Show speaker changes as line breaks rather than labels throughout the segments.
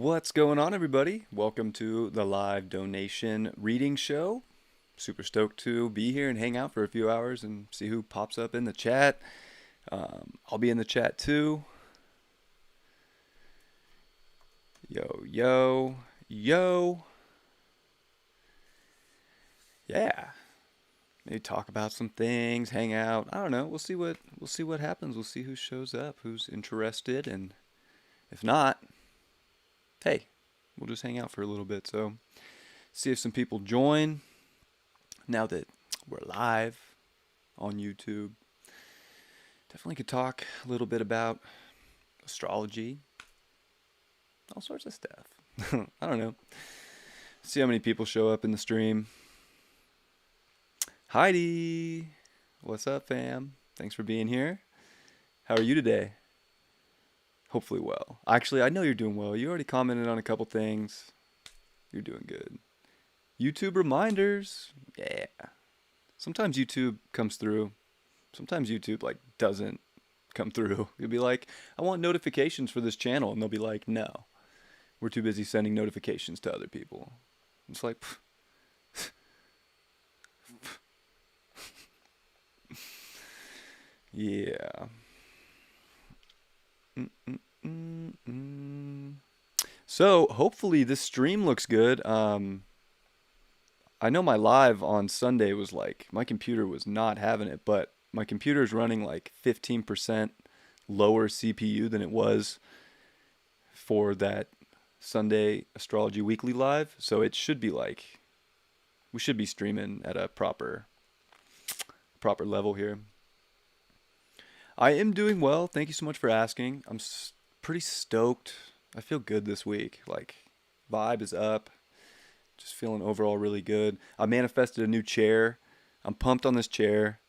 What's going on, everybody? Welcome to the live donation reading show. Super stoked to be here and hang out for a few hours and see who pops up in the chat. I'll be in the chat too. Yo, yo, yo. Yeah. Maybe talk about some things, hang out. I don't know. We'll see what happens. We'll see who shows up, who's interested, and if not, hey, we'll just hang out for a little bit. So, see if some people join now that we're live on YouTube. Definitely could talk a little bit about astrology, all sorts of stuff. I don't know. See how many people show up in the stream. Heidi, what's up, fam? Thanks for being here. How are you today? Hopefully well. Actually, I know you're doing well. You already commented on a couple things. You're doing good. YouTube reminders. Yeah. Sometimes YouTube comes through. Sometimes YouTube like doesn't come through. You'll be like, I want notifications for this channel, and they'll be like, no, we're too busy sending notifications to other people. It's like, yeah. Mm-mm-mm-mm. So hopefully this stream looks good. I know my live on Sunday was like my computer was not having it, but my computer is running like 15% lower CPU than it was for that Sunday Astrology Weekly live. So it should be like we should be streaming at a proper level here. I am doing well. Thank you so much for asking. I'm pretty stoked. I feel good this week. Like vibe is up. Just feeling overall really good. I manifested a new chair. I'm pumped on this chair.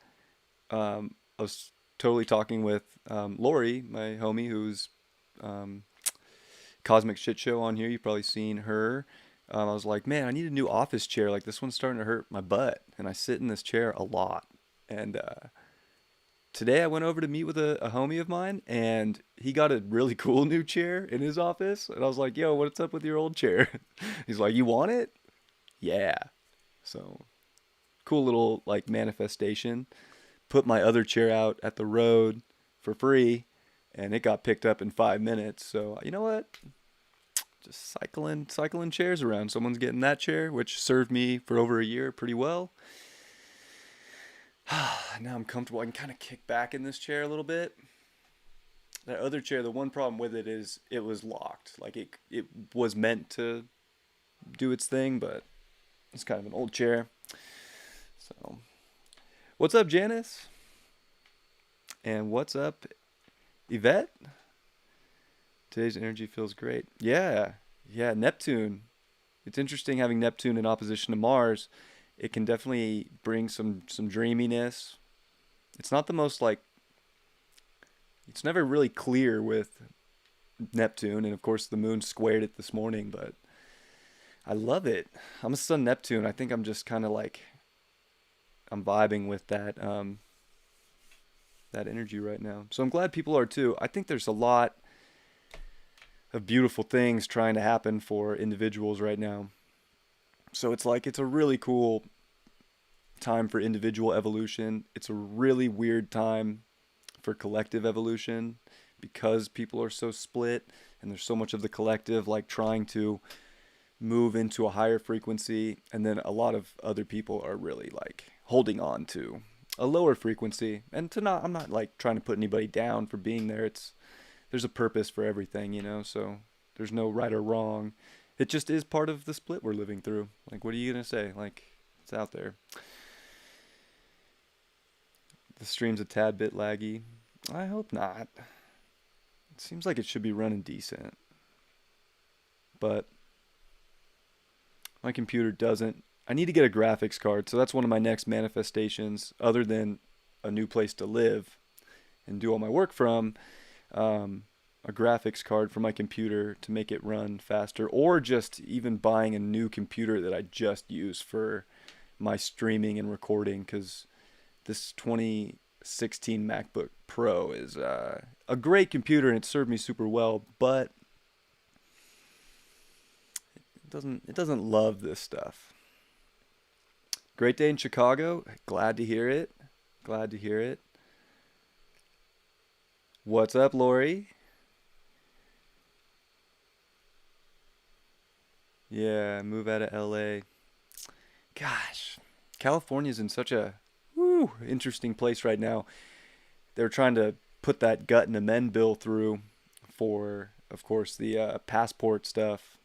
I was totally talking with Lori, my homie, who's Cosmic Shit Show on here. You've probably seen her. I was like, man, I need a new office chair. Like this one's starting to hurt my butt, and I sit in this chair a lot. And today I went over to meet with a homie of mine, and he got a really cool new chair in his office. And I was like, yo, what's up with your old chair? He's like, you want it? Yeah. So cool little like manifestation. Put my other chair out at the road for free, and it got picked up in 5 minutes. So you know what? Just cycling chairs around. Someone's getting that chair, which served me for over a year pretty well. Now I'm comfortable. I can kind of kick back in this chair a little bit. That other chair, the one problem with it is it was locked. Like it was meant to do its thing, but it's kind of an old chair. So, what's up, Janice? And what's up, Yvette? Today's energy feels great. Yeah, yeah, Neptune. It's interesting having Neptune in opposition to Mars. It can definitely bring some dreaminess. It's not the most like it's never really clear with Neptune, and of course the moon squared it this morning, but I love it. I'm a Sun Neptune. I think I'm just kind of like I'm vibing with that energy right now. So I'm glad people are too. I think there's a lot of beautiful things trying to happen for individuals right now. So it's like it's a really cool time for individual evolution. It's a really weird time for collective evolution because people are so split and there's so much of the collective like trying to move into a higher frequency, and then a lot of other people are really like holding on to a lower frequency. And to not I'm not like trying to put anybody down for being there. There's a purpose for everything, you know, so there's no right or wrong. It just is part of the split we're living through. Like, what are you going to say? Like, it's out there. The stream's a tad bit laggy. I hope not. It seems like it should be running decent. But my computer doesn't. I need to get a graphics card, so that's one of my next manifestations, other than a new place to live and do all my work from. A graphics card for my computer to make it run faster, or just even buying a new computer that I just use for my streaming and recording, because this 2016 MacBook Pro is a great computer and it served me super well, but It doesn't love this stuff. Great day in Chicago. Glad to hear it. Glad to hear it. What's up, Lori? Yeah, move out of LA. Gosh, California's in such a interesting place right now. They're trying to put that gut and amend bill through for, of course, the passport stuff,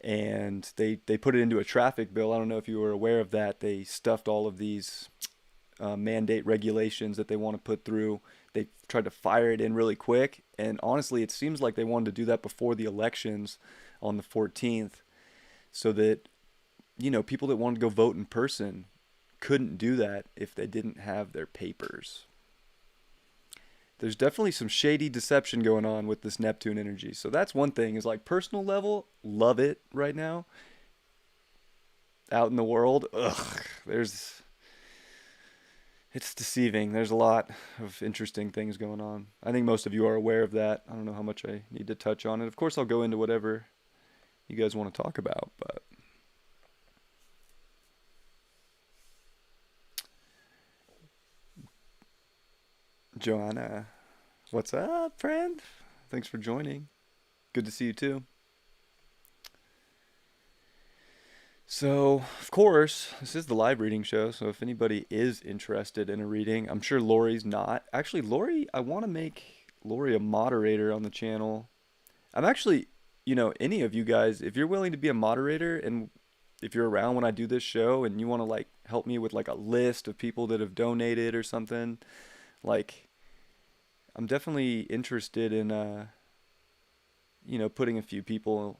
and they put it into a traffic bill. I don't know if you were aware of that. They stuffed all of these mandate regulations that they want to put through. They tried to fire it in really quick, and honestly, it seems like they wanted to do that before the elections on the 14th, so that people that wanted to go vote in person couldn't do that if they didn't have their papers. There's definitely some shady deception going on with this Neptune energy. So that's one thing is like personal level, love it right now. Out in the world, there's it's deceiving. There's a lot of interesting things going on. I think most of you are aware of that. I don't know how much I need to touch on it. Of course, I'll go into whatever you guys want to talk about, but Joanna, what's up, friend? Thanks for joining. Good to see you too. So, of course, this is the live reading show. So, if anybody is interested in a reading, I'm sure Lori's not. Actually, Lori, I want to make Lori a moderator on the channel. I'm actually, any of you guys, if you're willing to be a moderator and if you're around when I do this show and you want to like help me with like a list of people that have donated or something, like I'm definitely interested in putting a few people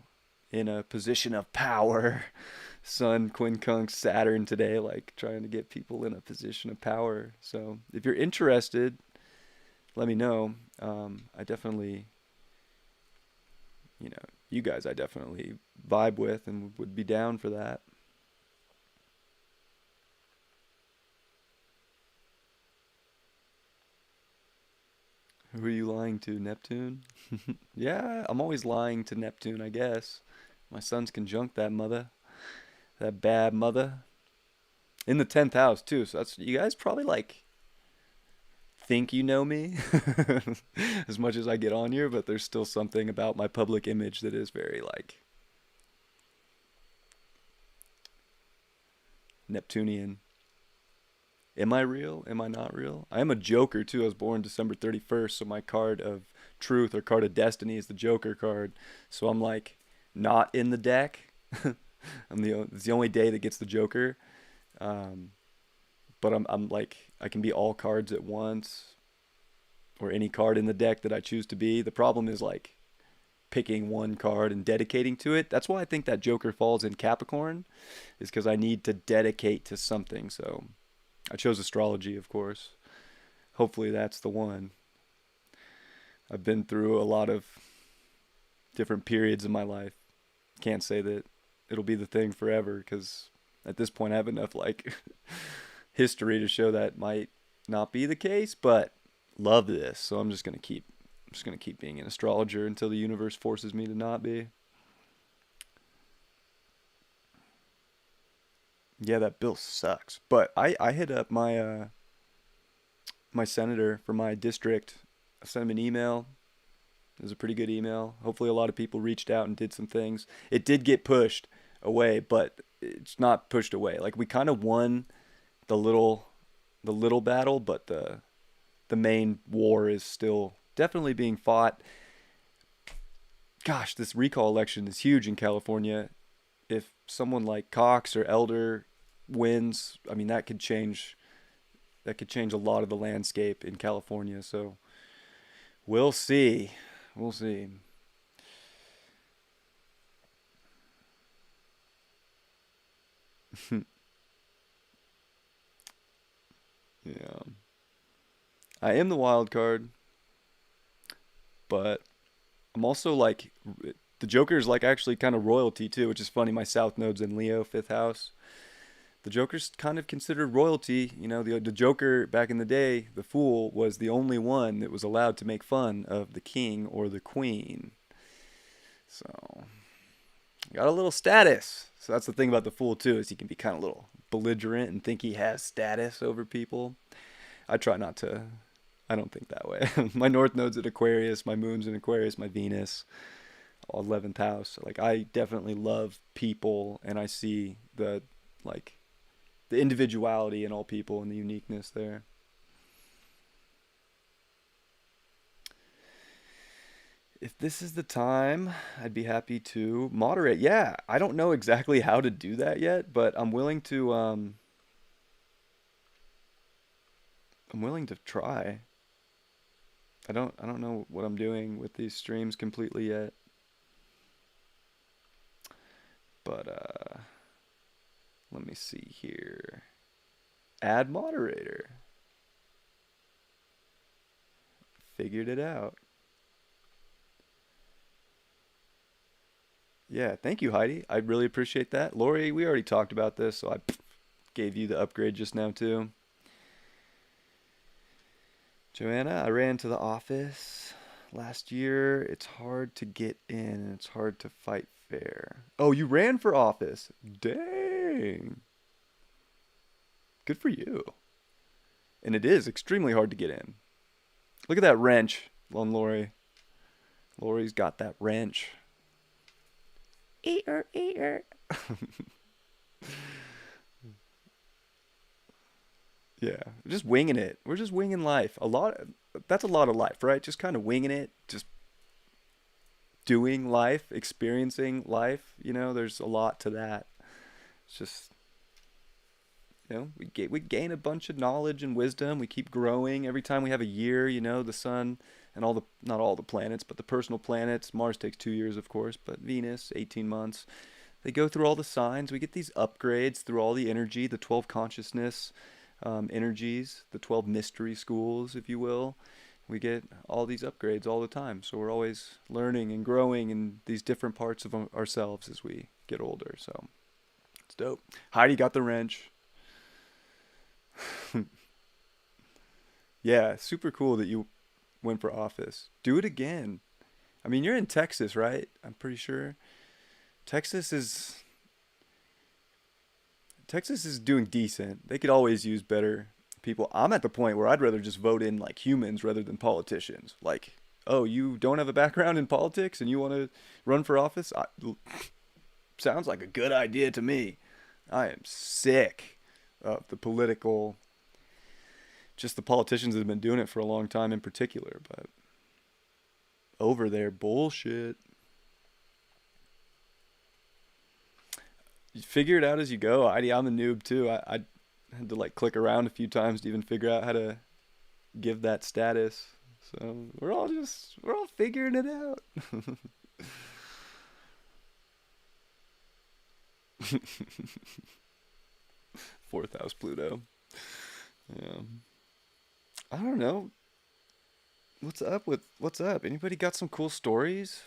in a position of power. Sun, quincunx, Saturn today, like trying to get people in a position of power. So if you're interested, let me know. I definitely, you guys, I definitely vibe with and would be down for that. Who are you lying to, Neptune? Yeah, I'm always lying to Neptune, I guess. My son's conjunct that mother, that bad mother. In the 10th house, too. So that's, you guys probably like think you know me as much as I get on here, but there's still something about my public image that is very like Neptunian. Am I real? Am I not real? I am a Joker too. I was born December 31st, so my card of truth or card of destiny is the Joker card. So I'm like not in the deck. It's the only day that gets the Joker. Um, but I'm like I can be all cards at once or any card in the deck that I choose to be. The problem is like picking one card and dedicating to it. That's why I think that Joker falls in Capricorn, is because I need to dedicate to something. So I chose astrology, of course. Hopefully that's the one. I've been through a lot of different periods in my life. Can't say that it'll be the thing forever because at this point I have enough like history to show that might not be the case, but love this. So I'm just gonna keep being an astrologer until the universe forces me to not be. Yeah, that bill sucks. But I hit up my senator for my district. I sent him an email. It was a pretty good email. Hopefully a lot of people reached out and did some things. It did get pushed away, but it's not pushed away. Like we kind of won the little the little battle, but the main war is still definitely being fought. Gosh, this recall election is huge in California. If someone like Cox or Elder wins, I mean that could change a lot of the landscape in California. So we'll see. We'll see. Yeah. I am the wild card, but I'm also like the Joker is like actually kind of royalty too, which is funny. My South Node's in Leo, fifth house. The Joker's kind of considered royalty. The Joker back in the day, the Fool was the only one that was allowed to make fun of the king or the queen. So Got a little status. So that's the thing about the Fool too, is he can be kind of a little belligerent and think he has status over people. I try not to. I don't think that way. My North Node's in Aquarius, my Moon's in Aquarius, my Venus, 11th house. Like I definitely love people, and I see like the individuality in all people and the uniqueness there. If this is the time, I'd be happy to moderate. Yeah, I don't know exactly how to do that yet, but I'm willing to try. I don't know what I'm doing with these streams completely yet, but let me see here. Add moderator. Figured it out. Yeah, thank you, Heidi. I really appreciate that. Lori, we already talked about this, so I gave you the upgrade just now too. Joanna, I ran to the office last year. It's hard to get in and it's hard to fight fair. Oh, you ran for office. Dang. Good for you. And it is extremely hard to get in. Look at that wrench, Lone Lori. Lori's got that wrench. Eater, eater. Yeah, just winging it. We're just winging life. That's a lot of life, right? Just kind of winging it, just doing life, experiencing life. There's a lot to that. It's just, we gain a bunch of knowledge and wisdom. We keep growing every time we have a year. The sun and not all the planets, but the personal planets. Mars takes 2 years, of course, but Venus 18 months. They go through all the signs. We get these upgrades through all the energy, the 12 consciousness energies, the 12 mystery schools, if you will. We get all these upgrades all the time. So we're always learning and growing in these different parts of ourselves as we get older. So it's dope. Heidi got the wrench. Yeah, super cool that you went for office. Do it again. I mean, you're in Texas, right? I'm pretty sure. Texas is Texas is doing decent. They could always use better people. I'm at the point where I'd rather just vote in like humans rather than politicians. Like, oh, you don't have a background in politics and you want to run for office? Sounds like a good idea to me. I am sick of just the politicians that have been doing it for a long time in particular, but over there, bullshit. You figure it out as you go. I'm a noob too. I had to like click around a few times to even figure out how to give that status. So we're all figuring it out. Fourth house Pluto. Yeah. I don't know. What's up? Anybody got some cool stories?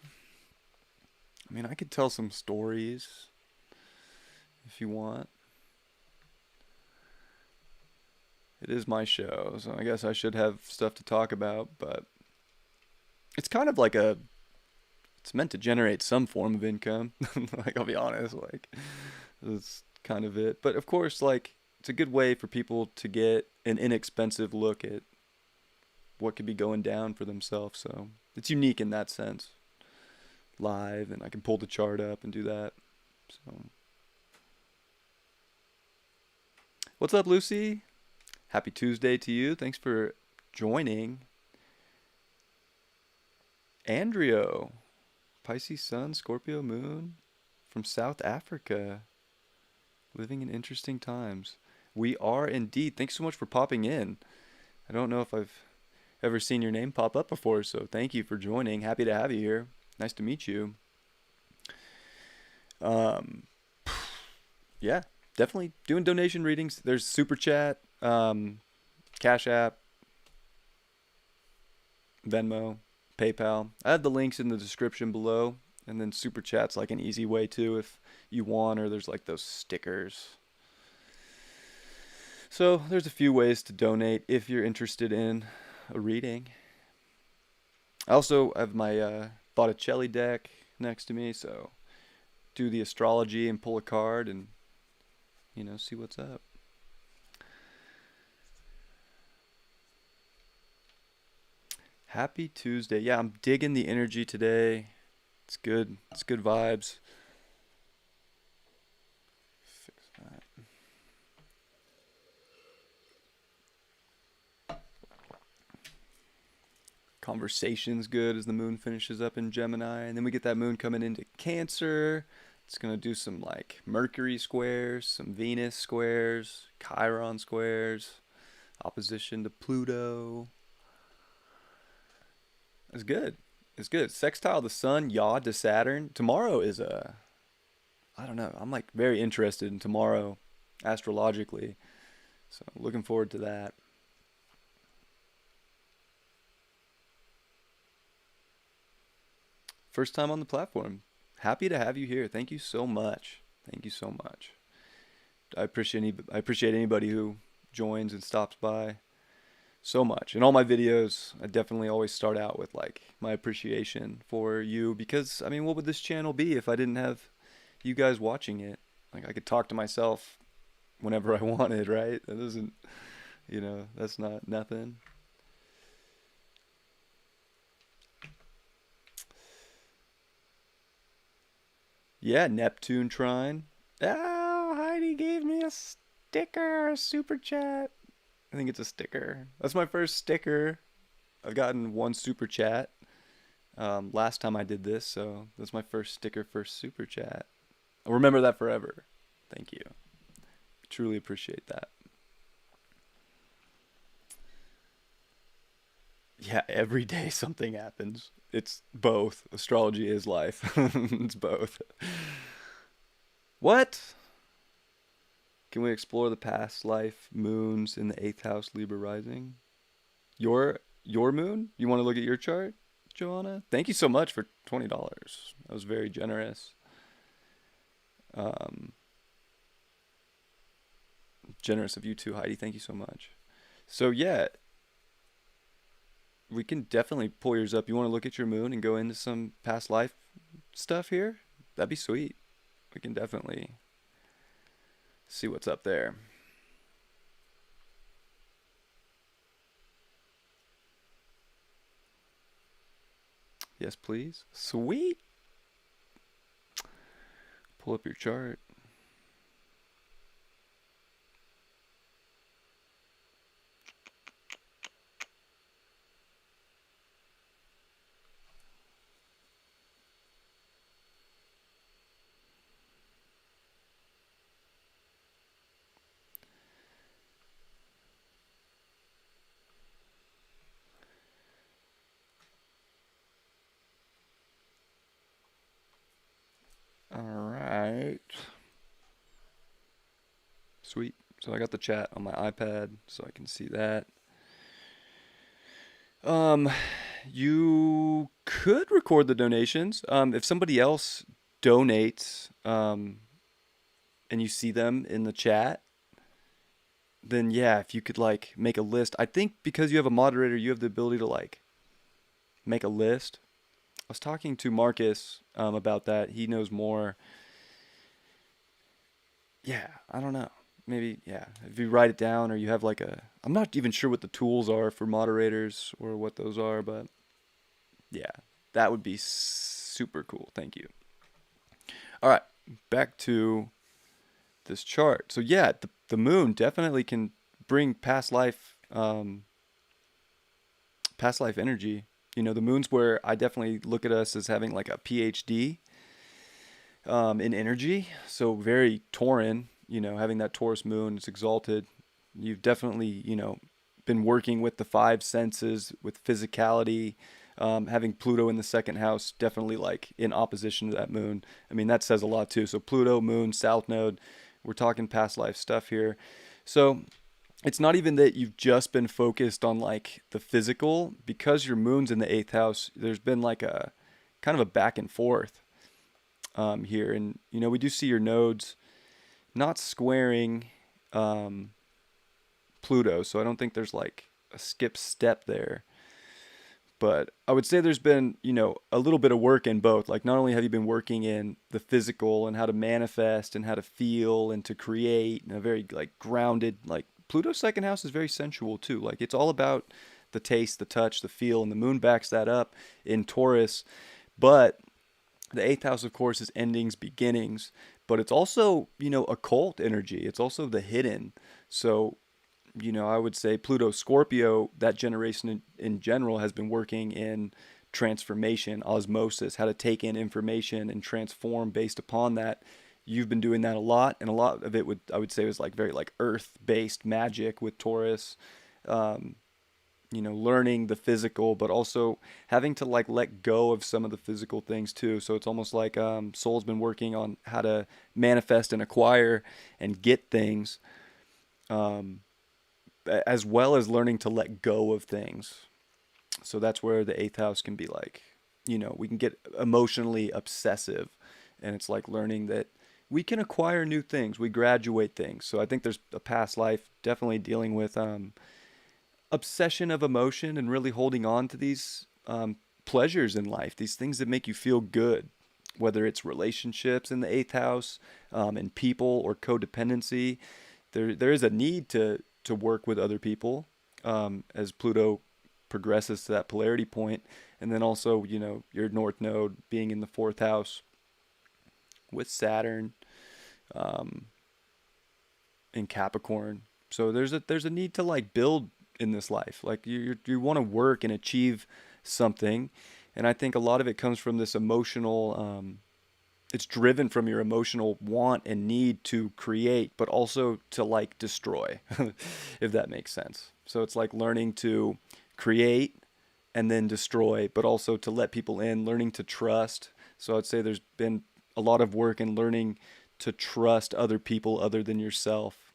I mean, I could tell some stories if you want. It is my show, so I guess I should have stuff to talk about, but it's kind of like it's meant to generate some form of income. Like, I'll be honest, like, that's kind of it. But of course, like, it's a good way for people to get an inexpensive look at what could be going down for themselves. So it's unique in that sense. Live, and I can pull the chart up and do that. So, what's up, Lucy? Happy Tuesday to you. Thanks for joining. Andrio, Pisces Sun, Scorpio Moon, from South Africa. Living in interesting times. We are indeed. Thanks so much for popping in. I don't know if I've ever seen your name pop up before, so thank you for joining. Happy to have you here. Nice to meet you. Um, yeah, definitely doing donation readings. There's Super Chat, Cash App, Venmo, PayPal. I have the links in the description below. And then Super Chat's like an easy way too if you want, or there's like those stickers. So there's a few ways to donate if you're interested in a reading. I also have my Botticelli deck next to me, so do the astrology and pull a card and, see what's up. Happy Tuesday. Yeah, I'm digging the energy today. It's good. It's good vibes. Fix that. Conversation's good as the moon finishes up in Gemini. And then we get that moon coming into Cancer. It's going to do some like Mercury squares, some Venus squares, Chiron squares, opposition to Pluto. It's good. It's good. Sextile the Sun, yaw to Saturn. Tomorrow is I don't know. I'm like very interested in tomorrow astrologically. So looking forward to that. First time on the platform. Happy to have you here. Thank you so much. Thank you so much. I appreciate anybody who joins and stops by so much. In all my videos, I definitely always start out with like my appreciation for you because I mean, what would this channel be if I didn't have you guys watching it? Like I could talk to myself whenever I wanted, right? That doesn't, that's not nothing. Yeah, Neptune trine. Oh, Heidi gave me a sticker, a super chat. I think it's a sticker. That's my first sticker. I've gotten one super chat last time I did this, so that's my first sticker, first super chat. I'll remember that forever. Thank you. Truly appreciate that. Yeah, every day something happens. It's both. Astrology is life. It's both. What? Can we explore the past life moons in the eighth house Libra rising? Your moon? You want to look at your chart, Joanna? Thank you so much for $20. That was very generous. Um, Generous of you too, Heidi. Thank you so much. So yeah, we can definitely pull yours up. You want to look at your moon and go into some past life stuff here? That'd be sweet. We can definitely see what's up there. Yes, please. Sweet. Pull up your chart. All right. Sweet. So I got the chat on my iPad so I can see that. Um, you could record the donations. If somebody else donates, and you see them in the chat, then yeah, if you could like make a list. I think because you have a moderator, you have the ability to like make a list. I was talking to Marcus about that. He knows more. Yeah, I don't know. Maybe, yeah, if you write it down or you have like I'm not even sure what the tools are for moderators or what those are, but yeah, that would be super cool. Thank you. All right, back to this chart. So yeah, the moon definitely can bring past life energy. The moon's where I definitely look at us as having like a PhD in energy. So very Tauran, having that Taurus moon, it's exalted. You've definitely, been working with the five senses, with physicality. Having Pluto in the second house, definitely like in opposition to that moon. I mean, that says a lot too. So Pluto, moon, south node, we're talking past life stuff here. So it's not even that you've just been focused on like the physical, because your moon's in the eighth house. There's been like a kind of a back and forth here. And, we do see your nodes not squaring Pluto. So I don't think there's like a skip step there. But I would say there's been, a little bit of work in both. Like, not only have you been working in the physical and how to manifest and how to feel and to create, and a very like grounded, like Pluto's second house is very sensual too. Like, it's all about the taste, the touch, the feel, and the moon backs that up in Taurus. But the eighth house, of course, is endings, beginnings, but it's also, occult energy. It's also the hidden. So, I would say Pluto Scorpio, that generation in general, has been working in transformation, osmosis, how to take in information and transform based upon that. You've been doing that a lot, and a lot of it I would say was like very like earth-based magic with Taurus. Um, learning the physical, but also having to like let go of some of the physical things too. So it's almost like Soul's been working on how to manifest and acquire and get things, um, as well as learning to let go of things. So that's where the eighth house can be like, we can get emotionally obsessive, and it's like learning that we can acquire new things, we graduate things. So I think there's a past life definitely dealing with obsession of emotion and really holding on to these pleasures in life, these things that make you feel good, whether it's relationships in the eighth house, and people, or codependency. There is a need to work with other people, as Pluto progresses to that polarity point, and then also your North Node being in the fourth house with Saturn um, in Capricorn. So there's a need to like build in this life. Like you want to work and achieve something, and I think a lot of it comes from this emotional. It's driven from your emotional want and need to create, but also to like destroy, if that makes sense. So it's like learning to create and then destroy, but also to let people in, learning to trust. So I'd say there's been a lot of work in learning to trust other people other than yourself,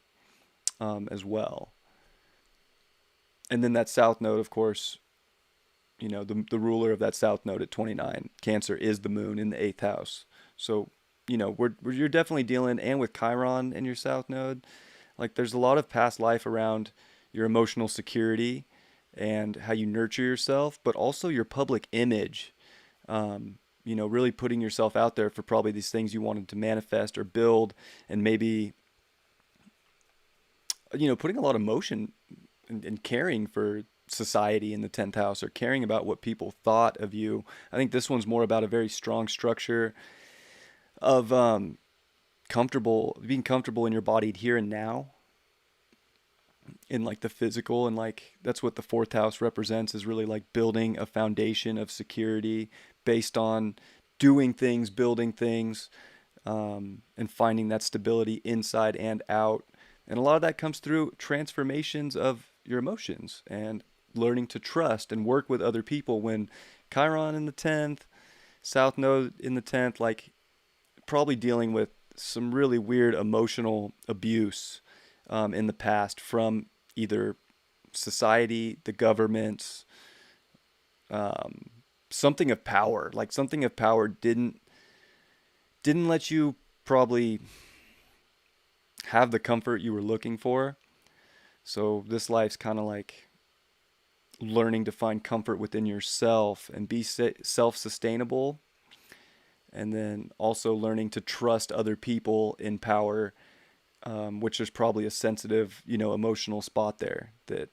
as well. And then that south node, of course, the ruler of that south node at 29, Cancer, is the moon in the eighth house. So, you're definitely dealing, and with Chiron in your south node, like there's a lot of past life around your emotional security and how you nurture yourself, but also your public image. Really putting yourself out there for probably these things you wanted to manifest or build, and maybe, putting a lot of motion and caring for society in the 10th house, or caring about what people thought of you. I think this one's more about a very strong structure of being comfortable in your body here and now, in like the physical, and like that's what the fourth house represents, is really like building a foundation of security based on doing things, building things, and finding that stability inside and out. And a lot of that comes through transformations of your emotions and learning to trust and work with other people. When Chiron in the 10th, South Node in the 10th, like probably dealing with some really weird emotional abuse, in the past, from either society, the governments, um, something of power. Like something of power didn't let you probably have the comfort you were looking for. So this life's kind of like learning to find comfort within yourself and be self-sustainable, and then also learning to trust other people in power, which is probably a sensitive, emotional spot there that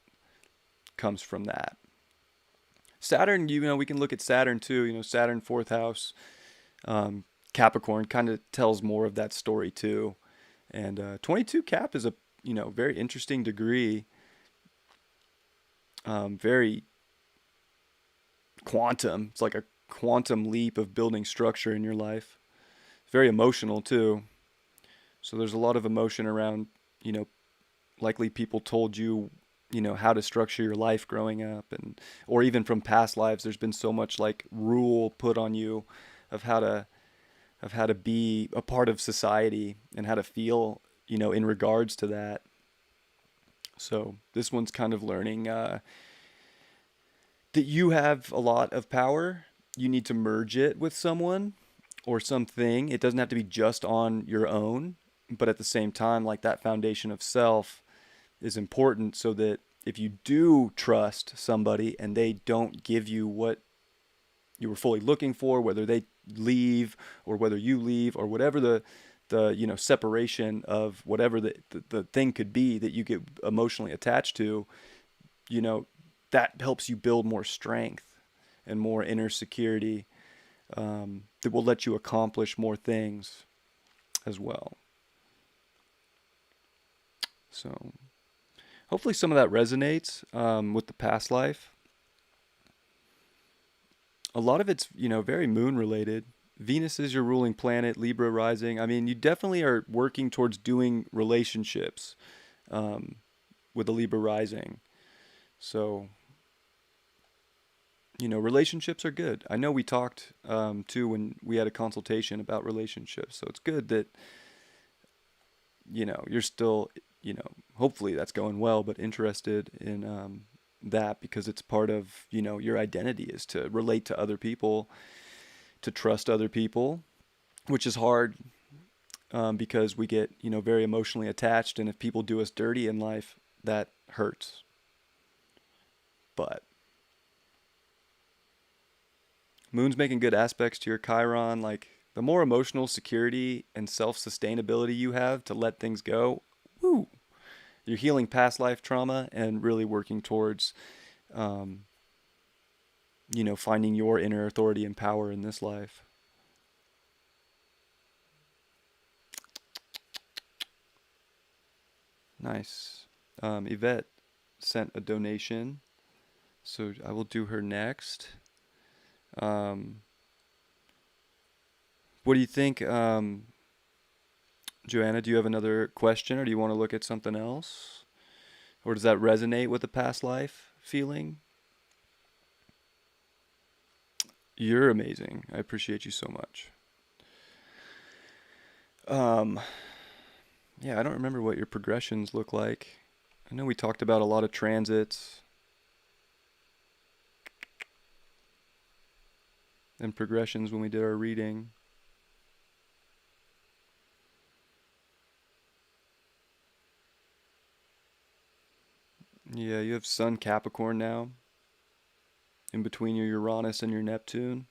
comes from that. Saturn, we can look at Saturn too. Saturn fourth house, um, Capricorn, kind of tells more of that story too. And 22 Cap is a very interesting degree, very quantum. It's like a quantum leap of building structure in your life. Very emotional too. So there's a lot of emotion around, you know, likely people told you, how to structure your life growing up, and or even from past lives. There's been so much like rule put on you of how to be a part of society and how to feel, in regards to that. So this one's kind of learning, that you have a lot of power. You need to merge it with someone or something. It doesn't have to be just on your own, but at the same time, like that foundation of self is important, so that if you do trust somebody and they don't give you what you were fully looking for, whether they leave or whether you leave or whatever the separation of whatever the thing could be that you get emotionally attached to, you know, that helps you build more strength and more inner security, that will let you accomplish more things as well. So hopefully some of that resonates, with the past life. A lot of it's, very moon related. Venus is your ruling planet, Libra rising. I mean, you definitely are working towards doing relationships, um, with the Libra rising. So, relationships are good. I know we talked, too, when we had a consultation about relationships. So it's good that, you're still, hopefully that's going well, but interested in, that because it's part of, your identity is to relate to other people, to trust other people, which is hard, because we get, very emotionally attached. And if people do us dirty in life, that hurts. But Moon's making good aspects to your Chiron. Like, the more emotional security and self sustainability you have to let things go, woo, you're healing past life trauma and really working towards, um, finding your inner authority and power in this life. Nice. Yvette sent a donation, so I will do her next. Um, what do you think, Joanna? Do you have another question, or do you want to look at something else? Or does that resonate with the past life feeling? You're amazing. I appreciate you so much. Um, yeah, I don't remember what your progressions look like. I know we talked about a lot of transits and progressions when we did our reading. Yeah, you have Sun Capricorn now, in between your Uranus and your Neptune,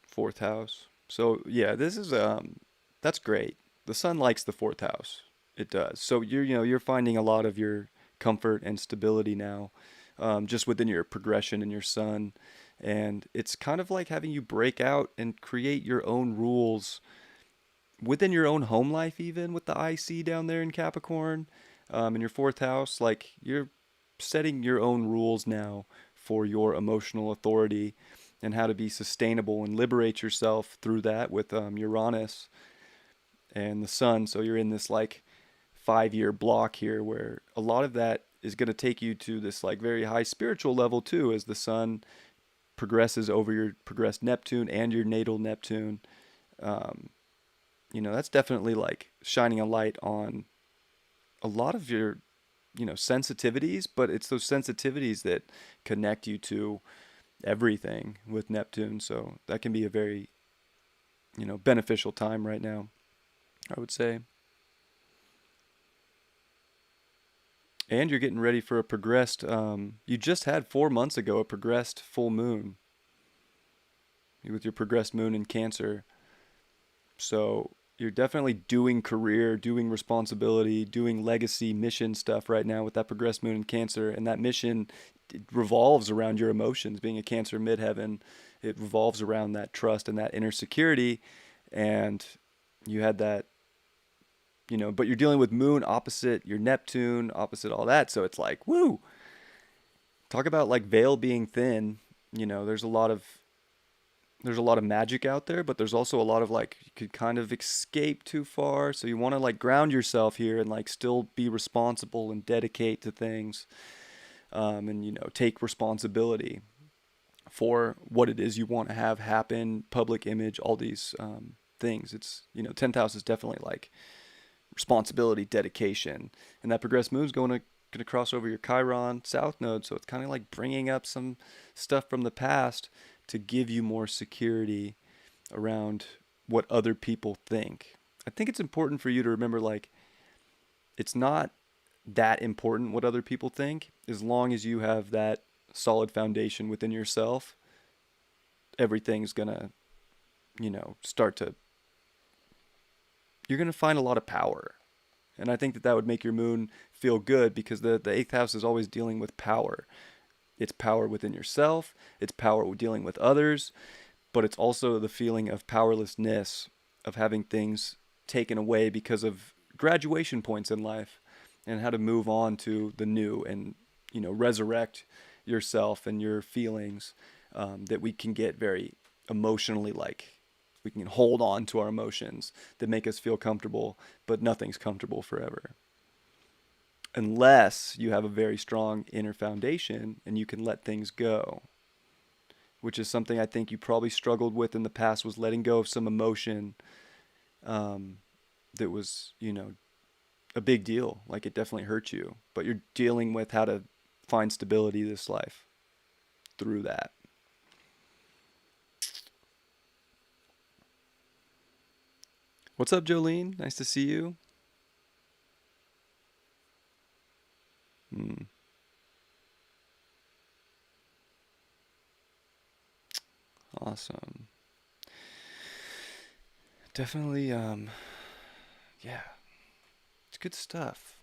fourth house. So yeah, this is, that's great. The Sun likes the fourth house. It does. So you're finding a lot of your comfort and stability now, just within your progression and your Sun, and it's kind of like having you break out and create your own rules within your own home life, even with the IC down there in Capricorn, in your fourth house. Like, you're setting your own rules now for your emotional authority and how to be sustainable and liberate yourself through that with, Uranus and the Sun. So you're in this like 5 year block here where a lot of that is going to take you to this like very high spiritual level too, as the Sun progresses over your progressed Neptune and your natal Neptune. Um, that's definitely like shining a light on a lot of your, sensitivities, but it's those sensitivities that connect you to everything with Neptune. So that can be a very, beneficial time right now, I would say. And you're getting ready for a progressed, you just had 4 months ago a progressed full moon with your progressed moon in Cancer. So you're definitely doing career, doing responsibility, doing legacy mission stuff right now with that progressed moon in Cancer. And that mission, it revolves around your emotions. Being a Cancer midheaven, it revolves around that trust and that inner security. And you had that, but you're dealing with moon opposite your Neptune, opposite all that. So it's like, woo, talk about like veil being thin. There's a lot of magic out there, but there's also a lot of like you could kind of escape too far. So you want to like ground yourself here and like still be responsible and dedicate to things, and take responsibility for what it is you want to have happen, public image, all these, things. It's 10th house is definitely like responsibility, dedication, and that progressed moon's going to cross over your Chiron South node, so it's kind of like bringing up some stuff from the past to give you more security around what other people think. I think it's important for you to remember, like, it's not that important what other people think. As long as you have that solid foundation within yourself, everything's gonna, start to, you're gonna find a lot of power. And I think that that would make your moon feel good because the eighth house is always dealing with power. It's power within yourself, it's power dealing with others, but it's also the feeling of powerlessness, of having things taken away because of graduation points in life, and how to move on to the new and, resurrect yourself and your feelings, that we can get very emotionally, like we can hold on to our emotions that make us feel comfortable, but nothing's comfortable forever unless you have a very strong inner foundation and you can let things go, which is something I think you probably struggled with in the past, was letting go of some emotion, um, that was, a big deal. Like it definitely hurt you, but you're dealing with how to find stability this life through that. What's up, Jolene? Nice to see you. Hmm. Awesome. Definitely, yeah, it's good stuff.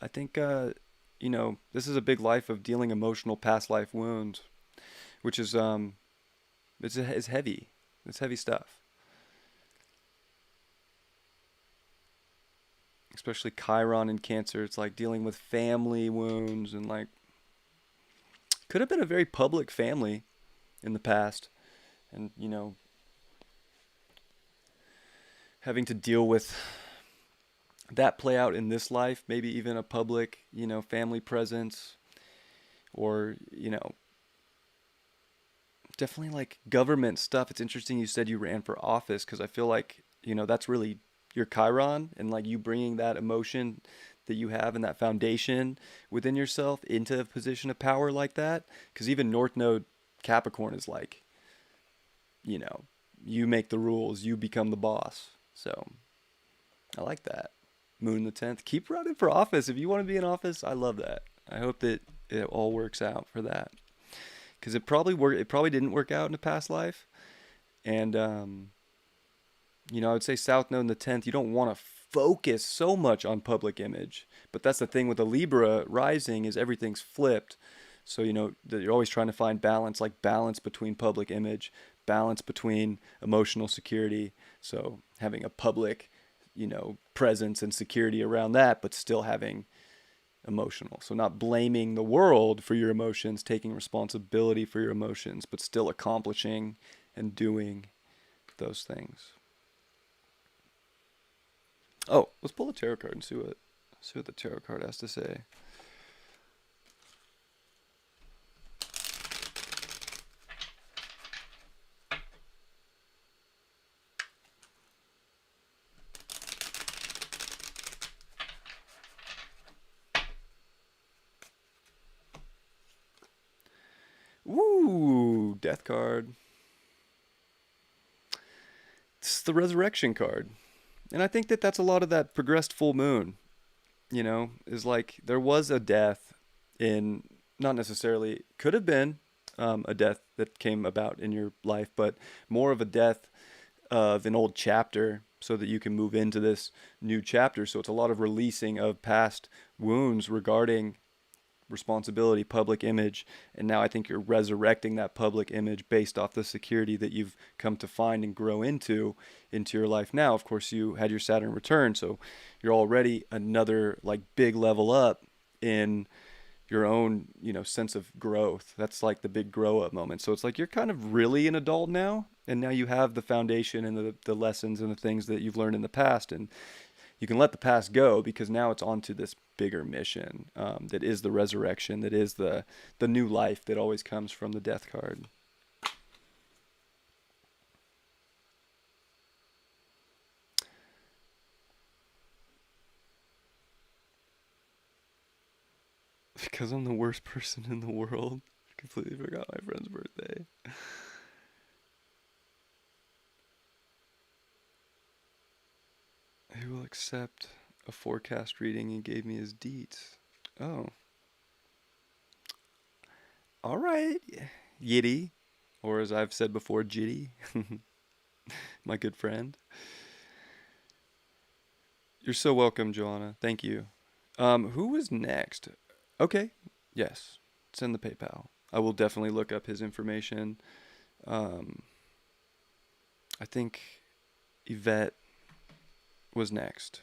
I think, this is a big life of dealing emotional past life wounds, which is, it's heavy. It's heavy stuff. Especially Chiron in Cancer. It's like dealing with family wounds and like could have been a very public family in the past, and having to deal with that play out in this life, maybe even a public, family presence, or definitely like government stuff. It's interesting you said you ran for office because I feel like, that's really your Chiron, and like you bringing that emotion that you have and that foundation within yourself into a position of power like that. Because even North Node Capricorn is like, you know, you make the rules, you become the boss. So I like that. Moon the 10th. Keep running for office. If you want to be in office, I love that. I hope that it all works out for that. Because it probably didn't work out in a past life. And, I would say South Node in the 10th, you don't want to focus so much on public image. But that's the thing with the Libra rising, is everything's flipped. So, that you're always trying to find balance, like balance between public image, balance between emotional security. So having a public, presence and security around that, but still having emotional. So not blaming the world for your emotions, taking responsibility for your emotions, but still accomplishing and doing those things. Oh, let's pull a tarot card and see what the tarot card has to say. Ooh, death card. It's the resurrection card. And I think that that's a lot of that progressed full moon, is like there was a death in, not necessarily, could have been, a death that came about in your life, but more of a death of an old chapter so that you can move into this new chapter. So it's a lot of releasing of past wounds regarding responsibility, public image, and now I think you're resurrecting that public image based off the security that you've come to find and grow into your life now. Of course, you had your Saturn return, so you're already another like big level up in your own, sense of growth. That's like the big grow up moment. So it's like you're kind of really an adult now, and now you have the foundation and the lessons and the things that you've learned in the past, and you can let the past go because now it's on to this bigger mission, that is the resurrection, that is the new life that always comes from the death card. Because I'm the worst person in the world. I completely forgot my friend's birthday. He will accept a forecast reading and gave me his deets. Oh, all right. Yiddy, or as I've said before, Jitty, my good friend. You're so welcome, Joanna. Thank you. Who is next? Okay. Yes. Send the PayPal. I will definitely look up his information. Um, I think Yvette was next.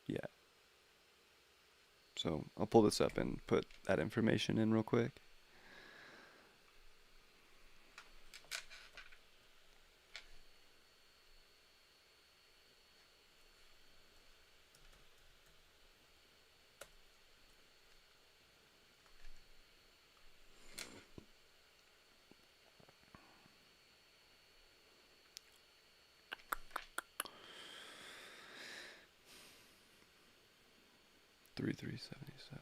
Yeah. So I'll pull this up and put that information in real quick. Three 77.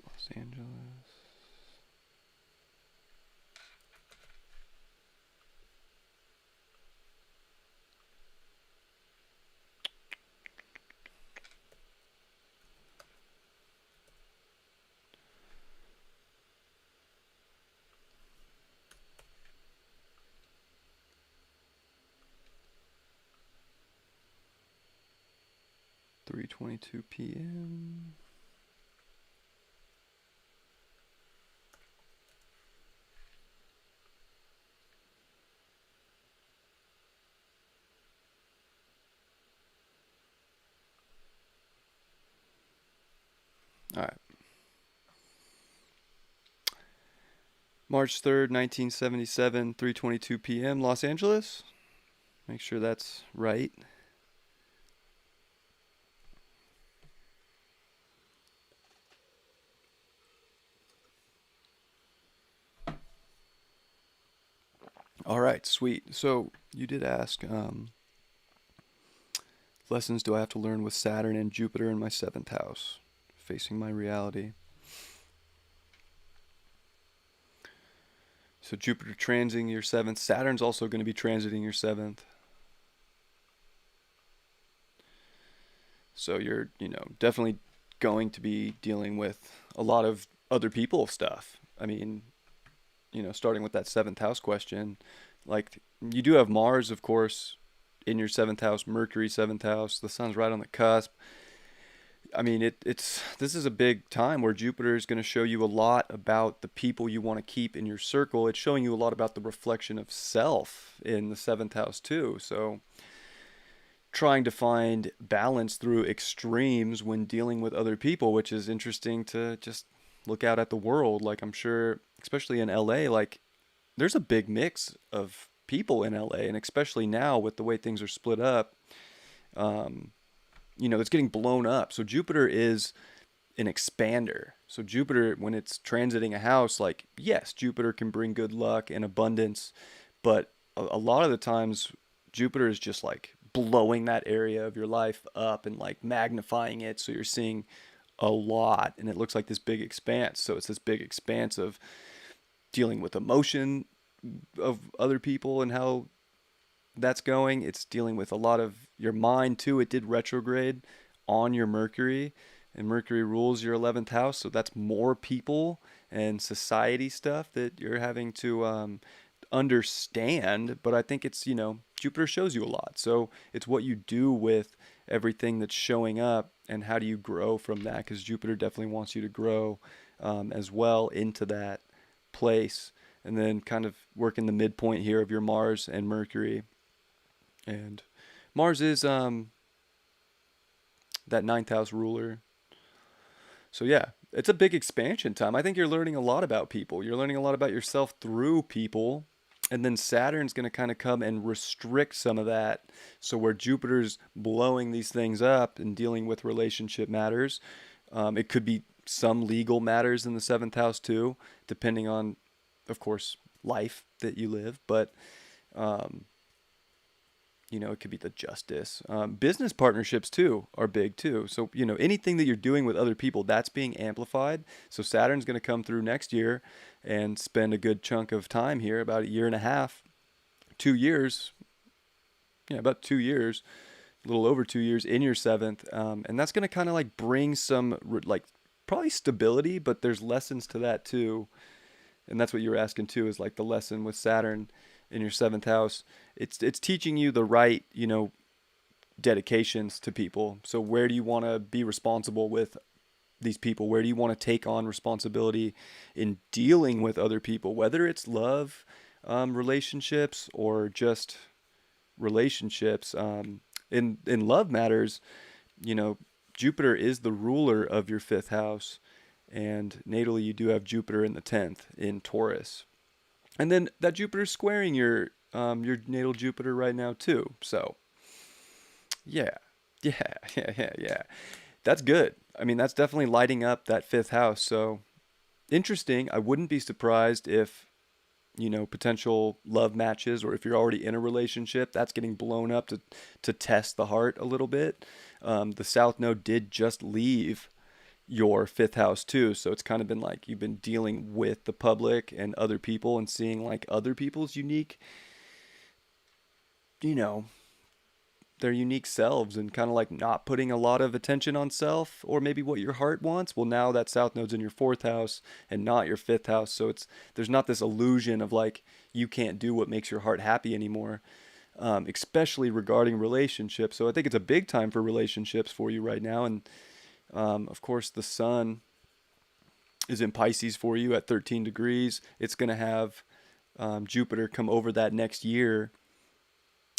Los Angeles. 3:22 p.m. All right. March 3rd, 1977, 3:22 p.m. Los Angeles. Make sure that's right. All right, sweet. So you did ask, lessons do I have to learn with Saturn and Jupiter in my seventh house, facing my reality? So Jupiter transiting your seventh. Saturn's also going to be transiting your seventh. So you're, definitely going to be dealing with a lot of other people stuff. I mean, starting with that seventh house question, like you do have Mars, of course, in your seventh house, Mercury seventh house. The sun's right on the cusp. I mean, it's this is a big time where Jupiter is going to show you a lot about the people you want to keep in your circle. It's showing you a lot about the reflection of self in the seventh house too. So trying to find balance through extremes when dealing with other people, which is interesting to just look out at the world. Like I'm sure, especially in LA, like there's a big mix of people in LA, and especially now with the way things are split up, um, it's getting blown up. So Jupiter is an expander. So Jupiter, when it's transiting a house, like yes, Jupiter can bring good luck and abundance, but a lot of the times Jupiter is just like blowing that area of your life up and like magnifying it. So you're seeing a lot, and it looks like this big expanse. So it's this big expanse of dealing with emotion of other people and how that's going. It's dealing with a lot of your mind too. It did retrograde on your Mercury, and Mercury rules your 11th house. So that's more people and society stuff that you're having to understand. But I think it's, Jupiter shows you a lot. So it's what you do with everything that's showing up and how do you grow from that? Because Jupiter definitely wants you to grow as well into that place. And then kind of working the midpoint here of your Mars and Mercury. And Mars is that ninth house ruler. So yeah, it's a big expansion time. I think you're learning a lot about people. You're learning a lot about yourself through people. And then Saturn's going to kind of come and restrict some of that. So where Jupiter's blowing these things up and dealing with relationship matters, it could be some legal matters in the seventh house too, depending on, of course, life that you live. But It could be the justice. Business partnerships too are big too. So, anything that you're doing with other people, that's being amplified. So Saturn's going to come through next year and spend a good chunk of time here, about a year and a half, 2 years. Yeah, about 2 years, a little over 2 years in your seventh. And that's going to kind of like bring some like probably stability, but there's lessons to that too. And that's what you were asking too, is like the lesson with Saturn in your seventh house. It's teaching you the right, dedications to people. So where do you want to be responsible with these people? Where do you want to take on responsibility in dealing with other people, whether it's love, relationships, or just relationships? In love matters, you know, Jupiter is the ruler of your fifth house, and natally you do have Jupiter in the 10th in Taurus. And then that Jupiter's squaring your natal Jupiter right now too. So yeah, yeah, yeah. That's good. I mean, that's definitely lighting up that fifth house. So interesting. I wouldn't be surprised if, potential love matches, or if you're already in a relationship, that's getting blown up to test the heart a little bit. The South Node did just leave your fifth house too. So it's kind of been like you've been dealing with the public and other people and seeing like other people's unique, you know, their unique selves, and kind of like not putting a lot of attention on self or maybe what your heart wants. Well, now that South Node's in your fourth house and not your fifth house. So there's not this illusion of like you can't do what makes your heart happy anymore, especially regarding relationships. So I think it's a big time for relationships for you right now. And of course, the sun is in Pisces for you at 13 degrees. It's going to have Jupiter come over that next year,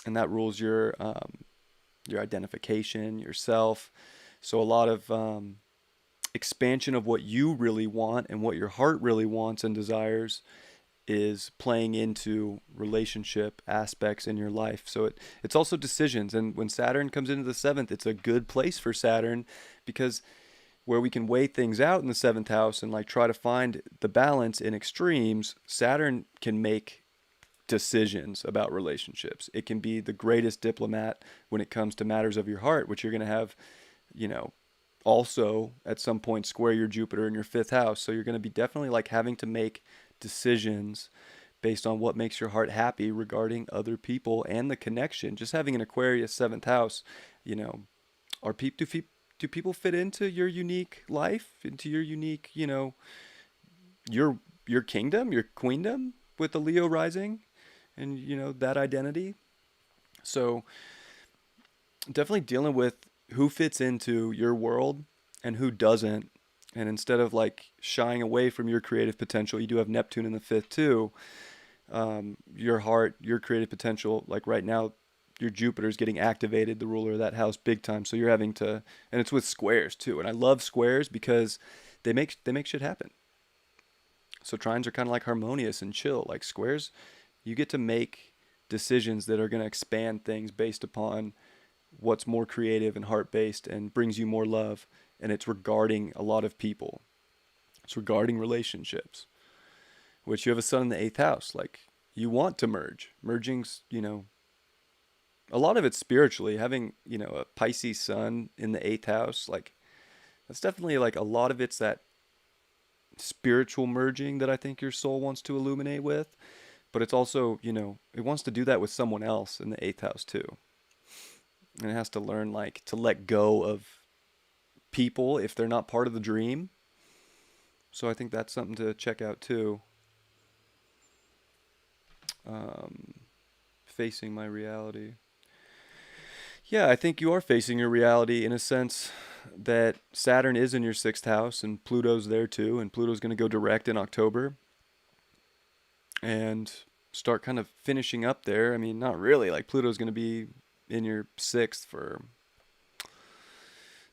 and that rules your identification, yourself. So a lot of expansion of what you really want and what your heart really wants and desires is playing into relationship aspects in your life. So it's also decisions. And when Saturn comes into the seventh, it's a good place for Saturn, because where we can weigh things out in the seventh house and like try to find the balance in extremes, Saturn can make decisions about relationships. It can be the greatest diplomat when it comes to matters of your heart, which you're going to have, also at some point square your Jupiter in your fifth house. So you're going to be definitely like having to make decisions based on what makes your heart happy regarding other people and the connection. Just having an Aquarius seventh house, you know, are people do people fit into your unique life, into your unique, your kingdom, your queendom with the Leo rising, and that identity. So definitely dealing with who fits into your world and who doesn't. And instead of like shying away from your creative potential, you do have Neptune in the fifth too. Your heart, your creative potential, like right now, your Jupiter is getting activated, the ruler of that house, big time. So you're having to, and it's with squares too. And I love squares because they make shit happen. So trines are kind of like harmonious and chill. Like squares, you get to make decisions that are going to expand things based upon what's more creative and heart based and brings you more love. And it's regarding a lot of people. It's regarding relationships, which you have a sun in the eighth house. Like you want to merge. Merging's, a lot of it's spiritually. Having, a Pisces sun in the eighth house, like that's definitely like a lot of it's that spiritual merging that I think your soul wants to illuminate with. But it's also, it wants to do that with someone else in the eighth house too. And it has to learn like to let go of people if they're not part of the dream. So I think that's something to check out too. Facing my reality. Yeah, I think you are facing your reality in a sense that Saturn is in your sixth house and Pluto's there too. And Pluto's going to go direct in October and start kind of finishing up there. I mean, not really. Like Pluto's going to be in your sixth for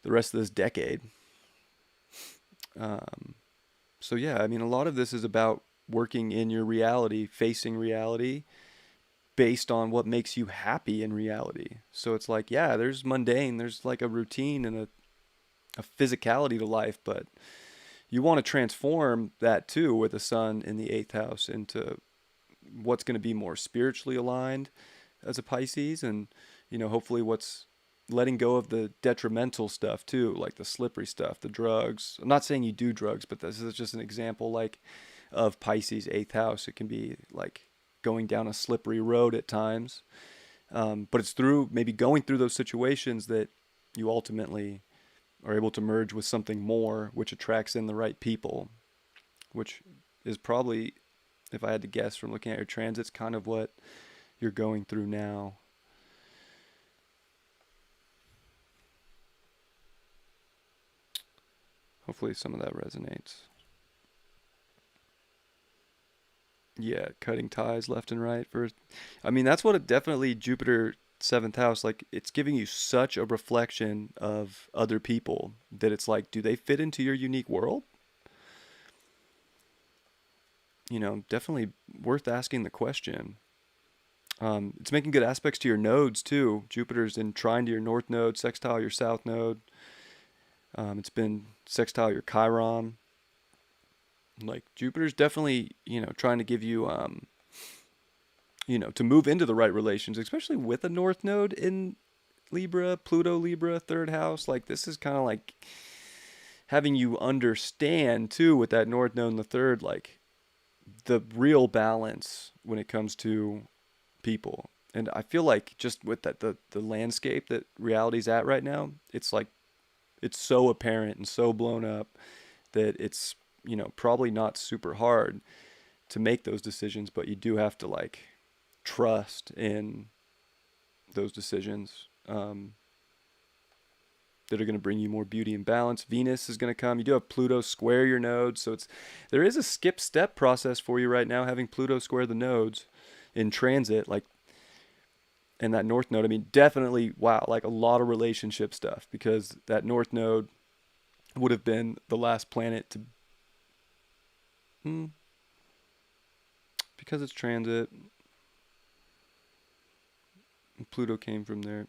the rest of this decade. So yeah, I mean, a lot of this is about working in your reality, facing reality based on what makes you happy in reality. So it's like, yeah, there's mundane, there's like a routine and a physicality to life, but you want to transform that too with the sun in the eighth house into what's going to be more spiritually aligned, as a Pisces, and hopefully what's letting go of the detrimental stuff too, like the slippery stuff, the drugs. I'm not saying you do drugs, but this is just an example like of Pisces eighth house. It can be like going down a slippery road at times. But it's through maybe going through those situations that you ultimately are able to merge with something more, which attracts in the right people, which is probably, if I had to guess from looking at your transits, kind of what you're going through now. Hopefully some of that resonates. Yeah, cutting ties left and right for, I mean, that's what it definitely Jupiter seventh house, like it's giving you such a reflection of other people that it's like, do they fit into your unique world? Definitely worth asking the question. It's making good aspects to your nodes too. Jupiter's in trine to your north node, sextile your south node. It's been sextile your Chiron. Like Jupiter's definitely, trying to give you, to move into the right relations, especially with a north node in Libra, Pluto Libra, third house. Like this is kind of like having you understand too with that north node in the third, like the real balance when it comes to people. And I feel like just with that the landscape that reality's at right now, it's like it's so apparent and so blown up that it's, probably not super hard to make those decisions, but you do have to like trust in those decisions that are going to bring you more beauty and balance. Venus is going to come. You do have Pluto square your nodes, so there is a skip step process for you right now, having Pluto square the nodes in transit, like, and that north node. I mean, definitely, wow, like a lot of relationship stuff, because that north node would have been the last planet to, hmm, because it's transit. Pluto came from there.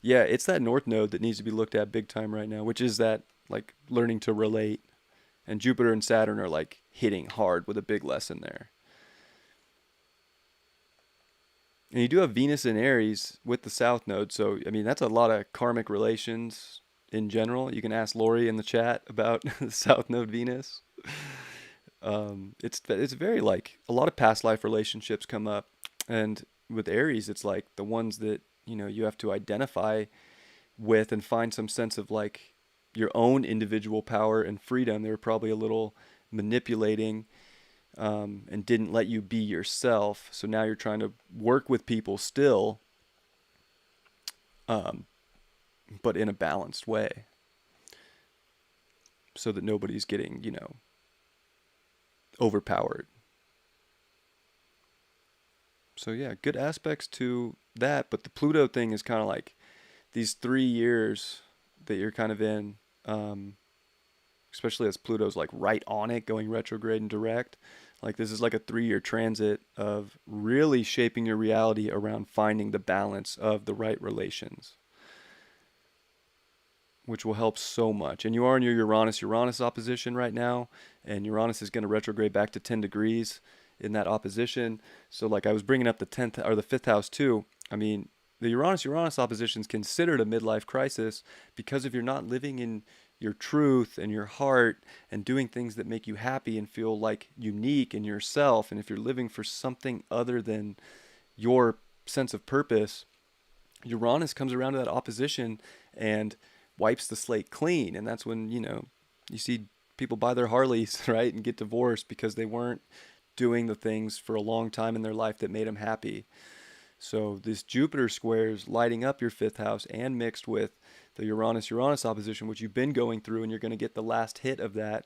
Yeah, it's that north node that needs to be looked at big time right now, which is that like learning to relate. And Jupiter and Saturn are like hitting hard with a big lesson there. And you do have Venus in Aries with the south node, so I mean that's a lot of karmic relations in general. You can ask Lori in the chat about the south node Venus. It's very like a lot of past life relationships come up, and with Aries, it's like the ones that you have to identify with and find some sense of like your own individual power and freedom. They were probably a little manipulating, and didn't let you be yourself. So now you're trying to work with people still, um, but in a balanced way, so that nobody's getting overpowered. So yeah, good aspects to that, but the Pluto thing is kind of like these 3 years that you're kind of in, um, especially as Pluto's like right on it, going retrograde and direct. Like this is like a 3 year transit of really shaping your reality around finding the balance of the right relations, which will help so much. And you are in your Uranus opposition right now, and Uranus is going to retrograde back to 10 degrees in that opposition. So like I was bringing up the 10th or the 5th house too. I mean, the Uranus opposition is considered a midlife crisis, because if you're not living in your truth and your heart and doing things that make you happy and feel like unique in yourself, and if you're living for something other than your sense of purpose, Uranus comes around to that opposition and wipes the slate clean. And that's when, you see people buy their Harleys, right, and get divorced because they weren't doing the things for a long time in their life that made them happy. So this Jupiter square is lighting up your 5th house and mixed with the Uranus opposition, which you've been going through, and you're going to get the last hit of that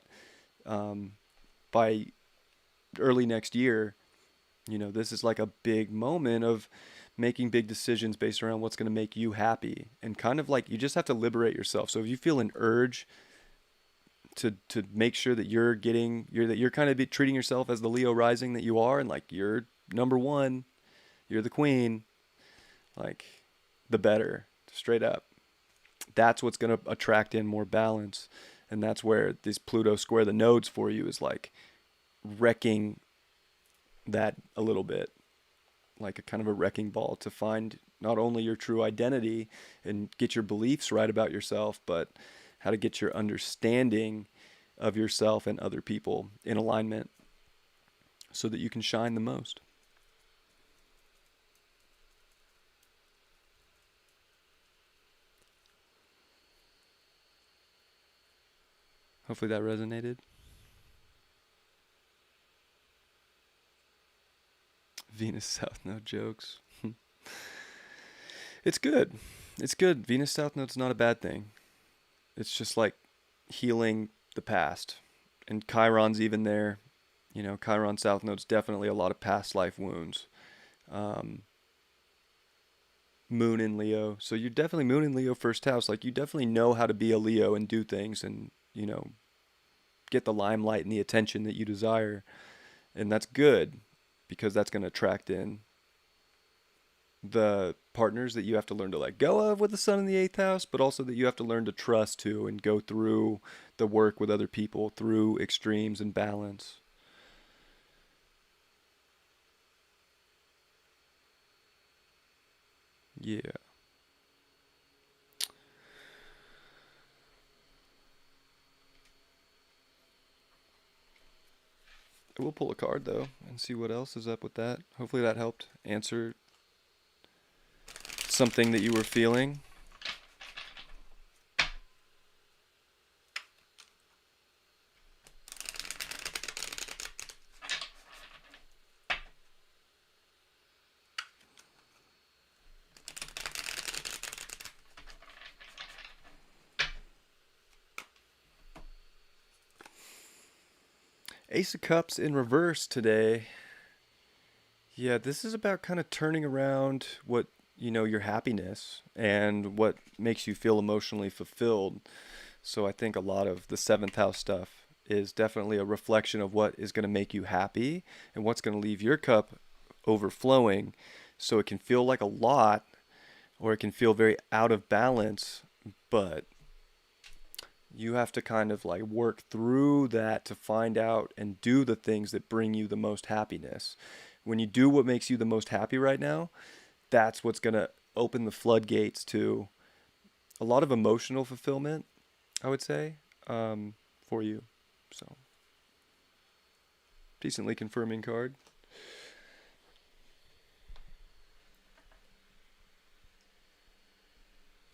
by early next year. This is like a big moment of making big decisions based around what's going to make you happy, and kind of like you just have to liberate yourself. So if you feel an urge to make sure that you're kind of treating yourself as the Leo rising that you are, and like you're number one, you're the queen, like the better, straight up. That's what's going to attract in more balance, and that's where this Pluto square the nodes for you is like wrecking that a little bit. like a kind of a wrecking ball to find not only your true identity and get your beliefs right about yourself, but how to get your understanding of yourself and other people in alignment so that you can shine the most. Hopefully that resonated. Venus South Node jokes. It's good. It's good. Venus South Node's not a bad thing. It's just like healing the past. And Chiron's even there. You know, Chiron South Node's definitely a lot of past life wounds. Um, Moon in Leo. So you're definitely Moon in Leo first house. Like you definitely know how to be a Leo and do things and, you know, get the limelight and the attention that you desire. And that's good because that's going to attract in the partners that you have to learn to let go of with the sun in the eighth house, but also that you have to learn to trust too and go through the work with other people through extremes and balance. Yeah. We'll pull a card though and see what else is up with that. Hopefully that helped answer something that you were feeling. Ace of Cups in reverse today. Yeah, this is about kind of turning around what, you know, your happiness and what makes you feel emotionally fulfilled. So I think a lot of the seventh house stuff is definitely a reflection of what is going to make you happy and what's going to leave your cup overflowing. So it can feel like a lot or it can feel very out of balance, but you have to kind of like work through that to find out and do the things that bring you the most happiness. When you do what makes you the most happy right now, that's what's going to open the floodgates to a lot of emotional fulfillment, I would say, for you. So, decently confirming card.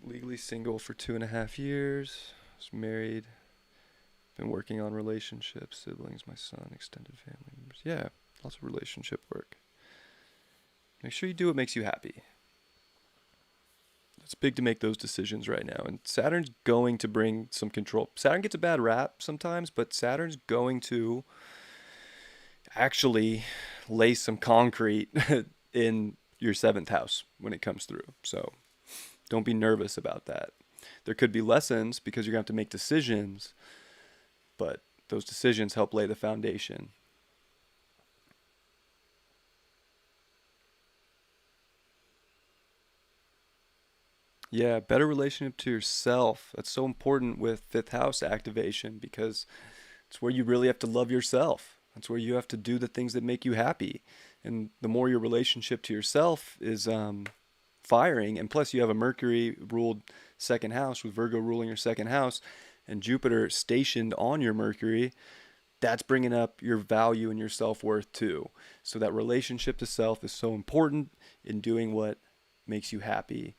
Legally single for 2.5 years. Was married. Been working on relationships, siblings, my son, extended family members. Yeah, lots of relationship work. Make sure you do what makes you happy. It's big to make those decisions right now. And Saturn's going to bring some control. Saturn gets a bad rap sometimes, but Saturn's going to actually lay some concrete in your seventh house when it comes through. So don't be nervous about that. There could be lessons because you're going to have to make decisions, but those decisions help lay the foundation. Yeah, better relationship to yourself. That's so important with fifth house activation because it's where you really have to love yourself. That's where you have to do the things that make you happy. And the more your relationship to yourself is firing, and plus you have a Mercury ruled second house with Virgo ruling your second house and Jupiter stationed on your Mercury, that's bringing up your value and your self-worth too. So that relationship to self is so important in doing what makes you happy.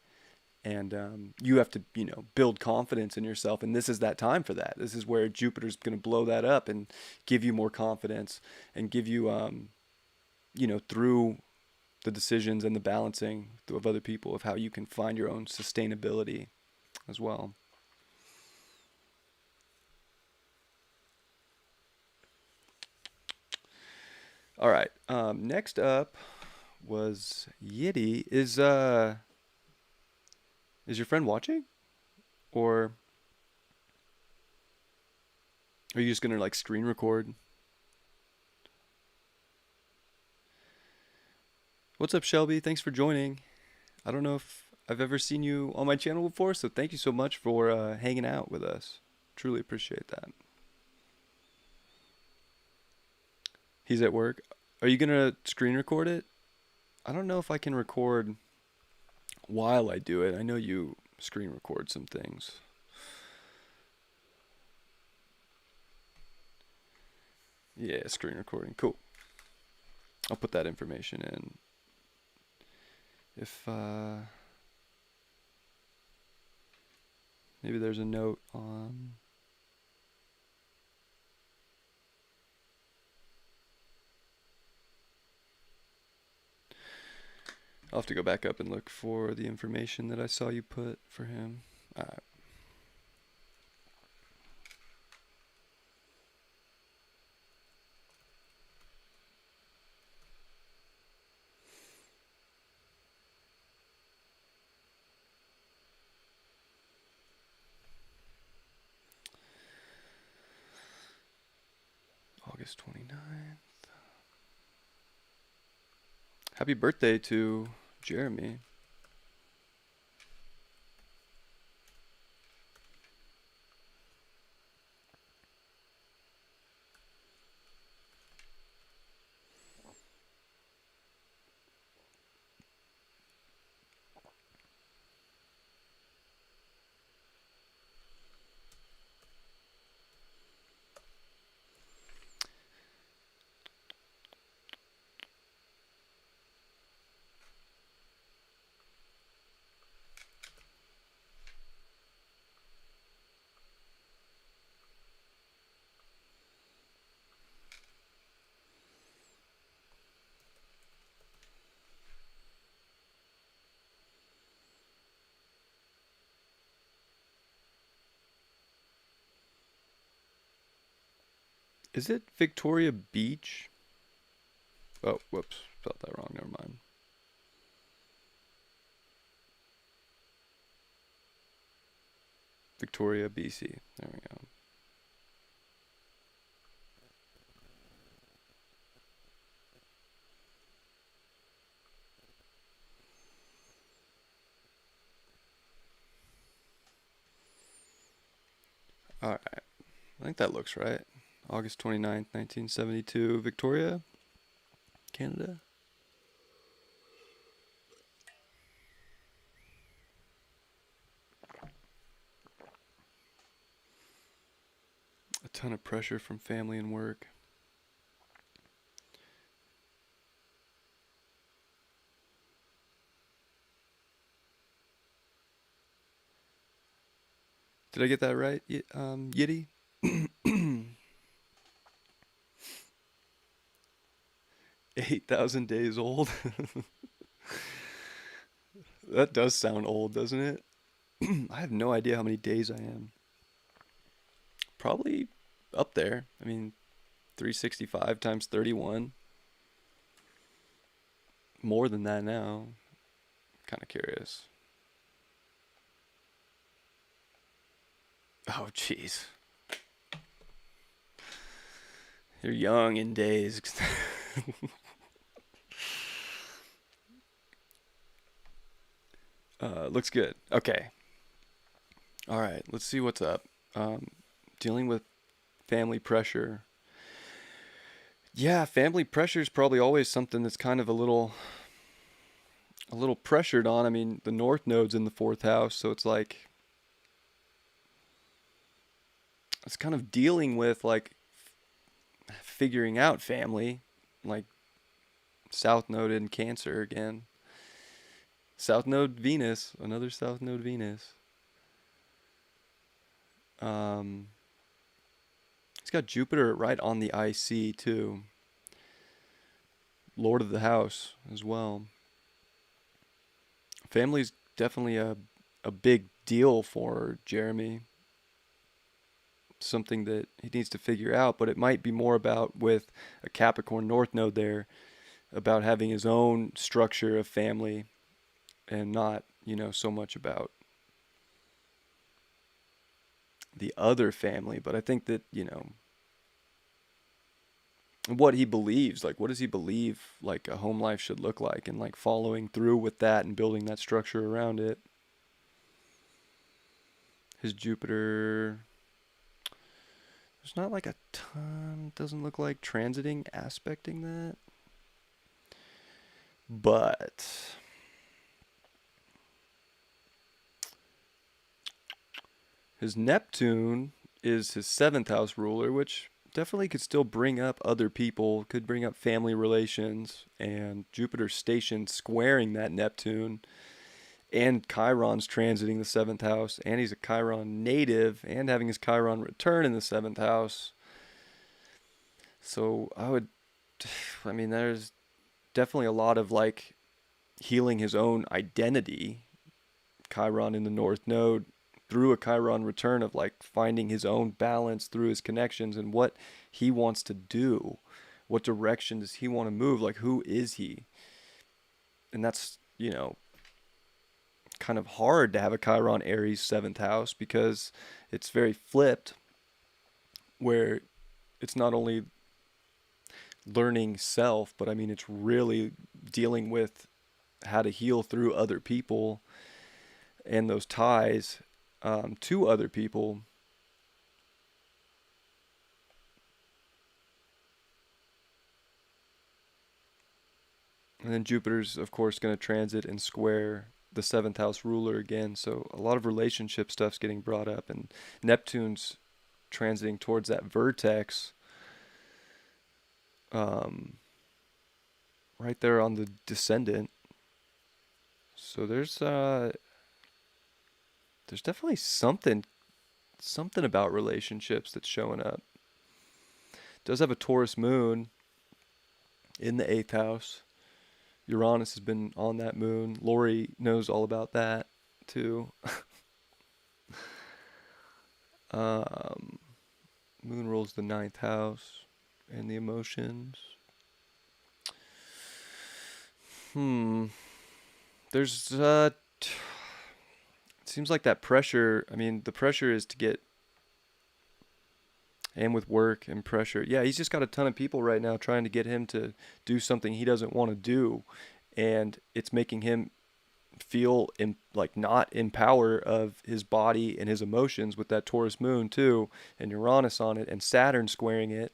And you have to, you know, build confidence in yourself. And this is that time for that. This is where Jupiter's going to blow that up and give you more confidence and give you, you know, through the decisions and the balancing of other people of how you can find your own sustainability as well. All right. Next up was Yiddy. Is your friend watching, or are you just gonna like screen record? What's up, Shelby? Thanks for joining. I don't know if I've ever seen you on my channel before, so thank you so much for hanging out with us. Truly appreciate that. He's at work. Are you gonna screen record it? I don't know if I can record while I do it. I know you screen record some things. Yeah, screen recording. Cool. I'll put that information in. If maybe there's a note on. I'll have to go back up and look for the information that I saw you put for him. Alright. August 29th. Happy birthday to Jeremy. Is it Victoria Beach? Oh, whoops. Spelled that wrong. Never mind. Victoria, BC. There we go. Alright. I think that looks right. August 29th, 1972. Victoria, Canada. A ton of pressure from family and work. Did I get that right, Yitty? 8,000 days old. That does sound old, doesn't it? I have no idea how many days I am. Probably up there. I mean, 365 times 31. More than that now. Kind of curious. Oh, jeez. You're young in days. Looks good. Okay. All right. Let's see what's up. Dealing with family pressure. Yeah, family pressure is probably always something that's kind of a little pressured on. I mean, the North Node's in the fourth house, so it's like it's kind of dealing with like figuring out family, like South Node in Cancer again. South Node Venus, another South Node Venus. Um, it's got Jupiter right on the IC too. Lord of the House as well. Family's definitely a big deal for Jeremy. Something that he needs to figure out, but it might be more about with a Capricorn North Node there, about having his own structure of family and not, so much about the other family. But I think that, what he believes, like what does he believe like a home life should look like, and like following through with that and building that structure around it. His Jupiter, there's not like a ton, doesn't look like transiting aspecting that. But his Neptune is his seventh house ruler, which definitely could still bring up other people, could bring up family relations, and Jupiter's stationed squaring that Neptune, and Chiron's transiting the seventh house, and he's a Chiron native, and having his Chiron return in the seventh house. So I mean, there's definitely a lot of like healing his own identity. Chiron in the North Node through a Chiron return of like finding his own balance through his connections and what he wants to do. What direction does he want to move? Like, who is he? And that's, kind of hard to have a Chiron Aries seventh house because it's very flipped, where it's not only learning self, but I mean, it's really dealing with how to heal through other people and those ties to other people. And then Jupiter's, of course, going to transit and square the seventh house ruler again. So a lot of relationship stuff's getting brought up, and Neptune's transiting towards that vertex, um, right there on the descendant. So there's definitely something about relationships that's showing up. Does have a Taurus moon in the eighth house. Uranus has been on that moon. Lori knows all about that too. um, Moon rules the ninth house and the emotions. Hmm. There's it seems like that pressure. I mean, the pressure is to get, and with work and pressure. Yeah, he's just got a ton of people right now trying to get him to do something he doesn't want to do, and it's making him feel like not in power of his body and his emotions with that Taurus moon too, and Uranus on it, and Saturn squaring it.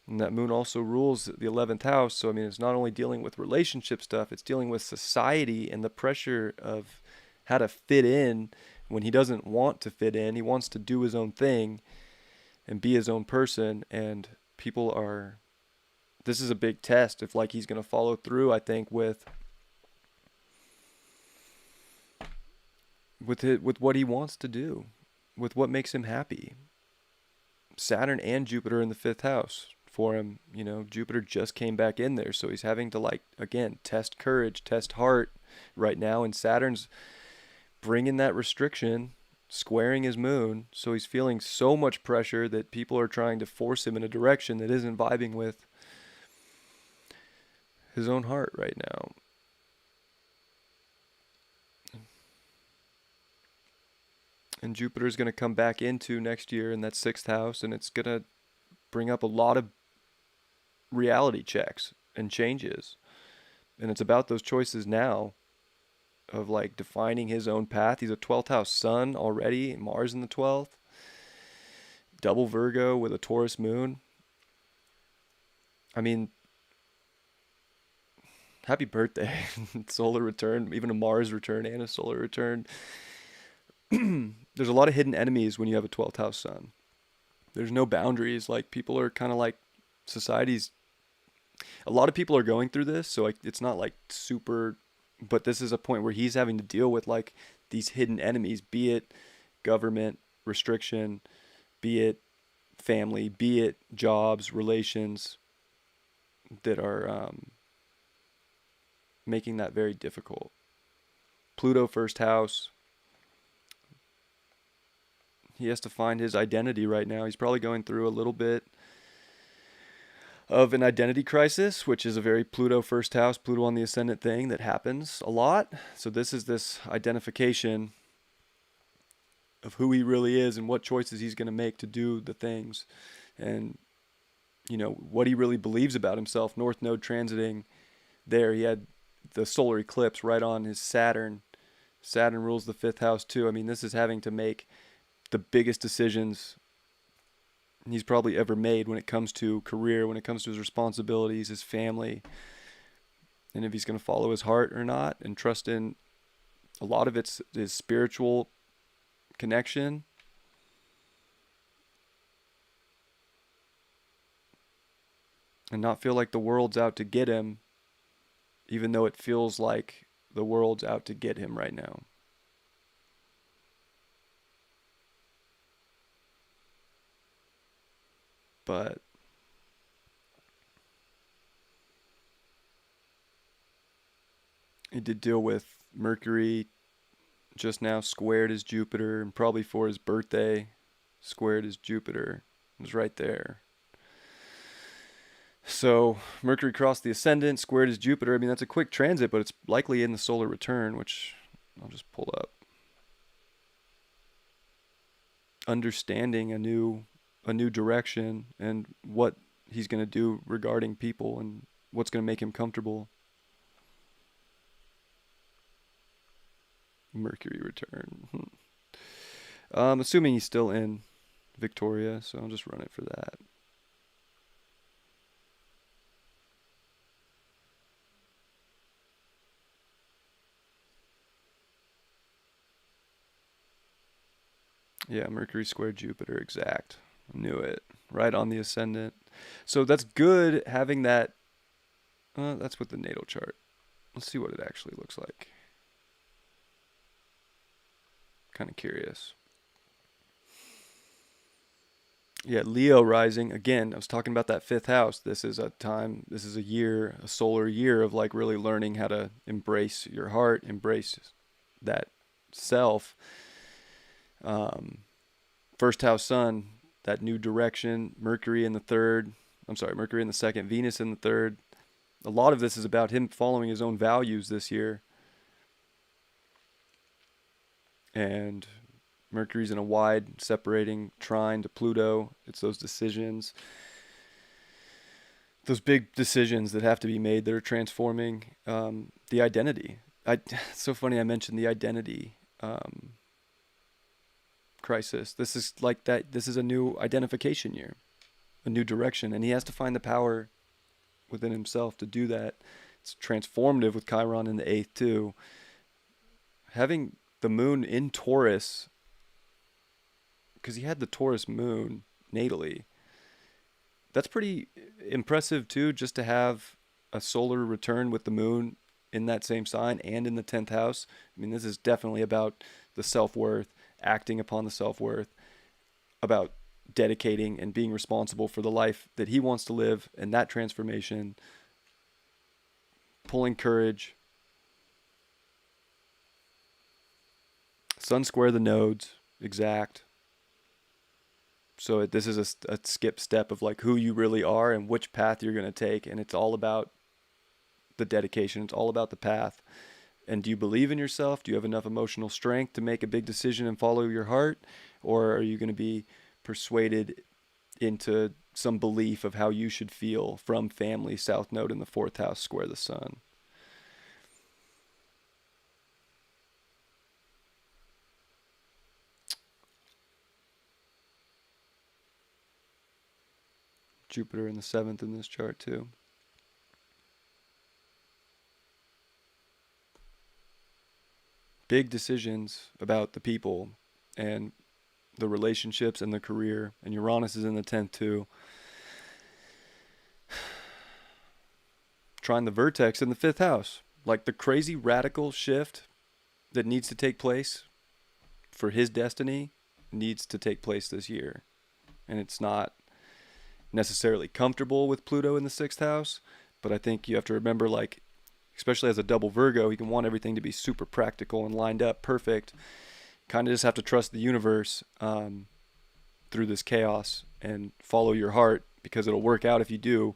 And that moon also rules the 11th house. So, I mean, it's not only dealing with relationship stuff, it's dealing with society and the pressure of how to fit in when he doesn't want to fit in. He wants to do his own thing and be his own person. And people are, this is a big test if like he's going to follow through, I think, with what he wants to do, with what makes him happy. Saturn and Jupiter in the fifth house for him. Jupiter just came back in there, so he's having to like again test courage, test heart right now, and Saturn's bringing that restriction, squaring his moon, so he's feeling so much pressure that people are trying to force him in a direction that isn't vibing with his own heart right now. And Jupiter's going to come back into next year in that sixth house, and it's going to bring up a lot of reality checks and changes. And it's about those choices now of like defining his own path. He's a 12th house sun already, Mars in the 12th, double Virgo with a Taurus moon. I mean, happy birthday. Solar return, even a Mars return and a solar return. There's a lot of hidden enemies when you have a 12th house sun. There's no boundaries. Like people are kind of like society's, a lot of people are going through this, so like it's not like super, but this is a point where he's having to deal with like these hidden enemies, be it government restriction, be it family, be it jobs, relations that are making that very difficult. Pluto first house. He has to find his identity right now. He's probably going through a little bit of an identity crisis, which is a very Pluto first house, Pluto on the ascendant thing that happens a lot. So this is this identification of who he really is and what choices he's going to make to do the things, and what he really believes about himself. North Node transiting there. He had the solar eclipse right on his Saturn. Saturn rules the fifth house too. I mean, this is having to make the biggest decisions he's probably ever made when it comes to career, when it comes to his responsibilities, his family, and if he's going to follow his heart or not, and trust in a lot of it's his spiritual connection. And not feel like the world's out to get him, even though it feels like the world's out to get him right now. But he did deal with Mercury just now squared his Jupiter, and probably for his birthday squared his Jupiter. It was right there. So Mercury crossed the ascendant, squared his Jupiter. I mean, that's a quick transit, but it's likely in the solar return, which I'll just pull up. Understanding a new direction and what he's going to do regarding people and what's going to make him comfortable. Mercury return. Assuming he's still in Victoria, so I'll just run it for that. Yeah, Mercury squared Jupiter, exact. Knew it. Right on the ascendant. So that's good having that. That's with the natal chart. Let's see what it actually looks like. Kind of curious. Yeah, Leo rising. Again, I was talking about that fifth house. This is a year, a solar year of like really learning how to embrace your heart, embrace that self. First house sun, that new direction, Mercury in the third. I'm sorry, Mercury in the second, Venus in the third. A lot of this is about him following his own values this year. And Mercury's in a wide separating trine to Pluto. It's those decisions, those big decisions that have to be made that are transforming the identity. It's so funny I mentioned the identity crisis. This is like that. This is a new identification year, a new direction, and he has to find the power within himself to do that. It's transformative with Chiron in the eighth too. Having the moon in Taurus, because he had the Taurus moon natally. That's pretty impressive too, just to have a solar return with the moon in that same sign and in the 10th house. I mean, this is definitely about the self-worth, acting upon the self-worth, about dedicating and being responsible for the life that he wants to live, and that transformation, pulling courage. Sun square the nodes, exact. So this is a skip step of like who you really are and which path you're going to take. And it's all about the dedication. It's all about the path. And do you believe in yourself? Do you have enough emotional strength to make a big decision and follow your heart? Or are you going to be persuaded into some belief of how you should feel from family, South Node in the fourth house, square the sun? Jupiter in the seventh in this chart too. Big decisions about the people and the relationships and the career. And Uranus is in the 10th too. Trying the vertex in the fifth house. Like the crazy radical shift that needs to take place for his destiny needs to take place this year. And it's not necessarily comfortable with Pluto in the sixth house, but I think you have to remember, like, especially as a double Virgo, he can want everything to be super practical and lined up perfect. Kind of just have to trust the universe through this chaos and follow your heart, because it'll work out if you do.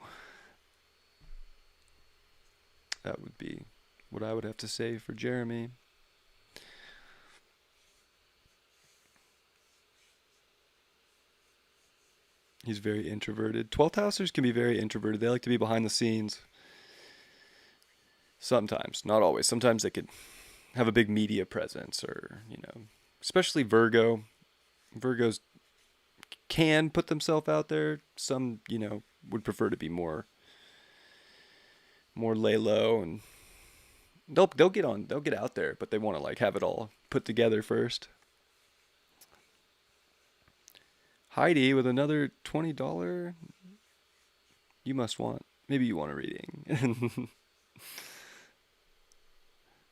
That would be what I would have to say for Jeremy. He's very introverted. 12th housers can be very introverted. They like to be behind the scenes. Sometimes, not always. Sometimes they could have a big media presence, or, especially Virgo. Virgos can put themselves out there. Some, would prefer to be more more lay low, and they'll get out there, but they want to like have it all put together first. Heidi with another $20. You must want. Maybe you want a reading.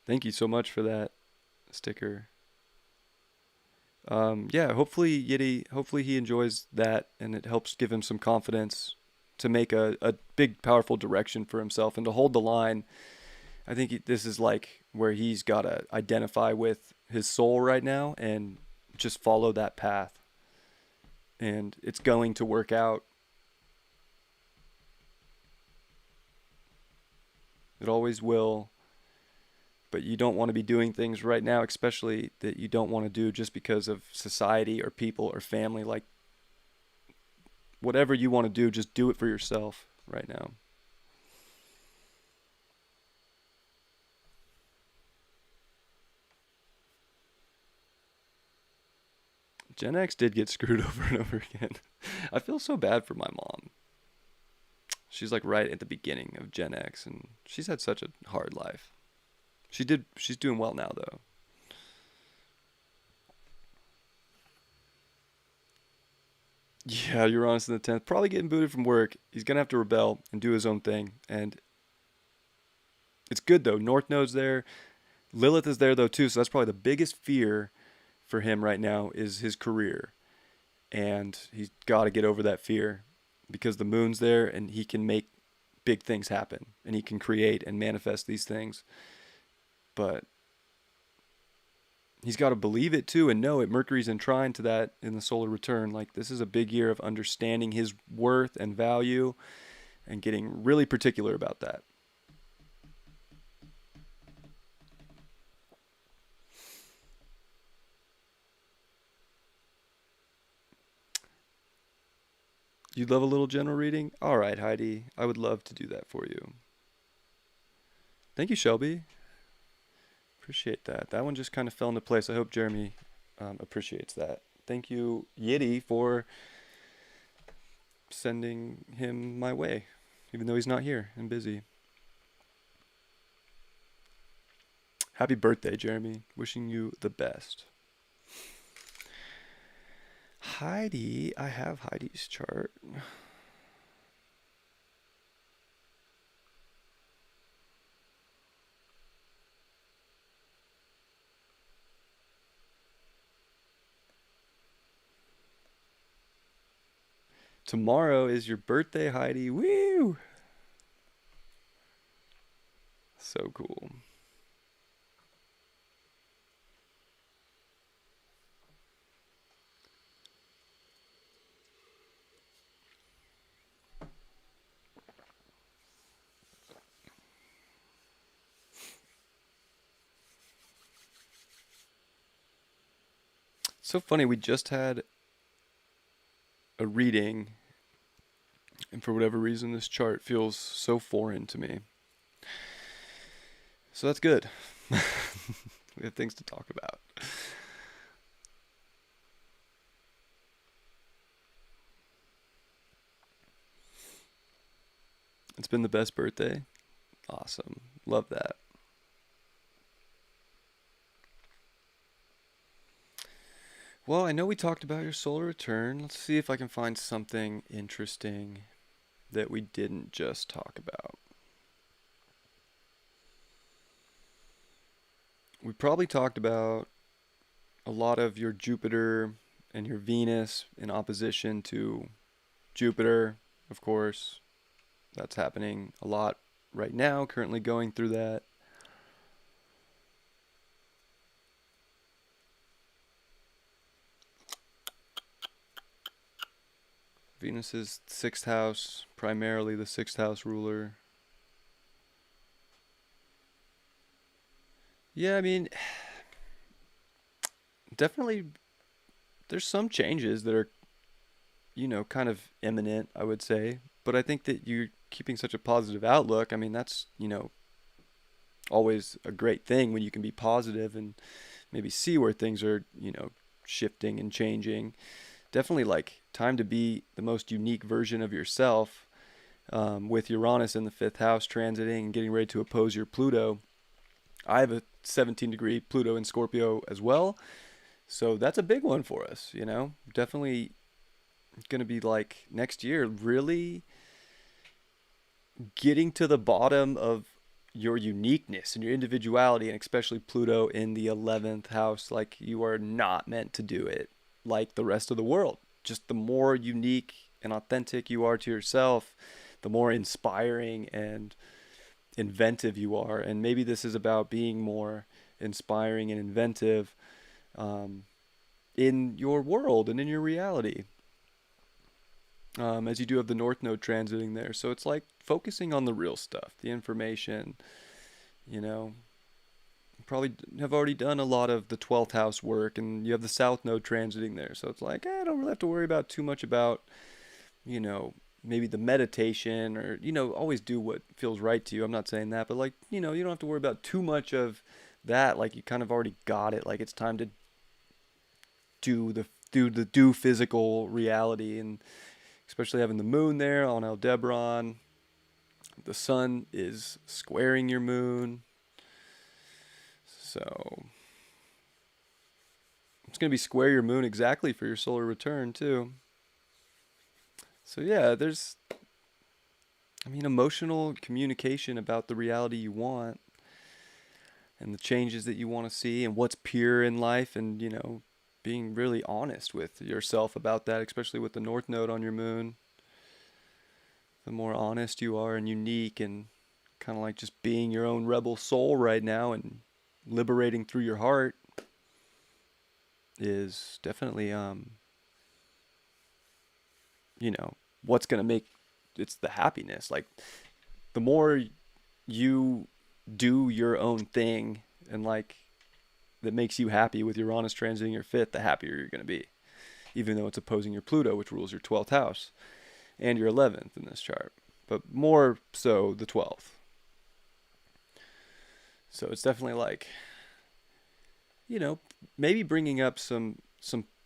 Thank you so much for that sticker. Yeah, hopefully Yiddy, hopefully he enjoys that and it helps give him some confidence to make a big, powerful direction for himself and to hold the line. I think this is like where he's got to identify with his soul right now and just follow that path. And it's going to work out. It always will. But you don't want to be doing things right now, especially that you don't want to do just because of society or people or family. Like, whatever you want to do, just do it for yourself right now. Gen X did get screwed over and over again. I feel so bad for my mom. She's like right at the beginning of Gen X, and she's had such a hard life. She's doing well now though. Yeah, Uranus in the 10th. Probably getting booted from work. He's going to have to rebel and do his own thing. And it's good, though. North Node's there. Lilith is there, though, too. So that's probably the biggest fear for him right now is his career. And he's got to get over that fear because the moon's there and he can make big things happen. And he can create and manifest these things. But he's got to believe it too and know it. Mercury's in trine to that in the solar return. Like, this is a big year of understanding his worth and value and getting really particular about that. You'd love a little general reading? All right, Heidi. I would love to do that for you. Thank you, Shelby. Appreciate that. That one just kind of fell into place. I hope Jeremy appreciates that. Thank you, Yiddy, for sending him my way, even though he's not here and busy. Happy birthday, Jeremy. Wishing you the best. Heidi, I have Heidi's chart. Tomorrow is your birthday, Heidi. Woo! So cool. So funny, we just had a reading, and for whatever reason, this chart feels so foreign to me. So that's good. We have things to talk about. It's been the best birthday. Awesome. Love that. Well, I know we talked about your solar return. Let's see if I can find something interesting that we didn't just talk about. We probably talked about a lot of your Jupiter and your Venus in opposition to Jupiter, of course. That's happening a lot right now, currently going through that. Venus is sixth house, primarily the sixth house ruler. Yeah, I mean, definitely there's some changes that are, kind of imminent, I would say. But I think that you're keeping such a positive outlook. I mean, that's, always a great thing when you can be positive and maybe see where things are, shifting and changing. Definitely like time to be the most unique version of yourself. with Uranus in the fifth house transiting and getting ready to oppose your Pluto. I have a 17-degree Pluto in Scorpio as well. So that's a big one for us, you know? Definitely going to be like next year, really getting to the bottom of your uniqueness and your individuality, and especially Pluto in the 11th house. Like, you are not meant to do it like the rest of the world. Just the more unique and authentic you are to yourself, the more inspiring and inventive you are. And maybe this is about being more inspiring and inventive um, in your world and in your reality, as you do have the North Node transiting there. So it's like focusing on the real stuff, the information, you know. Probably have already done a lot of the 12th house work, and you have the South Node transiting there. So it's like, I don't really have to worry about too much about, you know, maybe the meditation or, always do what feels right to you. I'm not saying that, but like, you don't have to worry about too much of that. Like, you kind of already got it. Like, it's time to do physical reality, and especially having the moon there on Aldebaran. The sun is squaring your moon. So it's going to be square your moon exactly for your solar return, too. So, yeah, emotional communication about the reality you want and the changes that you want to see and what's pure in life, and, being really honest with yourself about that, especially with the North Node on your moon. The more honest you are and unique and kind of like just being your own rebel soul right now and liberating through your heart is definitely what's going to make it's the happiness. Like, the more you do your own thing and like that makes you happy with Uranus transiting your fifth, the happier you're going to be, even though it's opposing your Pluto, which rules your 12th house and your 11th in this chart, but more so the 12th. So it's definitely like, maybe bringing up some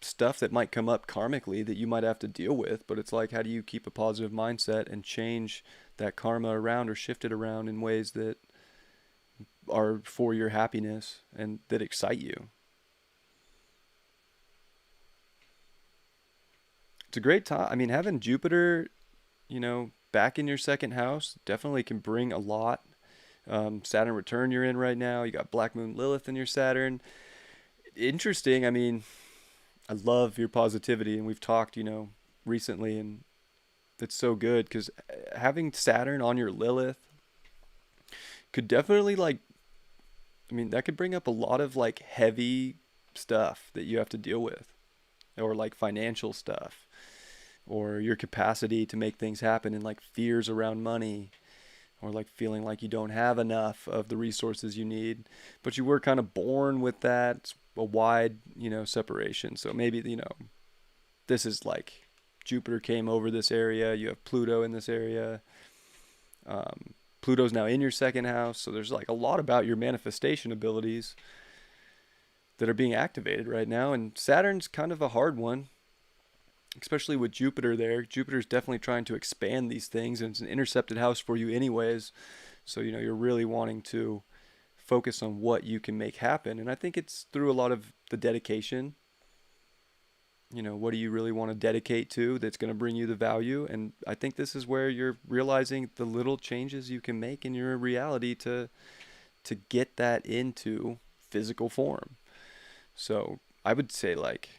stuff that might come up karmically that you might have to deal with, but it's like, how do you keep a positive mindset and change that karma around or shift it around in ways that are for your happiness and that excite you? It's a great time. I mean, having Jupiter, back in your second house definitely can bring a lot. Saturn return you're in right now. You got Black Moon Lilith in your Saturn. Interesting. I mean, I love your positivity, and we've talked, recently, and it's so good because having Saturn on your Lilith could definitely that could bring up a lot of like heavy stuff that you have to deal with, or like financial stuff, or your capacity to make things happen, and like fears around money, or like feeling like you don't have enough of the resources you need, but you were kind of born with that. It's a wide, separation. So maybe, this is like Jupiter came over this area. You have Pluto in this area. Pluto's now in your second house. So there's like a lot about your manifestation abilities that are being activated right now. And Saturn's kind of a hard one, especially with Jupiter there. Jupiter's definitely trying to expand these things, and it's an intercepted house for you anyways. So, you're really wanting to focus on what you can make happen. And I think it's through a lot of the dedication. What do you really want to dedicate to that's going to bring you the value? And I think this is where you're realizing the little changes you can make in your reality to get that into physical form. So I would say, like,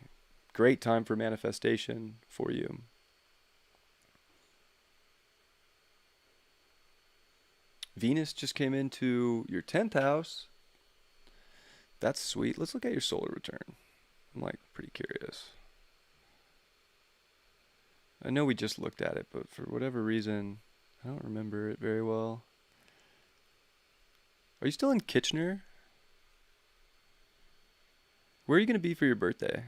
great time for manifestation for you. Venus just came into your 10th house. That's sweet. Let's look at your solar return. I'm like pretty curious. I know we just looked at it, but for whatever reason, I don't remember it very well. Are you still in Kitchener? Where are you going to be for your birthday?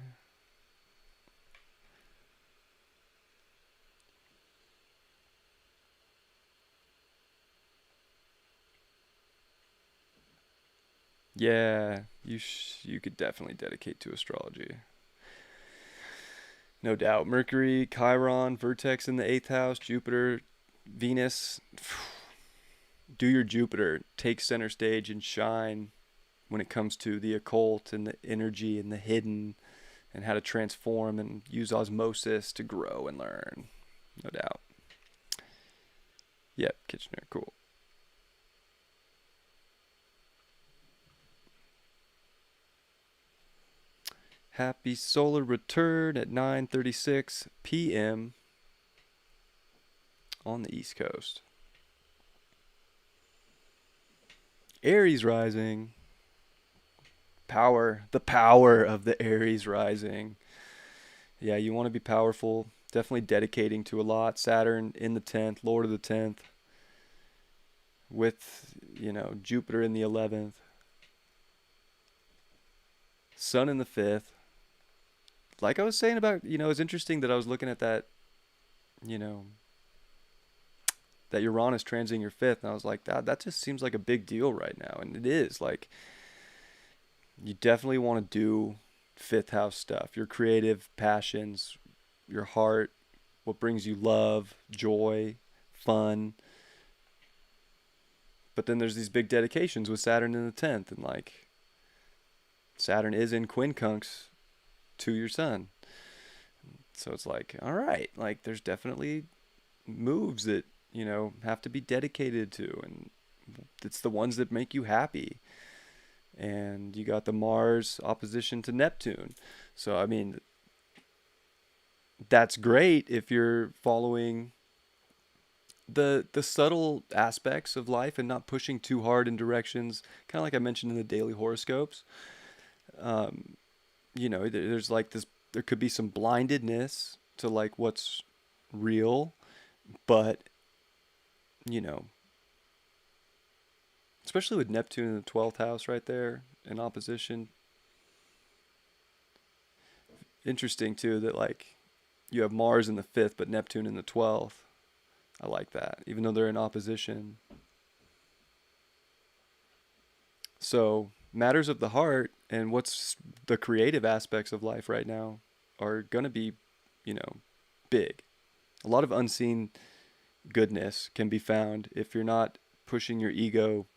Yeah, you could definitely dedicate to astrology. No doubt. Mercury, Chiron, Vertex in the 8th house, Jupiter Venus, do your Jupiter, take center stage and shine when it comes to the occult and the energy and the hidden and how to transform and use osmosis to grow and learn. No doubt. Yep, Kitchener, cool. Happy solar return at 9:36 p.m. on the East Coast. Aries rising. Power, the power of the Aries rising. Yeah, you want to be powerful. Definitely dedicating to a lot. Saturn in the 10th, Lord of the 10th, with, Jupiter in the 11th, Sun in the 5th. Like I was saying about, it's interesting that I was looking at that, you know, that Uranus transiting your 5th, and I was like, that just seems like a big deal right now. And it is. Like, you definitely want to do 5th house stuff, your creative passions, your heart, what brings you love, joy, fun. But then there's these big dedications with Saturn in the 10th, and like Saturn is in quincunx to your sun. So it's like, all right, like there's definitely moves that, have to be dedicated to, and it's the ones that make you happy. And you got the Mars opposition to Neptune. So I mean, that's great if you're following the subtle aspects of life and not pushing too hard in directions, kind of like I mentioned in the daily horoscopes. um, there's like this, there could be some blindedness to like what's real, but you know especially with Neptune in the 12th house right there in opposition. Interesting too that like you have Mars in the 5th but Neptune in the 12th. I like that, even though they're in opposition. So matters of the heart and what's the creative aspects of life right now are gonna be, you know, big. A lot of unseen goodness can be found if you're not pushing your ego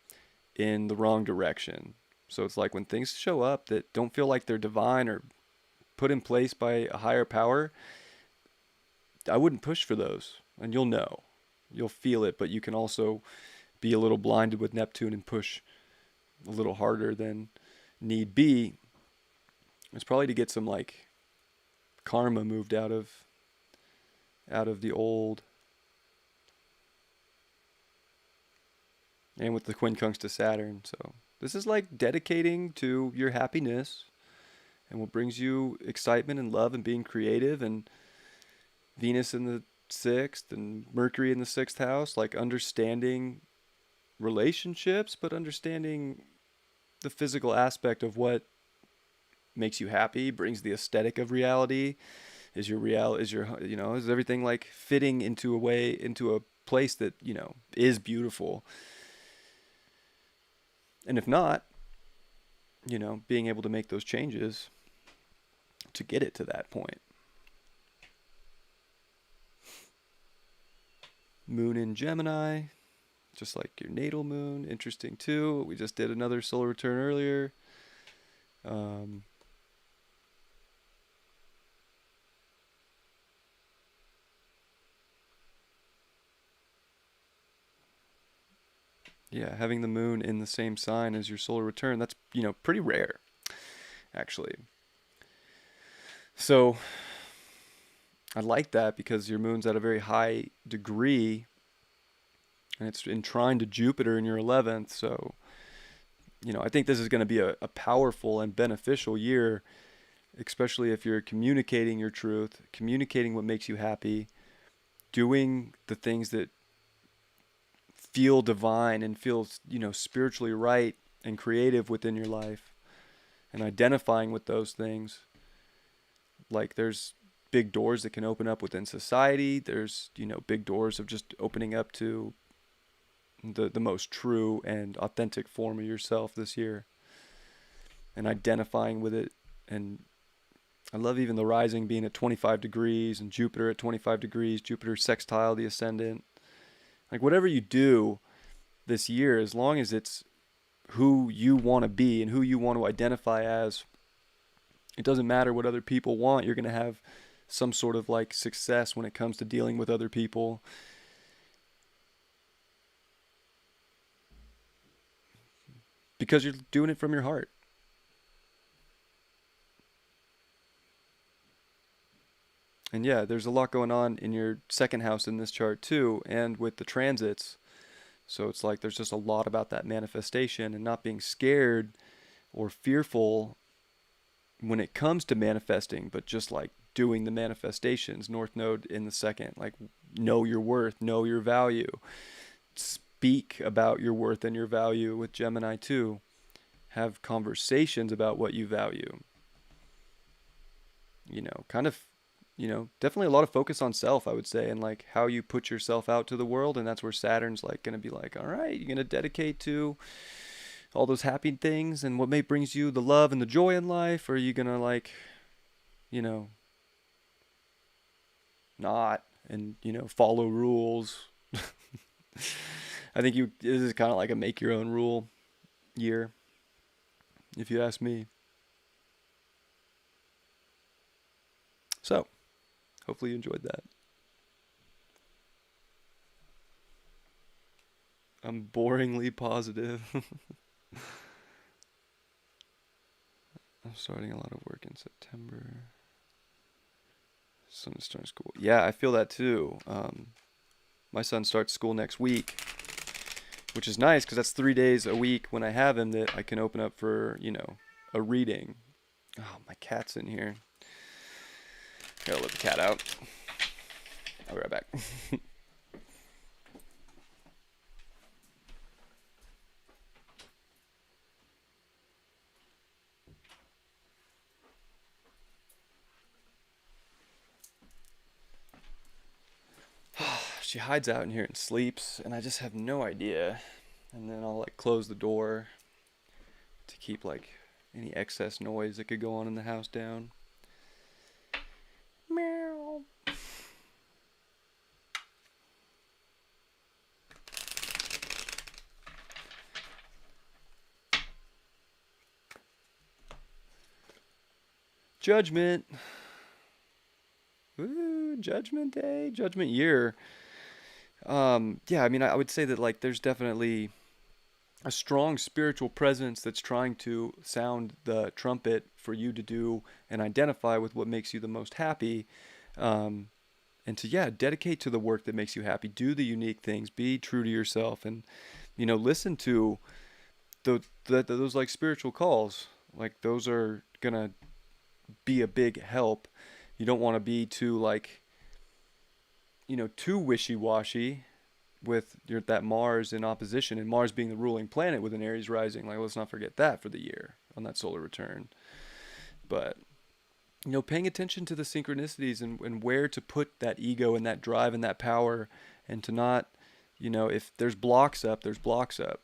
in the wrong direction. So it's like when things show up that don't feel like they're divine or put in place by a higher power, I wouldn't push for those. And you'll know. You'll feel it, but you can also be a little blinded with Neptune and push a little harder than need be. It's probably to get some like karma moved out of the old. And with the quincunx to Saturn. So this is like dedicating to your happiness and what brings you excitement and love and being creative, and Venus in the 6th and Mercury in the 6th house, like understanding relationships, but understanding the physical aspect of what makes you happy, brings the aesthetic of reality. Is everything like fitting into a way, into a place that, is beautiful? And if not, being able to make those changes to get it to that point. Moon in Gemini, just like your natal moon. Interesting too. We just did another solar return earlier. Um, yeah, having the moon in the same sign as your solar return, that's, pretty rare, actually. So I like that because your moon's at a very high degree and it's in trine to Jupiter in your 11th. So, I think this is going to be a powerful and beneficial year, especially if you're communicating your truth, communicating what makes you happy, doing the things that feel divine and feel, spiritually right and creative within your life, and identifying with those things. Like there's big doors that can open up within society. There's, big doors of just opening up to the most true and authentic form of yourself this year and identifying with it. And I love even the rising being at 25 degrees and Jupiter at 25 degrees, Jupiter sextile the ascendant. Like whatever you do this year, as long as it's who you want to be and who you want to identify as, it doesn't matter what other people want. You're going to have some sort of like success when it comes to dealing with other people because you're doing it from your heart. And yeah, there's a lot going on in your second house in this chart too, and with the transits. So it's like there's just a lot about that manifestation and not being scared or fearful when it comes to manifesting, but just like doing the manifestations. North Node in the second, like know your worth, know your value, speak about your worth and your value with Gemini too. Have conversations about what you value. Kind of, definitely a lot of focus on self, I would say, and like how you put yourself out to the world. And that's where Saturn's like going to be like, all right, you're going to dedicate to all those happy things and what may brings you the love and the joy in life, or are you going to like, you know, not and, follow rules. I think this is kind of like a make your own rule year, if you ask me. So, hopefully you enjoyed that. I'm boringly positive. I'm starting a lot of work in September. Son is starting school. Yeah, I feel that too. My son starts school next week, which is nice because that's 3 days a week when I have him that I can open up for, a reading. Oh, my cat's in here. Gotta let the cat out. I'll be right back. She hides out in here and sleeps, and I just have no idea. And then I'll like close the door to keep like any excess noise that could go on in the house down. Meow. Judgment. Ooh, Judgment Day, Judgment Year. Yeah, I mean, I would say that like there's definitely a strong spiritual presence that's trying to sound the trumpet for you to do and identify with what makes you the most happy. Um, and to, yeah, dedicate to the work that makes you happy. Do the unique things. Be true to yourself, and listen to those like spiritual calls. Like those are gonna be a big help. You don't want to be too like too wishy-washy with that Mars in opposition, and Mars being the ruling planet with an Aries rising. Like, let's not forget that for the year on that solar return. But paying attention to the synchronicities and where to put that ego and that drive and that power, and to not, if there's blocks up, there's blocks up.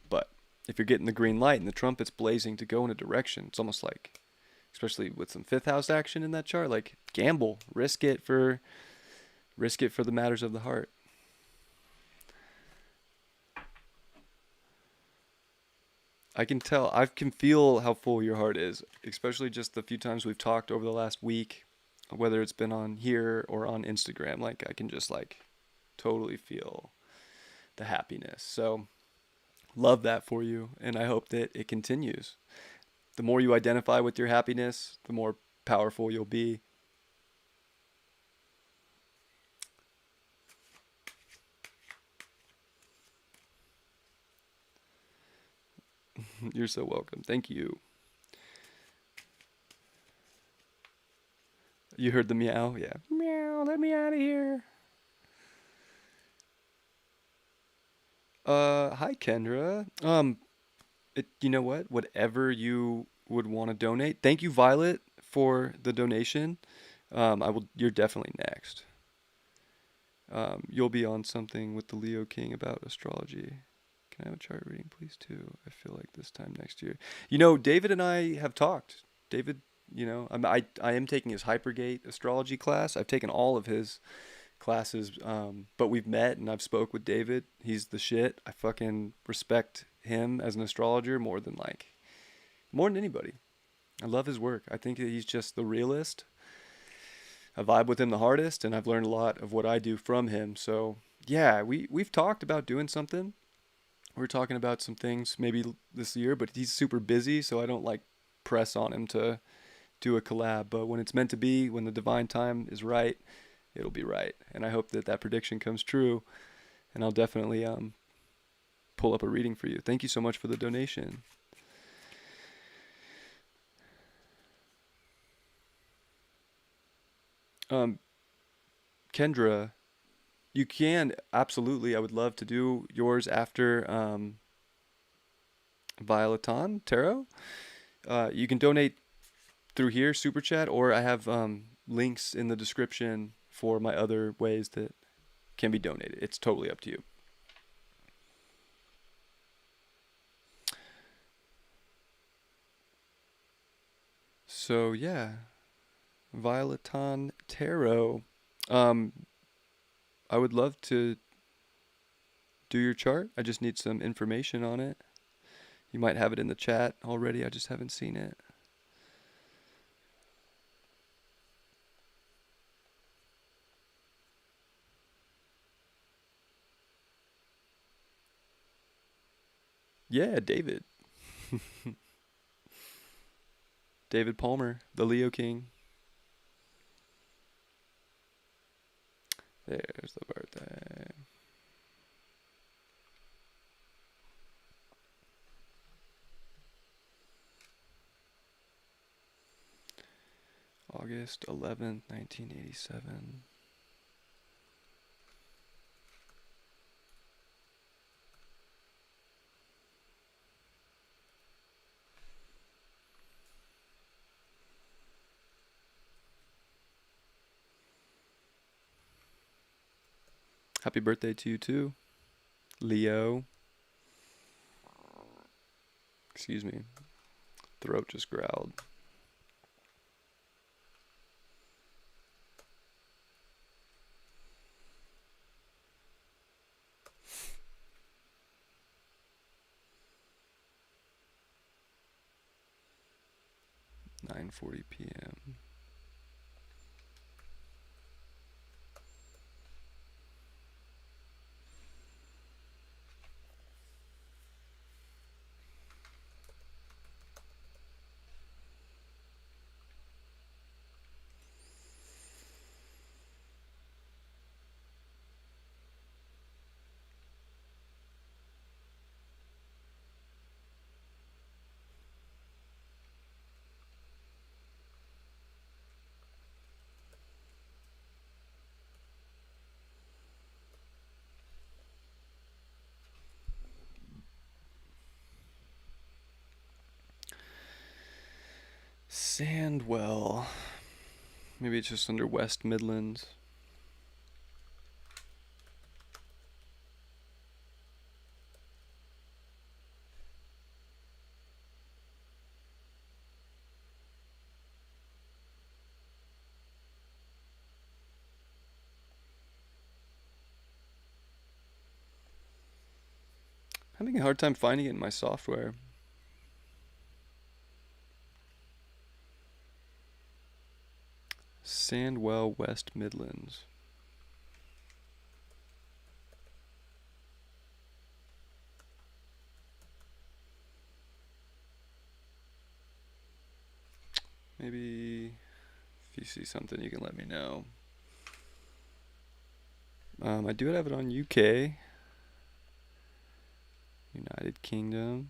But if you're getting the green light and the trumpet's blazing to go in a direction, it's almost like, especially with some fifth house action in that chart, like gamble, risk it for the matters of the heart. I can feel how full your heart is, especially just the few times we've talked over the last week, whether it's been on here or on Instagram. Like I can just like totally feel the happiness. So love that for you, and I hope that it continues. The more you identify with your happiness, the more powerful you'll be. You're so welcome. Thank you. You heard the meow? Yeah. Meow, let me out of here. Hi Kendra. You know what? Whatever you would want to donate. Thank you, Violet, for the donation. You're definitely next. You'll be on something with the Leo King about astrology. Can I have a chart reading, please, too? I feel like this time next year. David and I have talked. David, I am taking his Hypergate astrology class. I've taken all of his classes. But we've met and I've spoke with David. He's the shit. I fucking respect him as an astrologer more than anybody. I love his work. I think that he's just the realist. I vibe with him the hardest, and I've learned a lot of what I do from him. So yeah, we've talked about doing something. We're talking about some things maybe this year, but he's super busy, so I don't like press on him to do a collab. But when it's meant to be, when the divine time is right, it'll be right. And I hope that that prediction comes true. And I'll definitely pull up a reading for you. Thank you so much for the donation. Um, Kendra, you can absolutely. I would love to do yours after Violeton Tarot. You can donate through here, super chat, or I have links in the description for my other ways that can be donated. It's totally up to you. So yeah, Violeton Tarot. Um, I would love to do your chart. I just need some information on it. You might have it in the chat already. I just haven't seen it. Yeah, David. David Palmer, the Leo King. There's the birthday. August 11th, 1987. Happy birthday to you too, Leo. Excuse me. Throat just growled. "9:40 p.m. Sandwell. Maybe it's just under West Midlands. Having a hard time finding it in my software. Sandwell, West Midlands. Maybe if you see something, you can let me know. I do have it on UK, United Kingdom.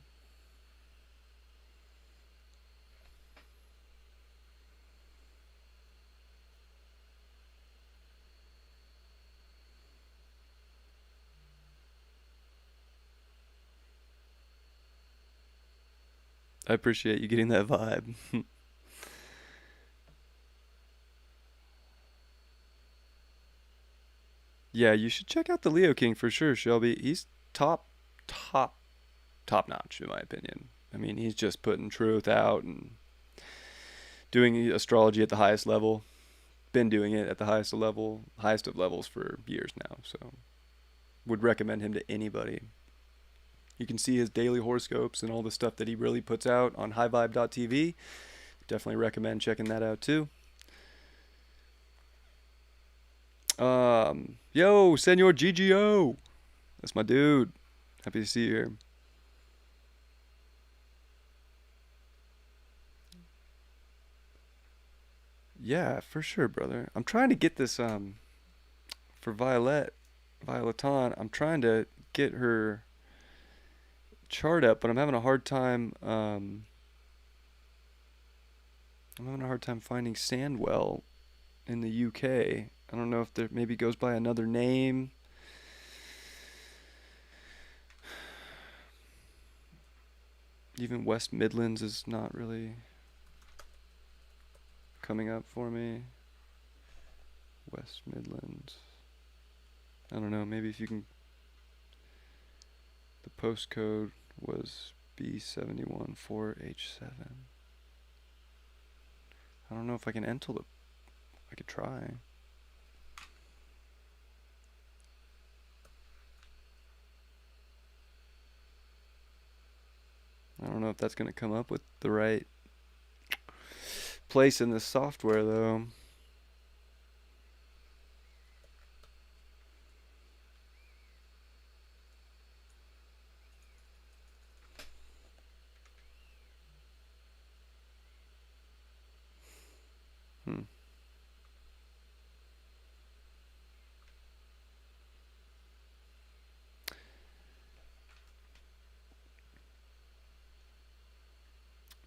I appreciate you getting that vibe. Yeah, you should check out the Leo King for sure, Shelby. He's top, top, top notch, in my opinion. I mean, he's just putting truth out and doing astrology at the highest level. been doing it at the highest of levels for years now. So would recommend him to anybody. You can see his daily horoscopes and all the stuff that he really puts out on highvibe.tv. Definitely recommend checking that out too. Yo, Senor GGO. That's my dude. Happy to see you here. Yeah, for sure, brother. I'm trying to get this for Violeton. I'm trying to get her chart up, but I'm having a hard time finding Sandwell in the UK. I don't know if there maybe goes by another name. Even West Midlands is not really coming up for me. West Midlands. I don't know, maybe if you can... The postcode was B714H7. I don't know if I can enter the... I could try. I don't know if that's going to come up with the right place in the software, though.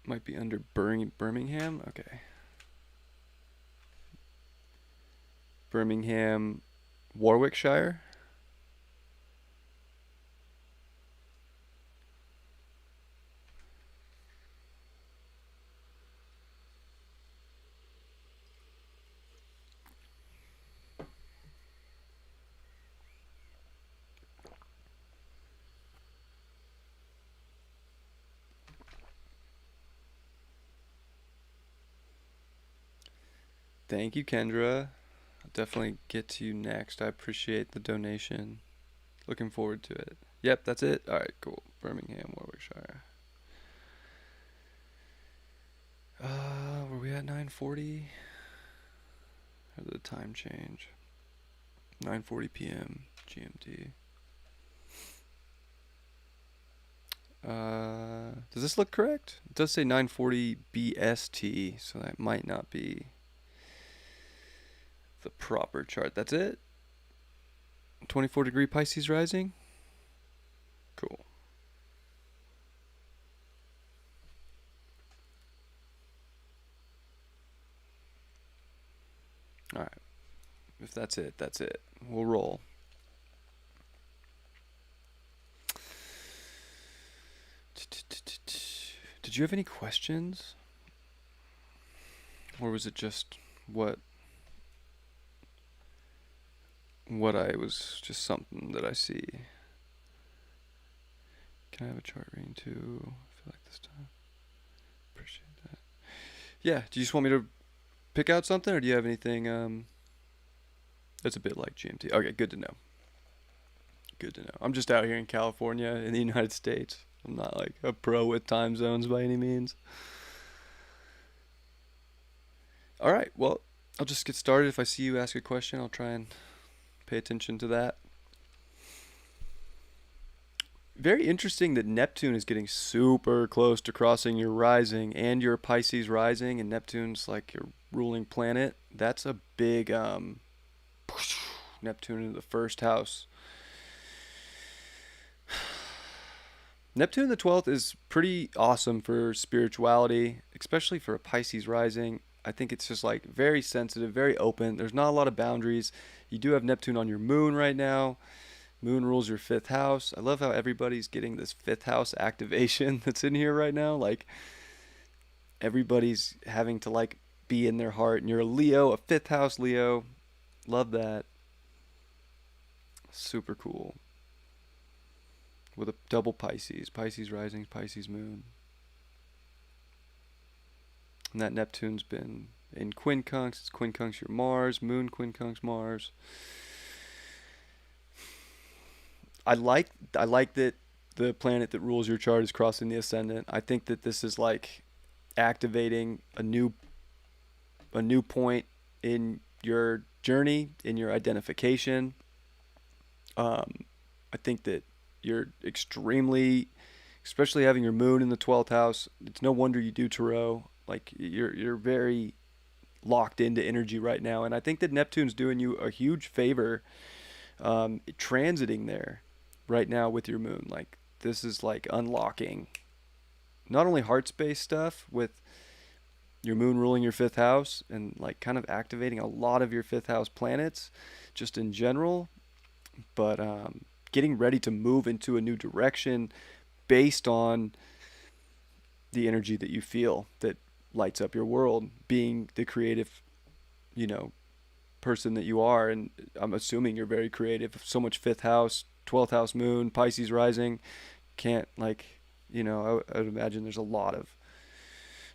Might be under Birmingham. Okay. Birmingham, Warwickshire. Thank you, Kendra. I'll definitely get to you next. I appreciate the donation. Looking forward to it. Yep, that's it. All right, cool. Birmingham, Warwickshire. Were we at 9:40? Or did the time change? 9:40 p.m. GMT. Does this look correct? It does say 9:40 BST, so that might not be the proper chart. That's it? 24-degree Pisces rising? Cool. Alright. If that's it, that's it. We'll roll. Did you have any questions? Or was it just what I was just something that I see? Can I have a chart reading too? I feel like this time. Appreciate that. Yeah, do you just want me to pick out something, or do you have anything that's a bit like GMT? Okay, good to know. Good to know. I'm just out here in California in the United States. I'm not like a pro with time zones by any means. Alright, well, I'll just get started. If I see you ask a question, I'll try and pay attention to that. Very interesting that Neptune is getting super close to crossing your rising and your Pisces rising, and Neptune's like your ruling planet. That's a big Neptune into the first house. Neptune in the 12th is pretty awesome for spirituality, especially for a Pisces rising. I think it's just like very sensitive, very open. There's not a lot of boundaries. You do have Neptune on your moon right now. Moon rules your 5th house. I love how everybody's getting this 5th house activation that's in here right now. Like everybody's having to like be in their heart. And you're a Leo, a 5th house Leo. Love that. Super cool. With a double Pisces. Pisces rising, Pisces moon. And that Neptune's been in quincunx. It's quincunx your Mars, moon quincunx Mars. I like I like that the planet that rules your chart is crossing the ascendant. I think that this is like activating a new point in your journey, in your identification. I think that you're extremely, especially having your moon in the 12th house. It's no wonder you do tarot. Like you're very locked into energy right now, and I think that Neptune's doing you a huge favor, transiting there right now with your moon. Like this is like unlocking not only heart space stuff with your moon ruling your fifth house and like kind of activating a lot of your fifth house planets just in general, but getting ready to move into a new direction based on the energy that you feel that lights up your world, being the creative, you know, person that you are. And I'm assuming you're very creative. So much fifth house, 12th house moon, Pisces rising. Can't like, I would imagine there's a lot of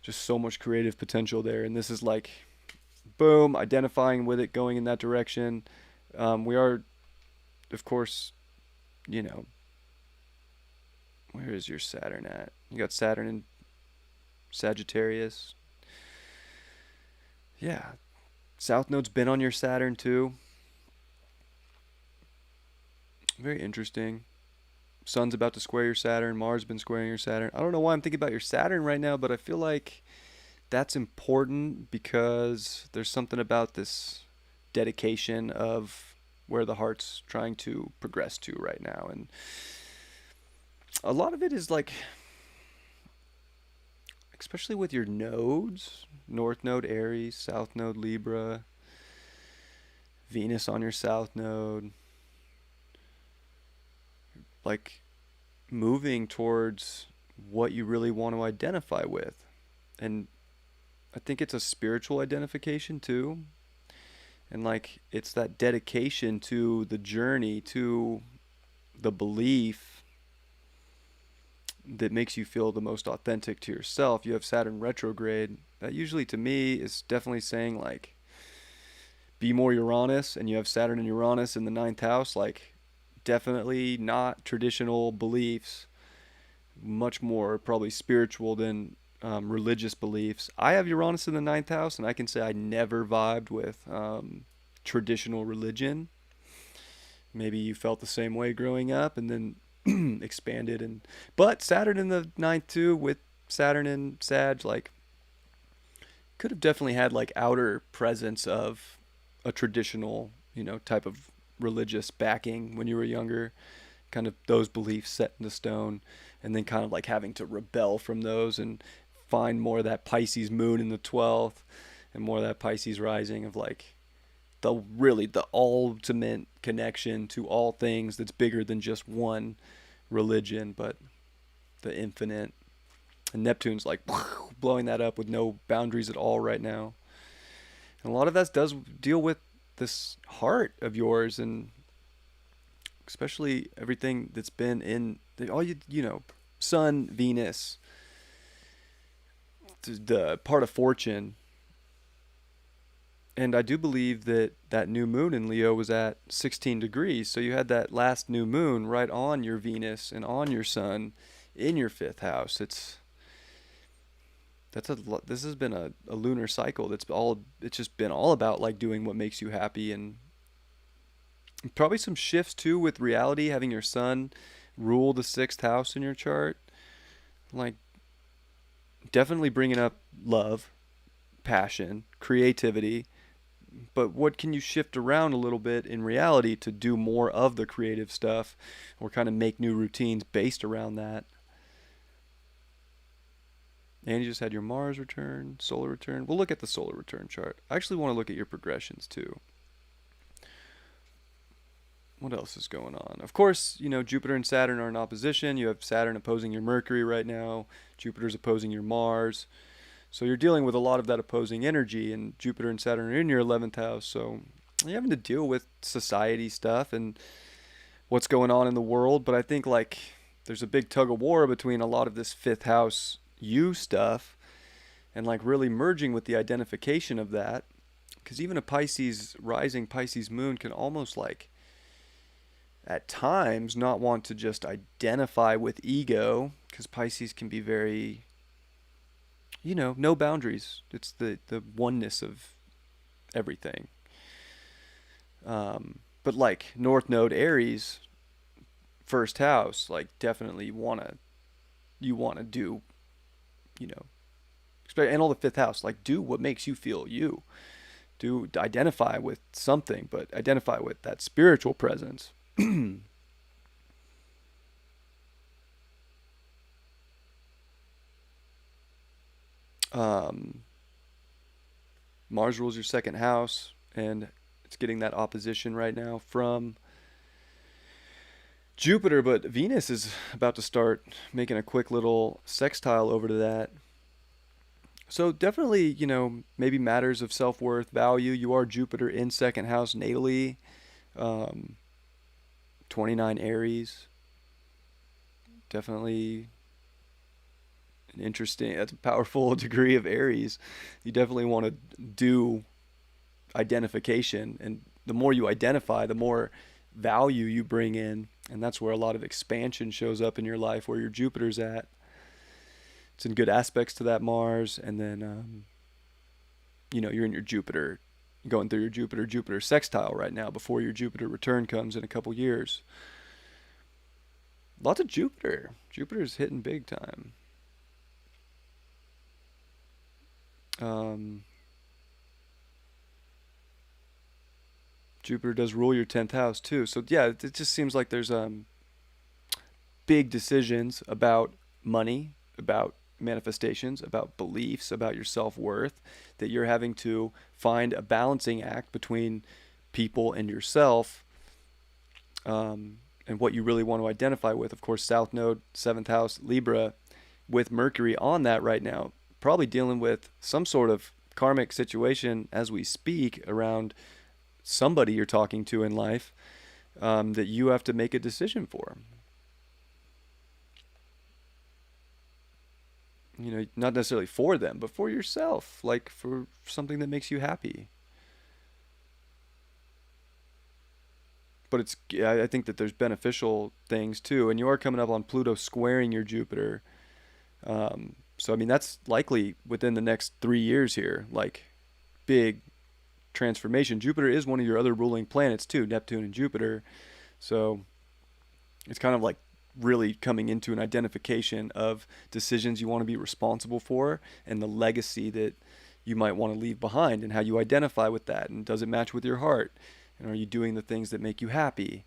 just so much creative potential there. And this is like, boom, identifying with it, going in that direction. We are, of course, you know, where is your Saturn at? You got Saturn in Sagittarius. Yeah. South Node's been on your Saturn too. Very interesting. Sun's about to square your Saturn. Mars been squaring your Saturn. I don't know why I'm thinking about your Saturn right now, but I feel like that's important because there's something about this dedication of where the heart's trying to progress to right now. And a lot of it is like, especially with your nodes, North Node Aries, South Node Libra, Venus on your South Node, like moving towards what you really want to identify with. And I think it's a spiritual identification too. And like it's that dedication to the journey, to the belief that makes you feel the most authentic to yourself. You have Saturn retrograde. That usually to me is definitely saying like be more Uranus, and you have Saturn and Uranus in the ninth house, like definitely not traditional beliefs, much more probably spiritual than religious beliefs. I have Uranus in the ninth house, and I can say I never vibed with traditional religion. Maybe you felt the same way growing up, and then expanded. And but Saturn in the ninth too, with Saturn in Sag, like could have definitely had like outer presence of a traditional, type of religious backing when you were younger, kind of those beliefs set into stone, and then kind of like having to rebel from those and find more of that Pisces moon in the 12th and more of that Pisces rising of like the ultimate connection to all things that's bigger than just one religion, but the infinite. And Neptune's like blowing that up with no boundaries at all right now. And a lot of that does deal with this heart of yours, and especially everything that's been in all Sun, Venus, the part of fortune. And I do believe that that new moon in Leo was at 16 degrees. So you had that last new moon right on your Venus and on your Sun in your fifth house. This has been a lunar cycle it's just been all about like doing what makes you happy, and probably some shifts too with reality, having your Sun rule the sixth house in your chart. Like definitely bringing up love, passion, creativity, but what can you shift around a little bit in reality to do more of the creative stuff, or kind of make new routines based around that? And you just had your Mars return, solar return. We'll look at the solar return chart. I actually want to look at your progressions too. What else is going on? Of course, Jupiter and Saturn are in opposition. You have Saturn opposing your Mercury right now. Jupiter's opposing your Mars. So you're dealing with a lot of that opposing energy, and Jupiter and Saturn are in your 11th house. So you're having to deal with society stuff and what's going on in the world. But I think like there's a big tug of war between a lot of this fifth house you stuff and like really merging with the identification of that. Because even a Pisces rising, Pisces moon can almost like at times not want to just identify with ego, because Pisces can be very, no boundaries. It's the oneness of everything. But like North Node Aries, first house, like definitely you wanna do, you know, and all the fifth house, like do what makes you feel you. Do identify with something, but identify with that spiritual presence. um, Mars rules your second house, and it's getting that opposition right now from Jupiter, but Venus is about to start making a quick little sextile over to that. So definitely, maybe matters of self-worth, value. You are Jupiter in second house natally. Um, 29 Aries. Definitely an interesting, that's a powerful degree of Aries. You definitely want to do identification. And the more you identify, the more value you bring in. And that's where a lot of expansion shows up in your life, where your Jupiter's at. It's in good aspects to that Mars. And then, you're in your Jupiter, going through your Jupiter sextile right now before your Jupiter return comes in a couple years. Lots of Jupiter. Jupiter's hitting big time. Um, Jupiter does rule your 10th house too. So yeah, it just seems like there's big decisions about money, about manifestations, about beliefs, about your self-worth, that you're having to find a balancing act between people and yourself, and what you really want to identify with. Of course, South Node, 7th house, Libra, with Mercury on that right now, probably dealing with some sort of karmic situation as we speak around somebody you're talking to in life, that you have to make a decision for. Not necessarily for them, but for yourself, like for something that makes you happy. But I think that there's beneficial things too, and you are coming up on Pluto squaring your Jupiter. So I mean, that's likely within the next 3 years here, like big transformation. Jupiter is one of your other ruling planets too, Neptune and Jupiter. So it's kind of like really coming into an identification of decisions you want to be responsible for, and the legacy that you might want to leave behind, and how you identify with that, and does it match with your heart, and are you doing the things that make you happy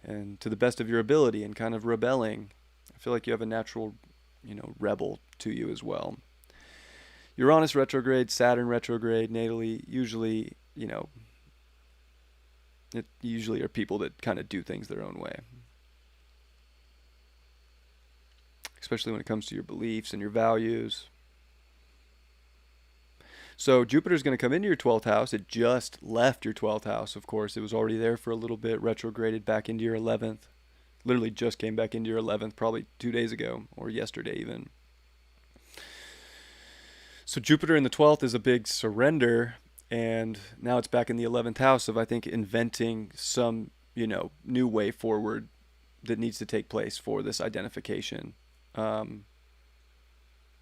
and to the best of your ability, and kind of rebelling. I feel like you have a natural, rebel to you as well. Uranus retrograde, Saturn retrograde natally, usually, it usually are people that kind of do things their own way, especially when it comes to your beliefs and your values. So Jupiter's going to come into your 12th house. It just left your 12th house, of course. It was already there for a little bit, retrograded back into your 11th. Literally just came back into your 11th probably 2 days ago, or yesterday even. So Jupiter in the 12th is a big surrender, and now it's back in the 11th house of, I think, inventing some, new way forward that needs to take place for this identification. Um,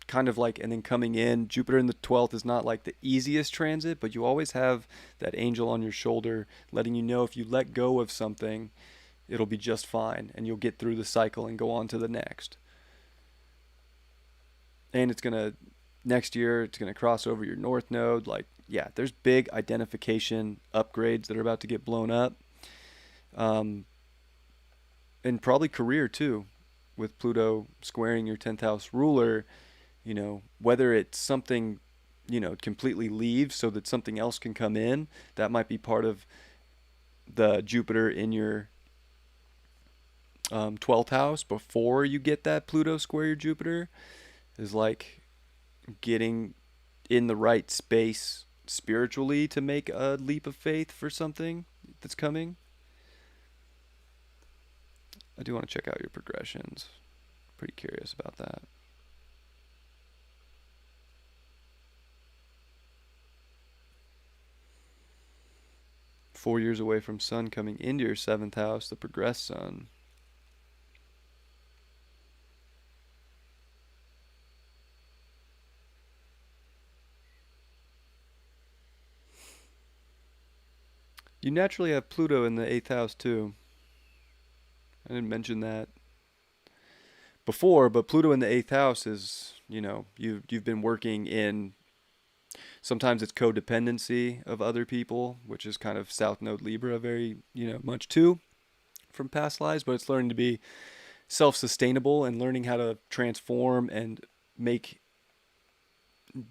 Kind of like, and then coming in, Jupiter in the 12th is not like the easiest transit, but you always have that angel on your shoulder letting you know if you let go of something, it'll be just fine, and you'll get through the cycle and go on to the next. And next year, it's going to cross over your North Node. Like, yeah, there's big identification upgrades that are about to get blown up. Um, and probably career too, with Pluto squaring your 10th house ruler. Whether it's something, completely leaves so that something else can come in, that might be part of the Jupiter in your 12th house before you get that Pluto square your Jupiter, is like getting in the right space spiritually to make a leap of faith for something that's coming. I do want to check out your progressions. Pretty curious about that. 4 years away from Sun coming into your seventh house, the progressed Sun. You naturally have Pluto in the eighth house too. I didn't mention that before, but Pluto in the eighth house is, you've been working in, sometimes it's codependency of other people, which is kind of South Node Libra, very, much too from past lives, but it's learning to be self-sustainable and learning how to transform and make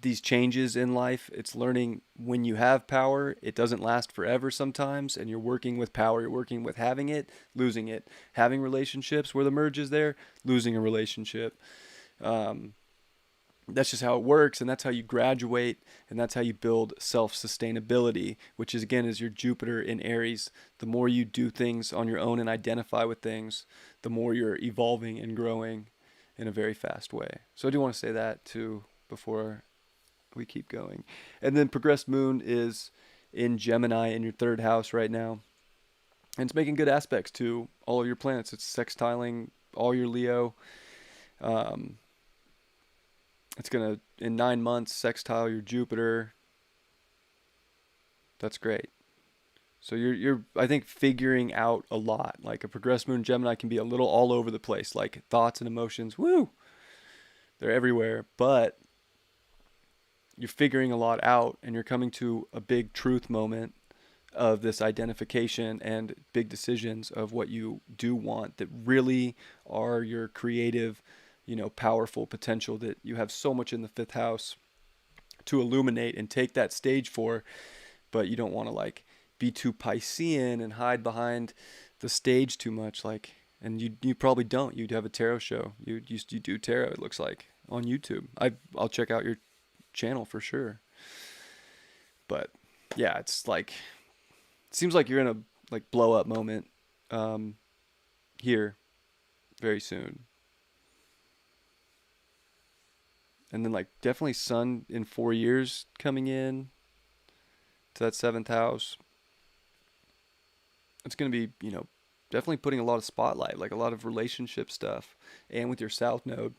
these changes in life. It's learning when you have power, it doesn't last forever sometimes, and you're working with power, you're working with having it, losing it, having relationships where the merge is there, losing a relationship. That's just how it works, and that's how you graduate, and that's how you build self-sustainability, which is, again, is your Jupiter in Aries. The more you do things on your own and identify with things, the more you're evolving and growing in a very fast way. So I do want to say that too before we keep going. And then progressed moon is in Gemini in your third house right now, and it's making good aspects to all of your planets. It's sextiling all your Leo. It's gonna, in 9 months, sextile your Jupiter. That's great. So you're I think figuring out a lot. Like a progressed moon Gemini can be a little all over the place. Like thoughts and emotions, woo, they're everywhere. But you're figuring a lot out, and you're coming to a big truth moment of this identification and big decisions of what you do want that really are your creative, powerful potential that you have so much in the fifth house to illuminate and take that stage for. But you don't want to like be too Piscean and hide behind the stage too much. Like, and you probably don't. You'd have a tarot show. You do tarot, it looks like, on YouTube. I'll check out your channel for sure. But yeah, it's like, seems like you're in a like blow up moment here very soon. And then like definitely Sun in 4 years coming in to that seventh house. It's going to be, definitely putting a lot of spotlight, like a lot of relationship stuff, and with your South Node.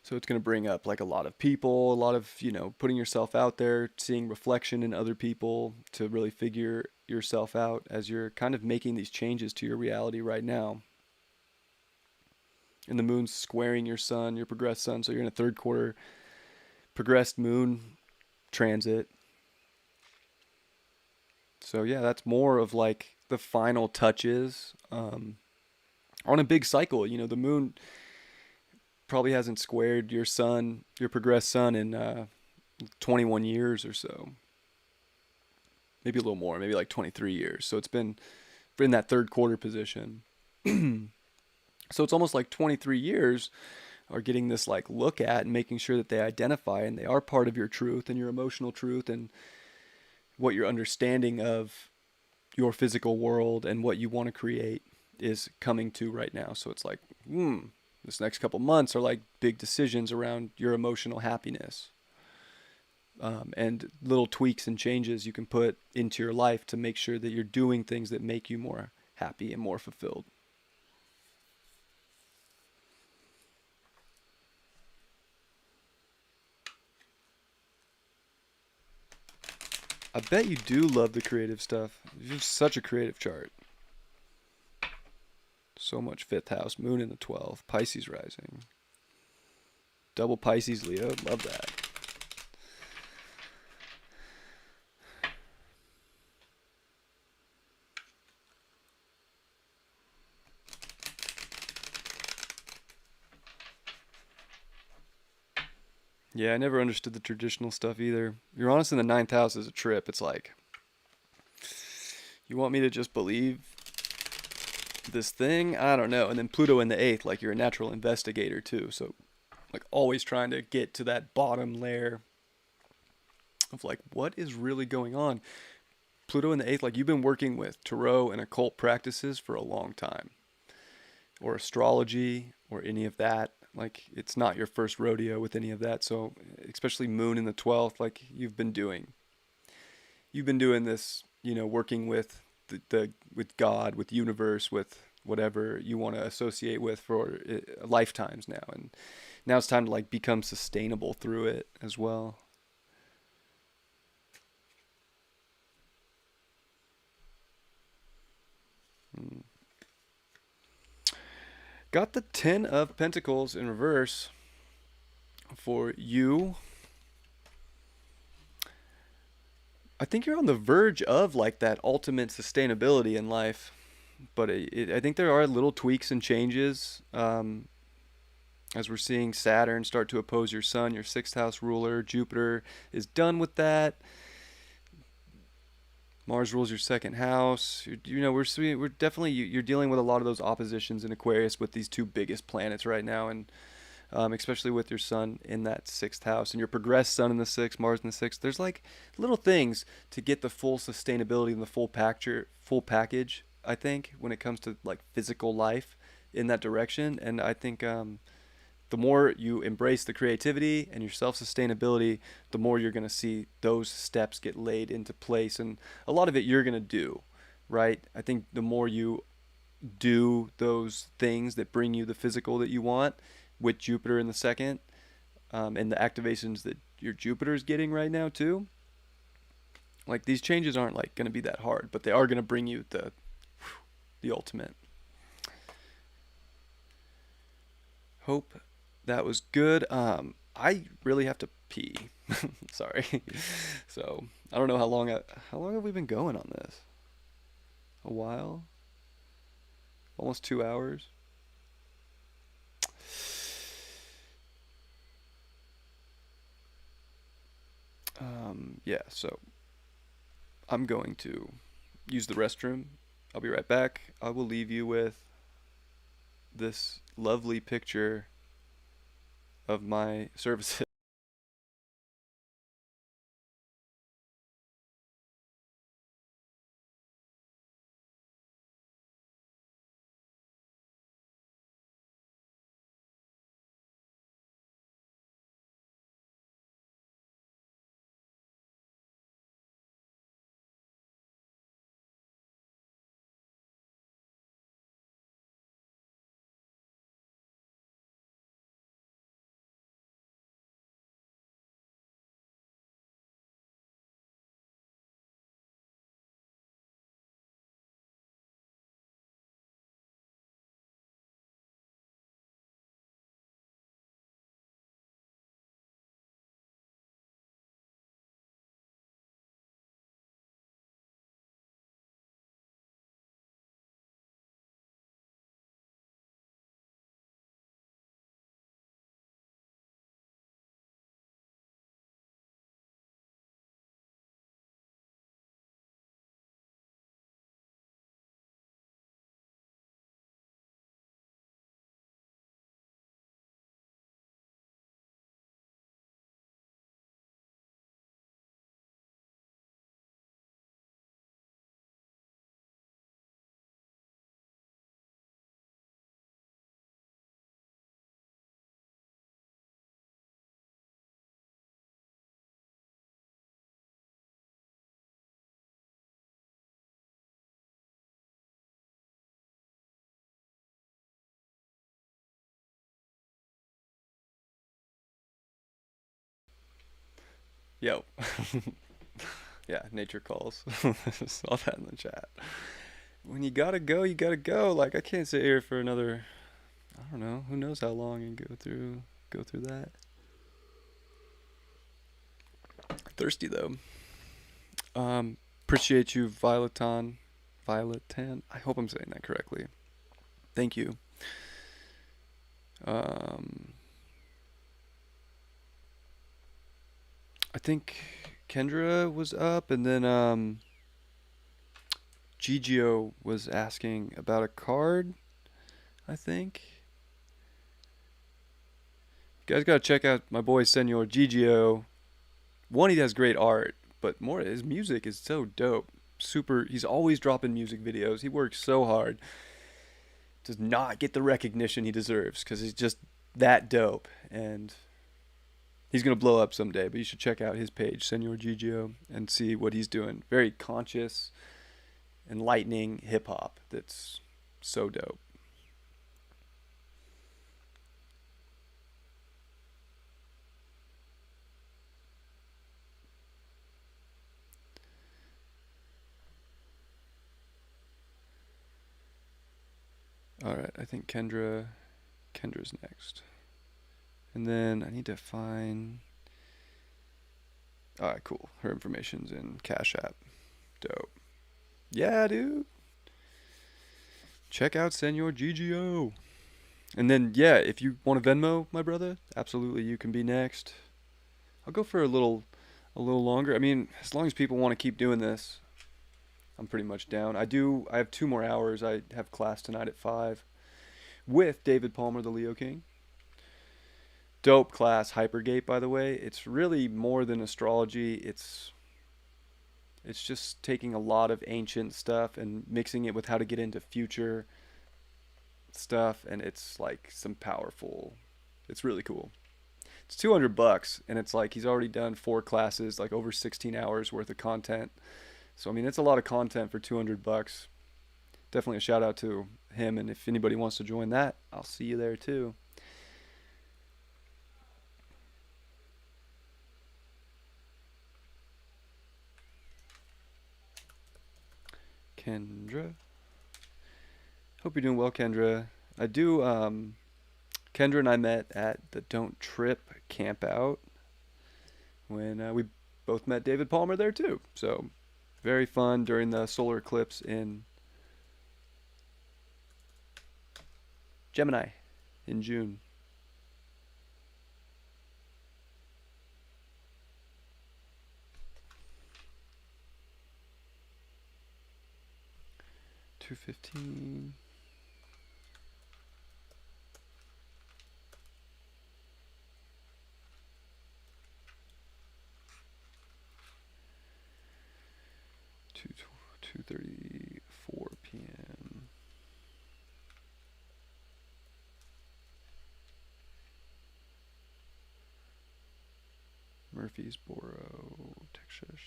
So it's going to bring up like a lot of people, a lot of, putting yourself out there, seeing reflection in other people to really figure yourself out as you're kind of making these changes to your reality right now. And the moon's squaring your sun, your progressed sun. So you're in a third quarter progressed moon transit. So yeah, that's more of like the final touches on a big cycle. The moon probably hasn't squared your sun, your progressed sun, in 21 years or so. Maybe a little more, maybe like 23 years. So it's been in that third quarter position. So it's almost like 23 years are getting this like look at and making sure that they identify and they are part of your truth and your emotional truth and what your understanding of your physical world and what you want to create is coming to right now. So it's like, this next couple months are like big decisions around your emotional happiness. And little tweaks and changes you can put into your life to make sure that you're doing things that make you more happy and more fulfilled. I bet you do love the creative stuff. You're such a creative chart. So much fifth house, moon in the 12th, Pisces rising. Double Pisces Leo, love that. Yeah, I never understood the traditional stuff either. Uranus in the ninth house is a trip. It's like, you want me to just believe this thing? I don't know. And then Pluto in the eighth, like you're a natural investigator too. So like always trying to get to that bottom layer of like, what is really going on? Pluto in the eighth, like you've been working with tarot and occult practices for a long time, or astrology or any of that. Like it's not your first rodeo with any of that. So especially moon in the 12th, like you've been doing you've been doing this, working with the with God, with universe, with whatever you want to associate with for lifetimes now, and now it's time to like become sustainable through it as well. Mm. Got the 10 of Pentacles in reverse for you. I think you're on the verge of like that ultimate sustainability in life, but I think there are little tweaks and changes. As we're seeing Saturn start to oppose your Sun, your sixth house ruler. Jupiter is done with that. Mars rules your second house. We're definitely you're dealing with a lot of those oppositions in Aquarius with these two biggest planets right now, and especially with your Sun in that sixth house and your progressed Sun in the sixth, Mars in the sixth. There's like little things to get the full sustainability and the full package. I think when it comes to like physical life in that direction, and I think the more you embrace the creativity and your self-sustainability, the more you're going to see those steps get laid into place, and a lot of it you're going to do, right? I think the more you do those things that bring you the physical that you want with Jupiter in the second, and the activations that your Jupiter is getting right now too, like these changes aren't like going to be that hard, but they are going to bring you the ultimate. Hope that was good. I really have to pee. Sorry. So I don't know how long have we been going on this? A while? Almost 2 hours. Yeah. So I'm going to use the restroom. I'll be right back. I will leave you with this lovely picture of my services. Yo. Yeah, nature calls. Saw that in the chat. When you gotta go, you gotta go. Like I can't sit here for another, I don't know, who knows how long and go through that. Thirsty though. Appreciate you, Violetan. I hope I'm saying that correctly. Thank you. Um, I think Kendra was up, and then Gigio was asking about a card. I think you guys gotta check out my boy Senor Gigio. One, he has great art, but more his music is so dope. Super. He's always dropping music videos. He works so hard. Does not get the recognition he deserves because he's just that dope. And He's gonna blow up someday, but you should check out his page, Senor Gigio, and see what he's doing. Very conscious, enlightening hip hop. That's so dope. All right, I think Kendra's next, and then I need to find. All right, cool. Her information's in Cash App. Dope. Yeah, dude. Check out Senor GGO. And then, yeah, if you want to Venmo, my brother, absolutely, you can be next. I'll go for a little longer. I mean, as long as people want to keep doing this, I'm pretty much down. I have 2 more hours. I have class tonight at 5 with David Palmer, the Leo King. Dope class, Hypergate, by the way. It's really more than astrology. It's just taking a lot of ancient stuff and mixing it with how to get into future stuff, and it's like some powerful. It's really cool. It's $200, and it's like he's already done 4 classes, like over 16 hours worth of content. So I mean, it's a lot of content for $200. Definitely a shout out to him, and if anybody wants to join that, I'll see you there too. Kendra, hope you're doing well, Kendra. I do. Kendra and I met at the Don't Trip camp out when we both met David Palmer there too. So very fun during the solar eclipse in Gemini in June. 215. Two 2:34 p.m. Murfreesboro, Texas,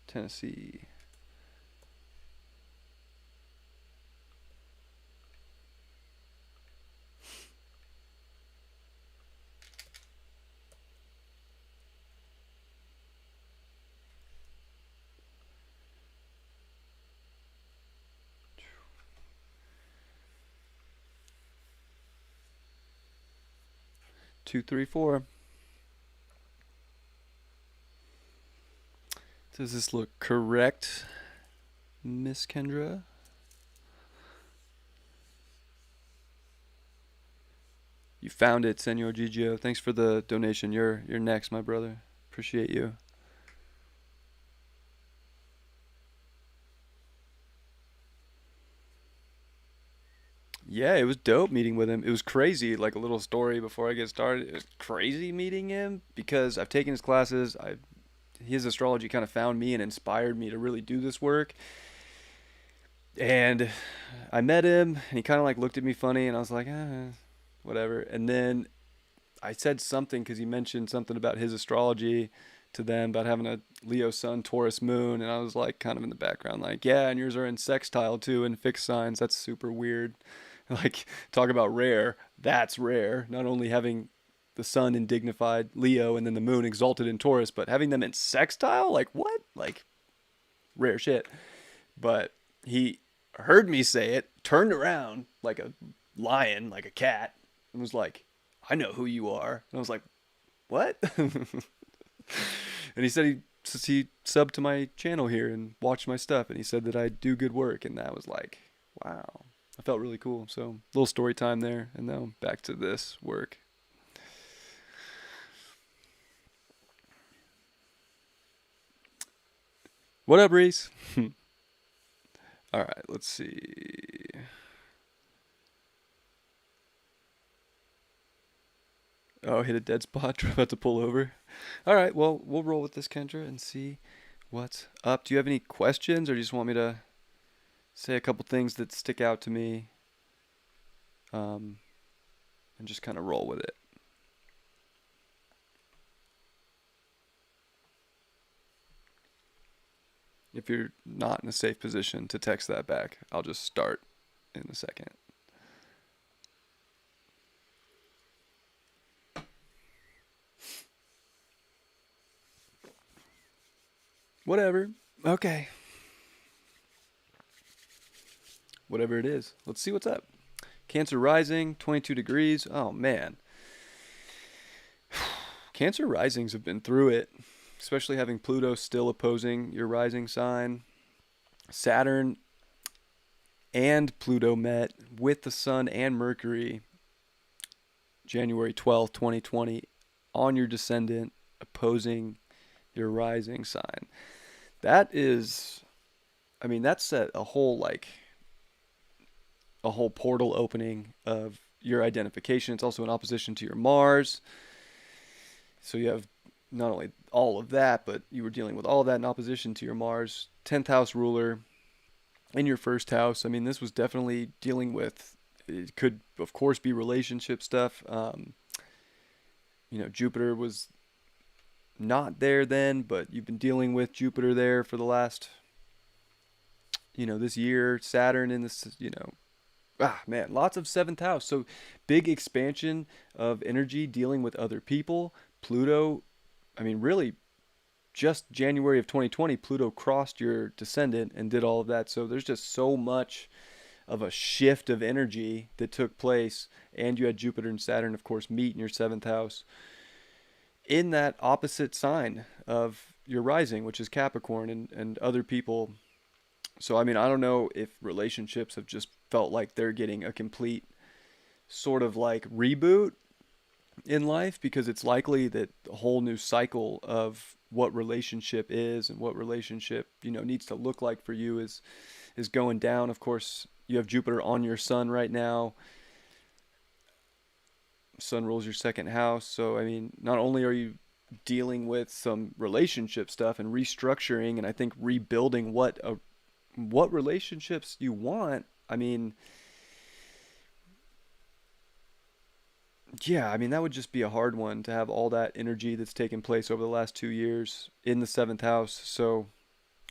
Tennessee. Two, three, four. Does this look correct, Miss Kendra? You found it, Senor Gigio. Thanks for the donation. You're next, my brother. Appreciate you. Yeah, it was dope meeting with him. It was crazy, like a little story before I get started. It was crazy meeting him because I've taken his classes. His astrology kind of found me and inspired me to really do this work. And I met him, and he kind of like looked at me funny, and I was like, whatever. And then I said something because he mentioned something about his astrology to them about having a Leo Sun, Taurus Moon, and I was like, kind of in the background, like, yeah, and yours are in sextile too, in fixed signs. That's super weird. Like, talk about rare. That's rare. Not only having the sun in dignified Leo and then the moon exalted in Taurus, but having them in sextile, like what? Like rare shit. But he heard me say it, turned around like a lion, like a cat, and was like, I know who you are. And I was like, what? And he said he subbed to my channel here and watched my stuff, and he said that I do good work, and that was like, wow. I felt really cool. So, a little story time there, and now back to this work. What up, Reese? All right, let's see. Oh, hit a dead spot. About to pull over. All right, well, we'll roll with this, Kendra, and see what's up. Do you have any questions, or do you just want me to say a couple things that stick out to me, um, and just kind of roll with it? If you're not in a safe position to text that back, I'll just start in a second. Whatever. Okay. Whatever it is. Let's see what's up. Cancer rising, 22 degrees. Oh, man. Cancer risings have been through it, especially having Pluto still opposing your rising sign. Saturn and Pluto met with the Sun and Mercury January 12th, 2020, on your descendant, opposing your rising sign. That is, I mean, that set a whole portal opening of your identification. It's also in opposition to your Mars. So you have not only all of that, but you were dealing with all of that in opposition to your Mars 10th house ruler in your first house. I mean, this was definitely dealing with, it could, of course, be relationship stuff. Jupiter was not there then, but you've been dealing with Jupiter there for the last, this year. Saturn in this, man, lots of seventh house. So big expansion of energy dealing with other people. Pluto, I mean, really just January of 2020, Pluto crossed your descendant and did all of that. So there's just so much of a shift of energy that took place. And you had Jupiter and Saturn, of course, meet in your seventh house in that opposite sign of your rising, which is Capricorn, and other people. So, I mean, I don't know if relationships have just felt like they're getting a complete sort of like reboot in life, because it's likely that a whole new cycle of what relationship is and what relationship, needs to look like for you is going down. Of course, you have Jupiter on your Sun right now. Sun rules your second house. So, I mean, not only are you dealing with some relationship stuff and restructuring, and I think rebuilding what relationships you want. I mean, yeah, I mean, that would just be a hard one to have all that energy that's taken place over the last 2 years in the seventh house. So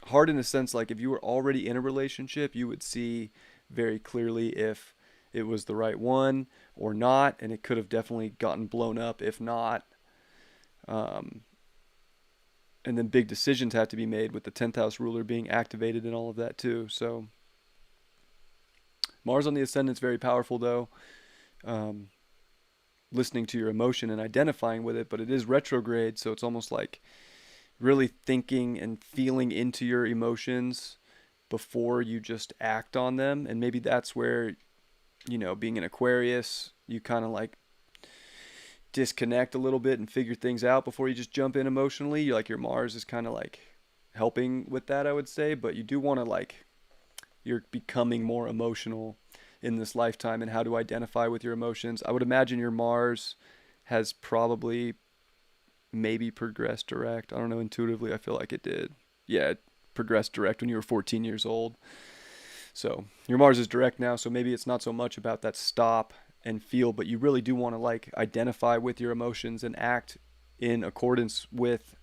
hard in a sense, like if you were already in a relationship, you would see very clearly if it was the right one or not, and it could have definitely gotten blown up if not. Um, and then big decisions have to be made with the 10th house ruler being activated and all of that too. So Mars on the ascendant is very powerful though. Um, Listening to your emotion and identifying with it, but it is retrograde, so it's almost like really thinking and feeling into your emotions before you just act on them. And maybe that's where, being an Aquarius, you kind of like disconnect a little bit and figure things out before you just jump in emotionally. You're like, your Mars is kind of like helping with that, I would say, but you do want to like, you're becoming more emotional in this lifetime and how to identify with your emotions. I would imagine your Mars has probably maybe progressed direct. I don't know, intuitively I feel like it did. Yeah, it progressed direct when you were 14 years old. So your Mars is direct now, so maybe it's not so much about that stop and feel, but you really do want to like identify with your emotions and act in accordance with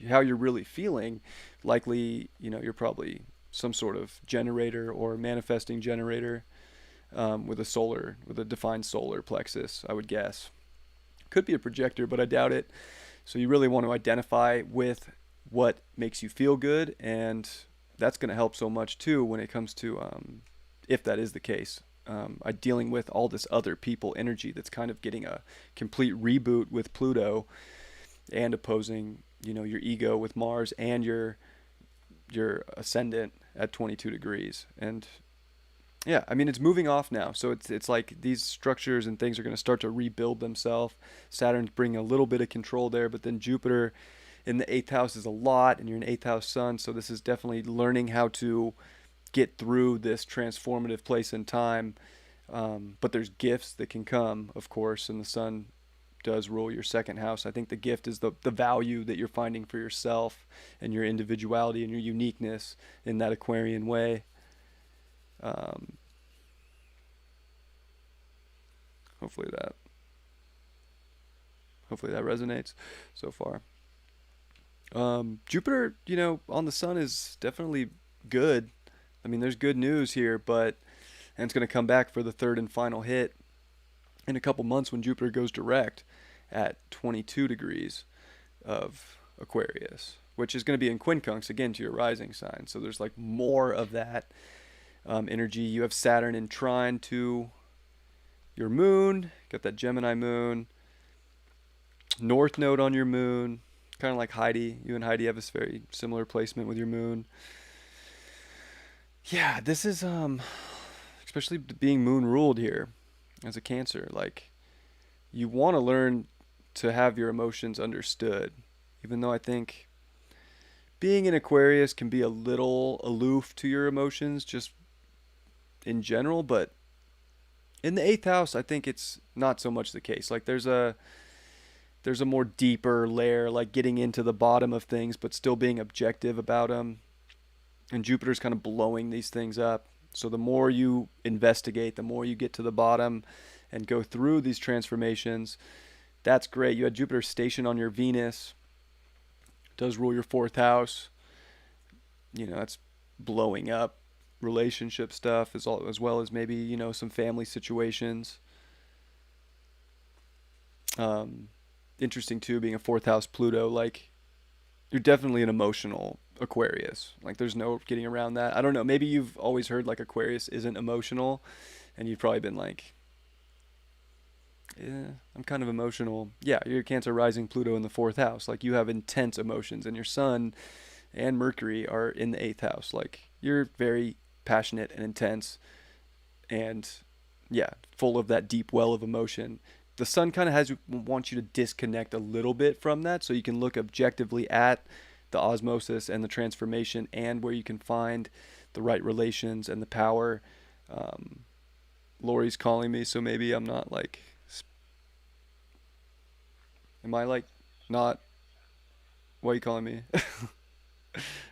how you're really feeling. Likely, you're probably some sort of generator or manifesting generator, with a defined solar plexus, I would guess. Could be a projector, but I doubt it. So you really want to identify with what makes you feel good, and that's going to help so much too when it comes to, if that is the case, dealing with all this other people energy that's kind of getting a complete reboot with Pluto and opposing, your ego with Mars and your ascendant at 22 degrees. And yeah, I mean, it's moving off now. So it's like these structures and things are going to start to rebuild themselves. Saturn's bringing a little bit of control there, but then Jupiter in the eighth house is a lot, and you're an eighth house Sun. So this is definitely learning how to get through this transformative place in time. But there's gifts that can come, of course, and the Sun does rule your second house. I think the gift is the value that you're finding for yourself and your individuality and your uniqueness in that Aquarian way. Um, hopefully that hopefully that resonates so far. Jupiter, on the sun is definitely good. I mean, there's good news here, but and it's going to come back for the third and final hit in a couple months when Jupiter goes direct at 22 degrees of Aquarius, which is going to be in quincunx again to your rising sign. So there's like more of that energy. You have Saturn in trine to your moon, got that Gemini moon, North Node on your moon, kind of like Heidi. You and Heidi have this very similar placement with your moon. Yeah, this is especially being moon ruled here as a Cancer. Like you want to learn to have your emotions understood, even though I think being in Aquarius can be a little aloof to your emotions just in general, but in the eighth house, I think it's not so much the case. Like there's a more deeper layer, like getting into the bottom of things, but still being objective about them. And Jupiter's kind of blowing these things up. So the more you investigate, the more you get to the bottom and go through these transformations. That's great. You had Jupiter stationed on your Venus. It does rule your fourth house. That's blowing up relationship stuff as well as maybe some family situations. Um, Interesting too, being a fourth house Pluto. Like you're definitely an emotional Aquarius. Like there's no getting around that. I don't know. Maybe you've always heard like Aquarius isn't emotional, and you've probably been like, yeah, I'm kind of emotional. Yeah, you're Cancer rising Pluto in the fourth house. Like you have intense emotions, and your Sun and Mercury are in the eighth house. Like you're very passionate and intense, and yeah, full of that deep well of emotion. The Sun kind of wants you to disconnect a little bit from that, so you can look objectively at the osmosis and the transformation, and where you can find the right relations and the power. Um, Lori's calling me, so maybe I'm not like. Am I like not? What are you calling me?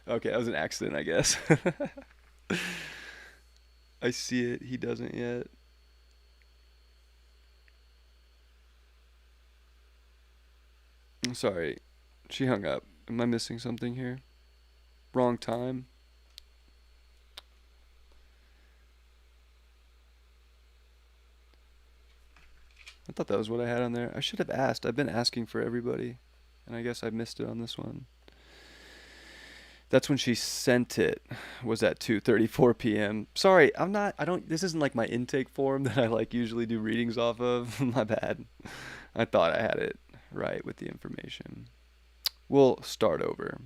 Okay, that was an accident, I guess. I see it. He doesn't yet. I'm sorry. She hung up. Am I missing something here? Wrong time? I thought that was what I had on there. I should have asked. I've been asking for everybody, and I guess I missed it on this one. That's when she sent it. Was at 2:34 p.m. Sorry, I'm not. I don't. This isn't like my intake form that I like usually do readings off of. My bad. I thought I had it right with the information. We'll start over.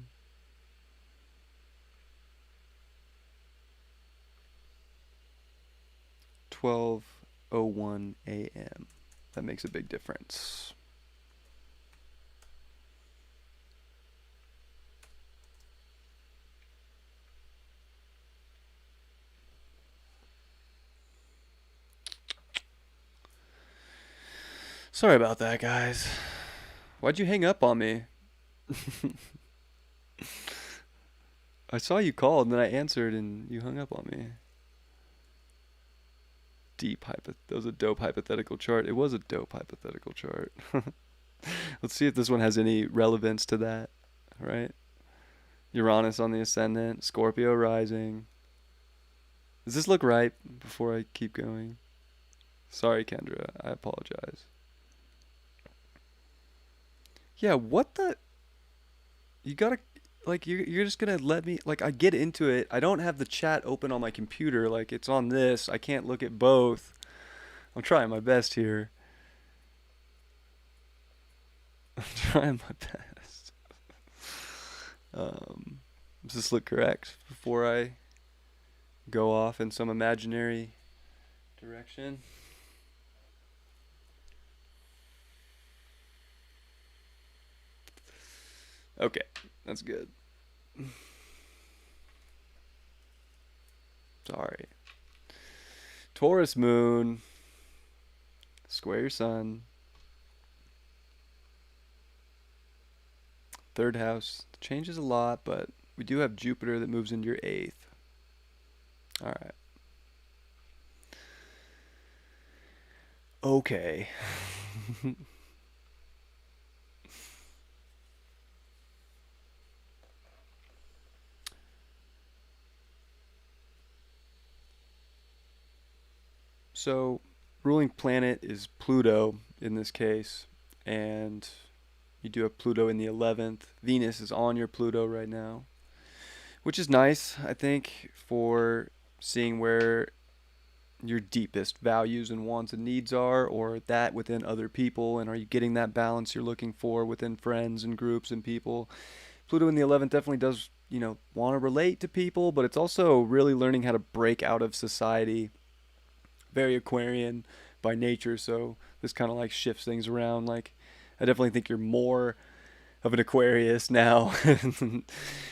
12:01 a.m. That makes a big difference. Sorry about that, guys. Why'd you hang up on me? I saw you called and then I answered and you hung up on me. That was a dope hypothetical chart. It was a dope hypothetical chart. Let's see if this one has any relevance to that, right? Uranus on the ascendant, Scorpio rising. Does this look right before I keep going? Sorry, Kendra. I apologize. Yeah, what the? You gotta, like, you're just gonna let me, like, I get into it. I don't have the chat open on my computer. Like, it's on this. I can't look at both. I'm trying my best here. I'm trying my best. Does this look correct before I go off in some imaginary direction? Okay, that's good. Sorry. Taurus moon, square your sun. Third house changes a lot, but we do have Jupiter that moves into your eighth. All right. Okay. So, ruling planet is Pluto in this case, and you do have Pluto in the 11th. Venus is on your Pluto right now, which is nice, I think, for seeing where your deepest values and wants and needs are, or that within other people, and are you getting that balance you're looking for within friends and groups and people. Pluto in the 11th definitely does, want to relate to people, but it's also really learning how to break out of society. Very Aquarian by nature, so this kind of like shifts things around. Like, I definitely think you're more of an Aquarius now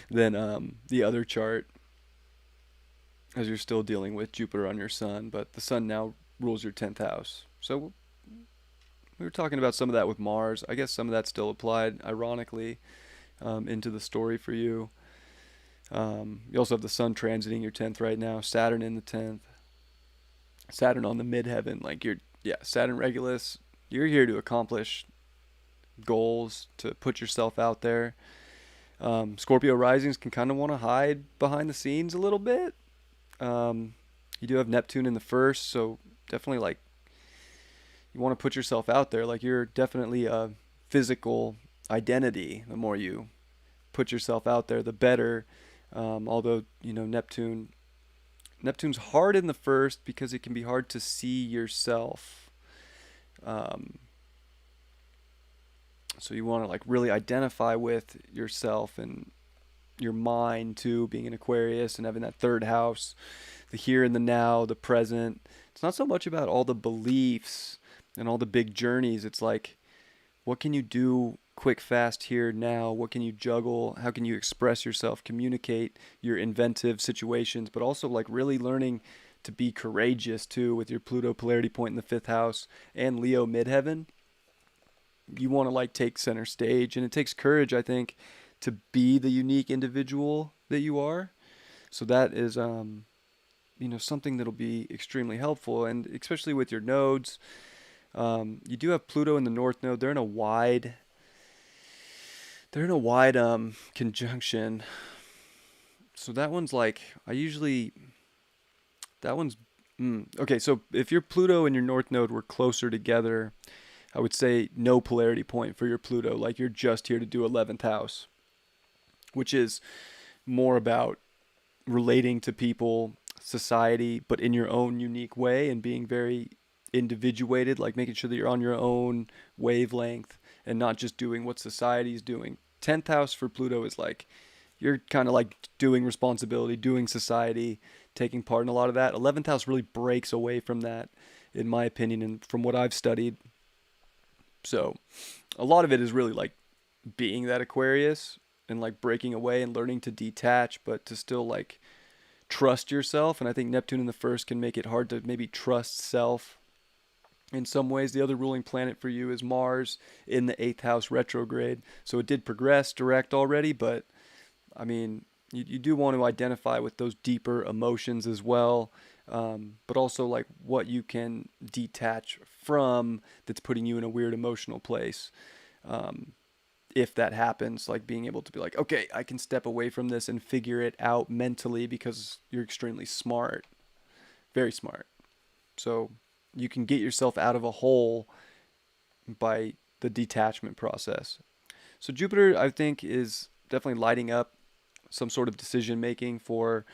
than the other chart, as you're still dealing with Jupiter on your sun, but the sun now rules your 10th house. So we were talking about some of that with Mars. I guess some of that still applied, ironically, into the story for you. You also have the sun transiting your 10th right now, Saturn in the 10th, Saturn on the midheaven. Like, yeah, Saturn Regulus, you're here to accomplish goals, to put yourself out there. Scorpio risings can kind of want to hide behind the scenes a little bit. You do have Neptune in the first, so definitely like you want to put yourself out there. Like, you're definitely a physical identity. The more you put yourself out there, the better. Although, Neptune's hard in the first because it can be hard to see yourself. So you want to like really identify with yourself and your mind too, being an Aquarius and having that third house, the here and the now, the present. It's not so much about all the beliefs and all the big journeys. It's like, what can you do quick, fast here now? What can you juggle? How can you express yourself, communicate your inventive situations, but also like really learning to be courageous too with your Pluto polarity point in the fifth house and Leo midheaven. You want to like take center stage, and it takes courage, I think, to be the unique individual that you are. So that is something that'll be extremely helpful, and especially with your nodes. You do have Pluto in the north node. They're in a wide conjunction. So that one's like, that one's okay. So if your Pluto and your north node were closer together, I would say no polarity point for your Pluto. Like, you're just here to do 11th house, which is more about relating to people, society, but in your own unique way, and being very individuated, like making sure that you're on your own wavelength and not just doing what society's doing. 10th house for Pluto is like, you're kind of like doing responsibility, doing society, taking part in a lot of that. 11th house really breaks away from that, in my opinion, and from what I've studied. So a lot of it is really like being that Aquarius and like breaking away and learning to detach, but to still like trust yourself. And I think Neptune in the first can make it hard to maybe trust self in some ways. The other ruling planet for you is Mars in the 8th house retrograde. So it did progress direct already, but I mean, you do want to identify with those deeper emotions as well. But also like what you can detach from that's putting you in a weird emotional place. If that happens, like being able to be like, okay, I can step away from this and figure it out mentally, because you're extremely smart, very smart. So you can get yourself out of a hole by the detachment process. So Jupiter, I think, is definitely lighting up some sort of decision making for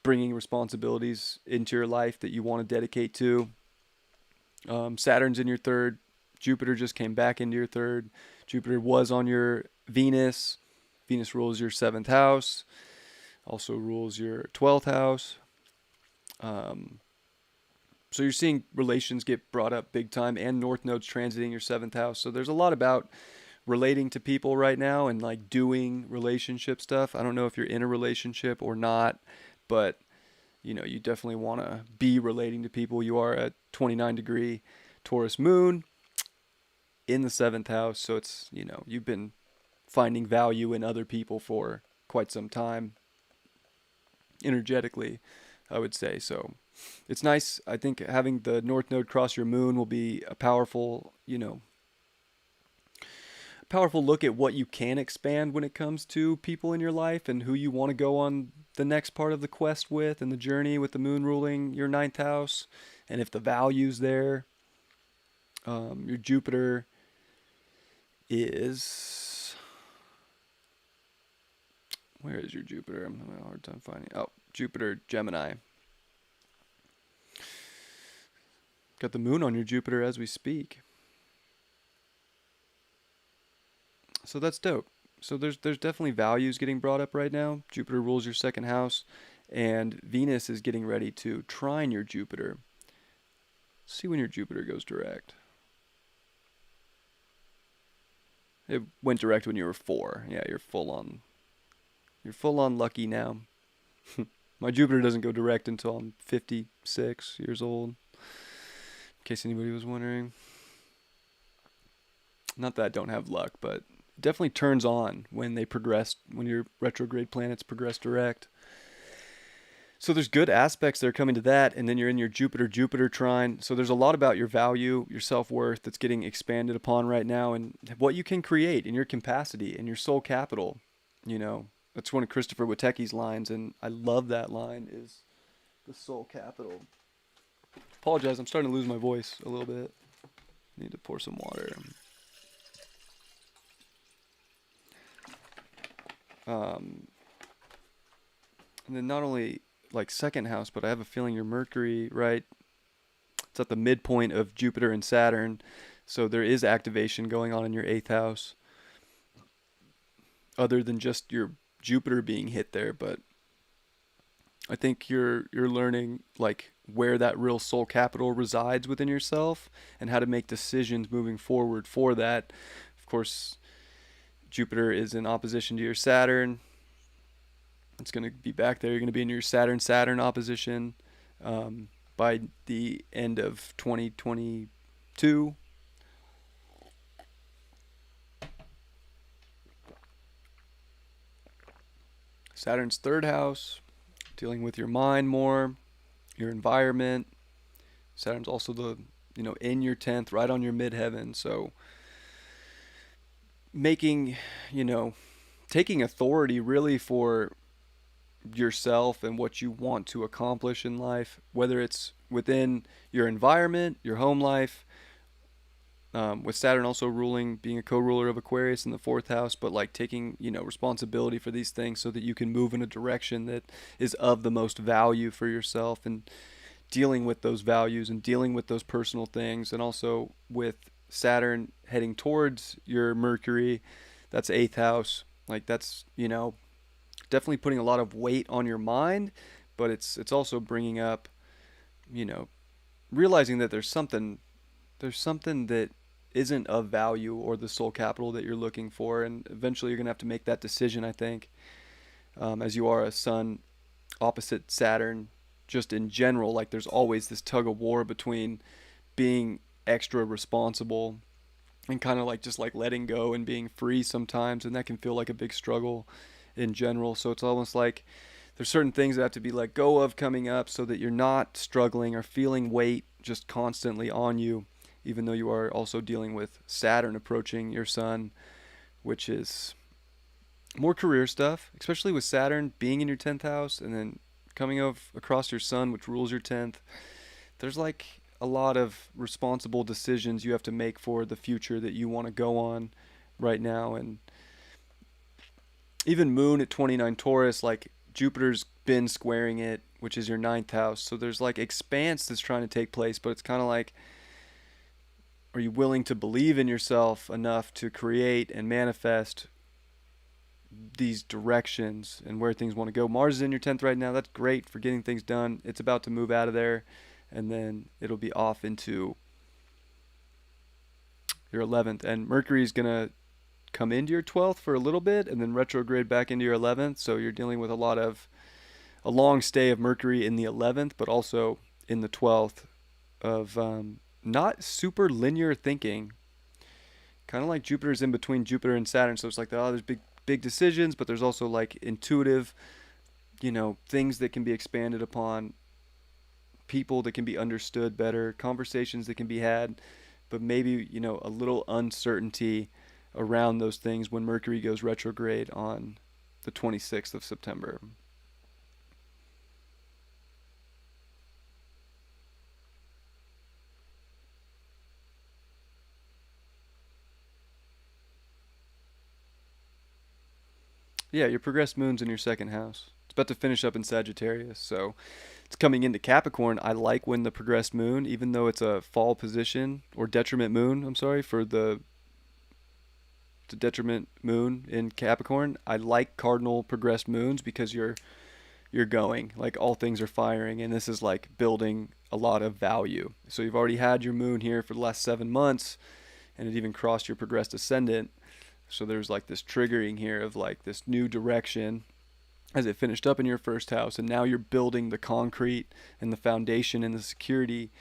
bringing responsibilities into your life that you want to dedicate to. Saturn's in your third. Jupiter just came back into your third. Jupiter was on your Venus. Venus rules your 7th house, also rules your 12th house. So you're seeing relations get brought up big time, and North Node's transiting your 7th house. So there's a lot about relating to people right now and like doing relationship stuff. I don't know if you're in a relationship or not, but you definitely want to be relating to people. You are a 29-degree Taurus moon in the 7th house, so it's, you've been finding value in other people for quite some time, energetically, I would say. So it's nice. I think having the North Node cross your moon will be a powerful powerful look at what you can expand when it comes to people in your life and who you want to go on the next part of the quest with and the journey with the moon ruling your ninth house. And if the value's there, your Jupiter is. Where is your Jupiter? I'm having a hard time finding. Oh, Jupiter, Gemini. Got the moon on your Jupiter as we speak. So that's dope. So there's definitely values getting brought up right now. Jupiter rules your second house, and Venus is getting ready to trine your Jupiter. See when your Jupiter goes direct. It went direct when you were 4. Yeah, you're full on. You're full on lucky now. My Jupiter doesn't go direct until I'm 56 years old. In case anybody was wondering. Not that I don't have luck, but it definitely turns on when they progress, when your retrograde planets progress direct. So there's good aspects that are coming to that, and then you're in your Jupiter trine. So there's a lot about your value, your self-worth that's getting expanded upon right now, and what you can create in your capacity and your soul capital. You know, that's one of Christopher Witecki's lines, and I love that line, is the soul capital. Apologize, I'm starting to lose my voice a little bit. Need to pour some water. And then not only like second house, but I have a feeling your Mercury, right? It's at the midpoint of Jupiter and Saturn. So there is activation going on in your 8th house. Other than just your Jupiter being hit there, but I think you're learning like where that real soul capital resides within yourself and how to make decisions moving forward for that. Of course, Jupiter is in opposition to your Saturn. It's going to be back there. You're going to be in your Saturn opposition by the end of 2022. Saturn's 3rd house, dealing with your mind more, your environment. Saturn's also in your 10th, right on your midheaven. So making, taking authority really for yourself and what you want to accomplish in life, whether it's within your environment, your home life, with Saturn also ruling, being a co-ruler of Aquarius in the 4th house, but like taking, responsibility for these things so that you can move in a direction that is of the most value for yourself, and dealing with those values and dealing with those personal things. And also with Saturn heading towards your Mercury, that's 8th house. Like that's, definitely putting a lot of weight on your mind, but it's also bringing up, realizing that there's something that isn't of value or the soul capital that you're looking for, and eventually you're gonna have to make that decision, I think, as you are a Sun opposite Saturn. Just in general, like there's always this tug of war between being extra responsible and kind of like just like letting go and being free sometimes, and that can feel like a big struggle in general. So it's almost like there's certain things that have to be let go of coming up so that you're not struggling or feeling weight just constantly on you, even though you are also dealing with Saturn approaching your Sun, which is more career stuff, especially with Saturn being in your 10th house and then coming across your Sun, which rules your 10th. There's like a lot of responsible decisions you have to make for the future that you want to go on right now. And even Moon at 29 Taurus, like Jupiter's been squaring it, which is your 9th house. So there's like expanse that's trying to take place, but it's kind of like, are you willing to believe in yourself enough to create and manifest these directions and where things want to go? Mars is in your 10th right now. That's great for getting things done. It's about to move out of there, and then it'll be off into your 11th. And Mercury's going to come into your 12th for a little bit and then retrograde back into your 11th. So you're dealing with a long stay of Mercury in the 11th, but also in the 12th of not super linear thinking. Kind of like Jupiter's in between Jupiter and Saturn. So it's like, there's big decisions, but there's also like intuitive, things that can be expanded upon, people that can be understood better, conversations that can be had, but maybe, a little uncertainty around those things when Mercury goes retrograde on the 26th of September. Yeah, your progressed moon's in your second house. It's about to finish up in Sagittarius, so it's coming into Capricorn. I like when the progressed moon, even though it's a fall position or detriment moon, I'm sorry, for the detriment moon in Capricorn. I like cardinal progressed moons because you're going like all things are firing, and this is like building a lot of value. So you've already had your moon here for the last 7 months, and it even crossed your progressed ascendant. So there's like this triggering here of like this new direction as it finished up in your first house, and now you're building the concrete and the foundation and the security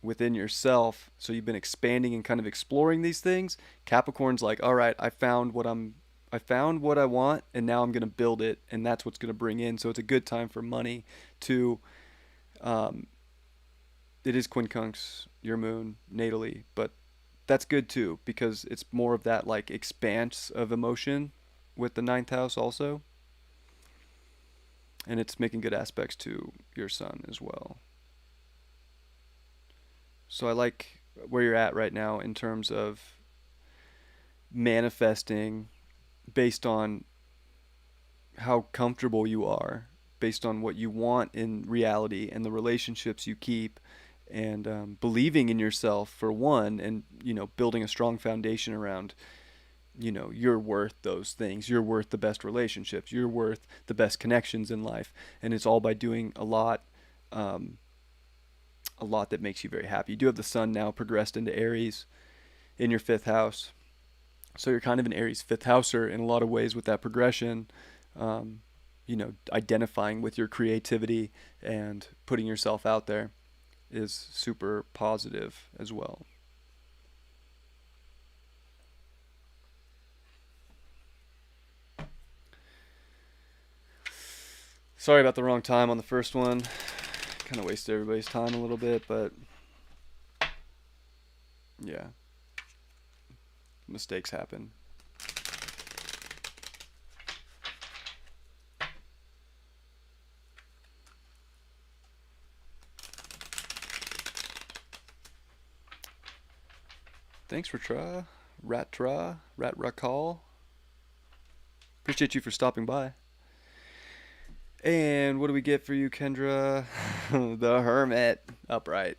within yourself. So you've been expanding and kind of exploring these things. Capricorn's like, all right, I found what I want, and now I'm going to build it, and that's what's going to bring in. So it's a good time for money to um it is quincunx your moon natally, but that's good too because it's more of that like expanse of emotion with the ninth house also, and it's making good aspects to your sun as well. So I like where you're at right now in terms of manifesting based on how comfortable you are, based on what you want in reality and the relationships you keep, and believing in yourself for one, and building a strong foundation around you're worth those things. You're worth the best relationships. You're worth the best connections in life, and it's all by doing um, a lot that makes you very happy. You do have the sun now progressed into Aries in your fifth house. So you're kind of an Aries fifth houser in a lot of ways with that progression. Identifying with your creativity and putting yourself out there is super positive as well. Sorry about the wrong time on the first one. Kind of wasted everybody's time a little bit, but yeah, mistakes happen. Thanks for Rat Rakal. Appreciate you for stopping by. And what do we get for you, Kendra? The Hermit upright.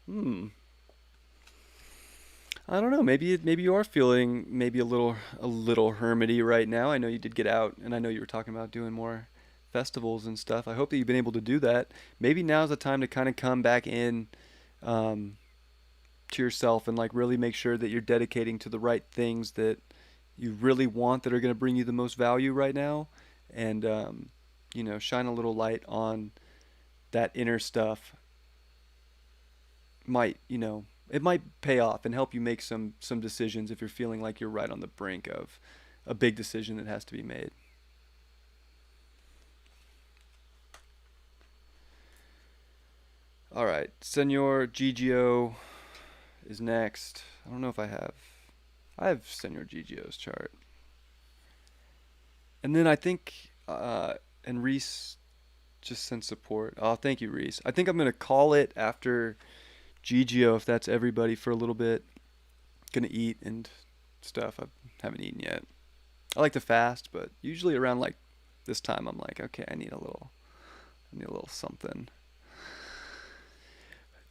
Hmm. I don't know. Maybe you are feeling maybe a little hermity right now. I know you did get out, and I know you were talking about doing more festivals and stuff. I hope that you've been able to do that. Maybe now's the time to kind of come back in um, to yourself and like really make sure that you're dedicating to the right things that you really want that are going to bring you the most value right now, and shine a little light on that inner stuff. It might pay off and help you make some decisions if you're feeling like you're right on the brink of a big decision that has to be made. All right, Senor Gigio is next. I don't know if I have Senor Gigio's chart. And then I think and Reese just sent support. Oh, thank you, Reese. I think I'm gonna call it after Gigio if that's everybody for a little bit. Gonna eat and stuff. I haven't eaten yet. I like to fast, but usually around like this time I'm like, okay, I need a little something.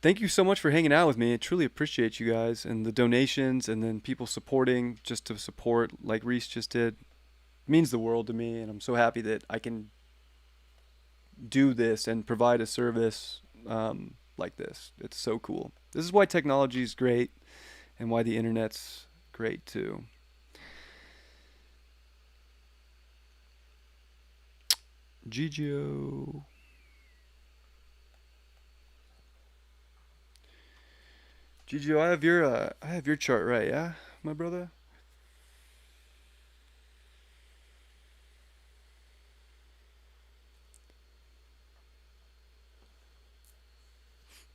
Thank you so much for hanging out with me. I truly appreciate you guys and the donations and then people supporting just to support like Reese just did. It means the world to me, and I'm so happy that I can do this and provide a service like this. It's so cool. This is why technology is great and why the internet's great too. Gigio. Gigio, I have your chart right, yeah, my brother.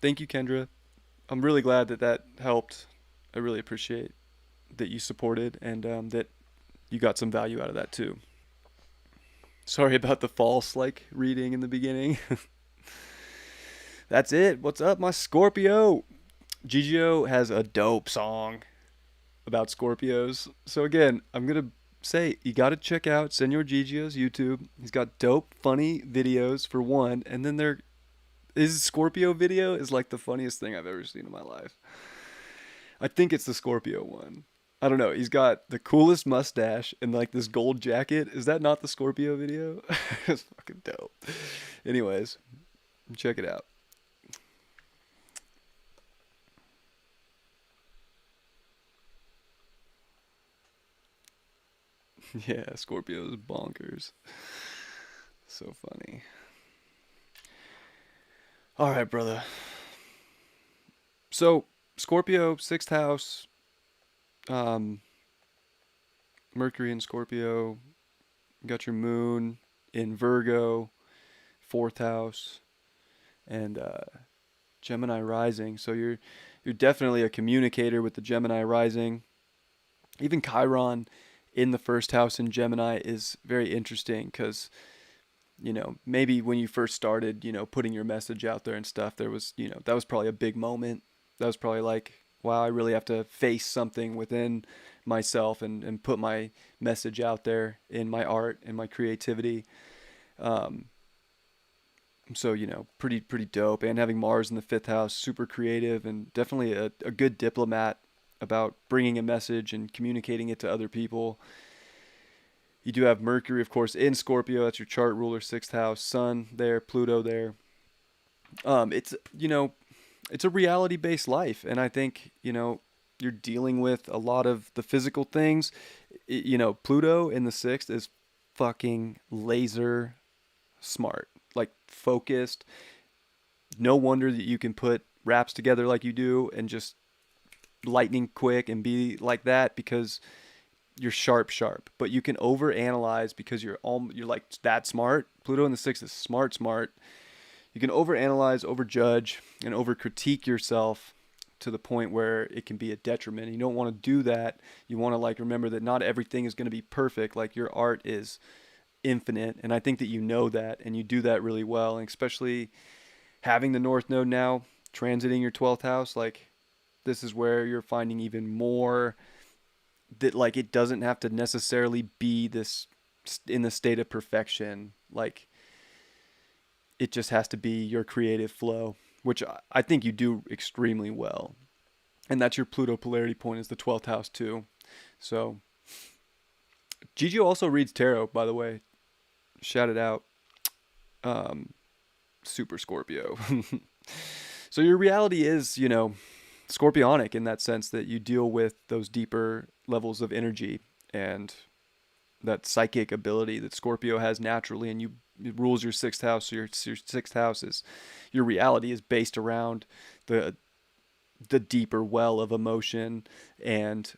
Thank you, Kendra. I'm really glad that helped. I really appreciate that you supported and that you got some value out of that too. Sorry about the false like reading in the beginning. That's it. What's up, my Scorpio? GGO has a dope song about Scorpios. So again, I'm gonna say you gotta check out Senor Gigio's YouTube. He's got dope, funny videos for one, and then his Scorpio video is like the funniest thing I've ever seen in my life. I think it's the Scorpio one. I don't know. He's got the coolest mustache and like this gold jacket. Is that not the Scorpio video? It's fucking dope. Anyways, check it out. Yeah, Scorpio's bonkers. So funny. All right, brother. So, Scorpio, sixth house, um, Mercury in Scorpio. You got your moon in Virgo, fourth house, and Gemini rising. So you're definitely a communicator with the Gemini rising. Even Chiron in the first house in Gemini is very interesting because maybe when you first started, putting your message out there and stuff, there was, that was probably a big moment. That was probably like, wow, I really have to face something within myself and put my message out there in my art and my creativity. Um, so, pretty dope. And having Mars in the fifth house, super creative and definitely a good diplomat about bringing a message and communicating it to other people. You do have Mercury, of course, in Scorpio. That's your chart ruler, sixth house. Sun there, Pluto there. It's a reality-based life, and I think you're dealing with a lot of the physical things. Pluto in the sixth is fucking laser smart, like focused. No wonder that you can put raps together like you do and just lightning quick and be like that because you're sharp, but you can overanalyze because you're like that smart. Pluto in the sixth is smart. You can overanalyze, overjudge, and overcritique yourself to the point where it can be a detriment. You don't want to do that. You want to like remember that not everything is going to be perfect. Like your art is infinite, and I think that you know that, and you do that really well. And especially having the North Node now transiting your 12th house, like this is where you're finding even more that like it doesn't have to necessarily be this in the state of perfection. Like it just has to be your creative flow, which I think you do extremely well. And that's your Pluto polarity point is the 12th house too. So Gigi also reads tarot, by the way. Shout it out. Super Scorpio. So your reality is, scorpionic in that sense that you deal with those deeper levels of energy and that psychic ability that Scorpio has naturally, and it rules your sixth house. So your sixth house is your reality is based around the deeper well of emotion and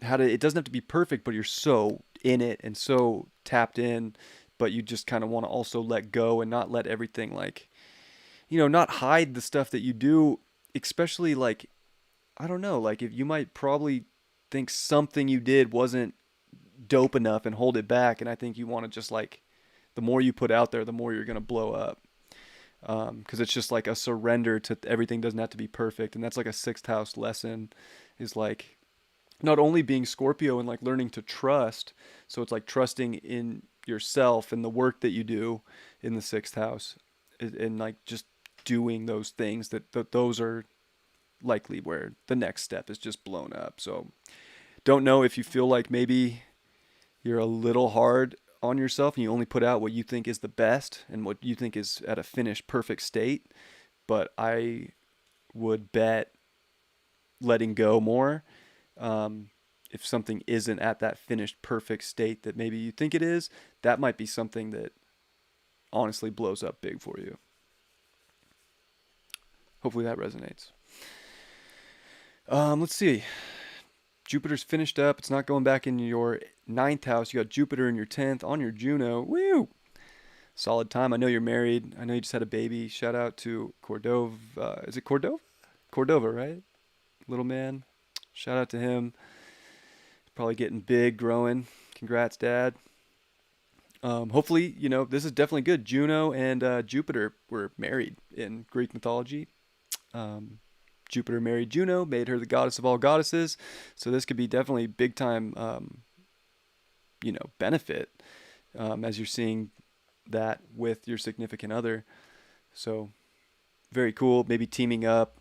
it doesn't have to be perfect, but you're so in it and so tapped in, but you just kind of want to also let go and not let everything like not hide the stuff that you do, especially like I don't know, like if you might probably think something you did wasn't dope enough and hold it back, and I think you want to just like the more you put out there, the more you're gonna blow up, because it's just like a surrender to everything doesn't have to be perfect, and that's like a sixth house lesson, is like not only being Scorpio and like learning to trust, so it's like trusting in yourself and the work that you do in the sixth house, and like just doing those things that those are likely where the next step is just blown up. So don't know if you feel like maybe you're a little hard on yourself and you only put out what you think is the best and what you think is at a finished perfect state, but I would bet letting go more. If something isn't at that finished perfect state that maybe you think it is, that might be something that honestly blows up big for you. Hopefully that resonates. Let's see. Jupiter's finished up. It's not going back in your ninth house. You got Jupiter in your 10th on your Juno. Woo! Solid time. I know you're married. I know you just had a baby. Shout out to Cordova. Is it Cordova? Cordova, right? Little man. Shout out to him. Probably getting big, growing. Congrats, Dad. Hopefully, this is definitely good. Juno and Jupiter were married in Greek mythology. Um, Jupiter married Juno, made her the goddess of all goddesses. So this could be definitely big time, benefit as you're seeing that with your significant other. So very cool. Maybe teaming up,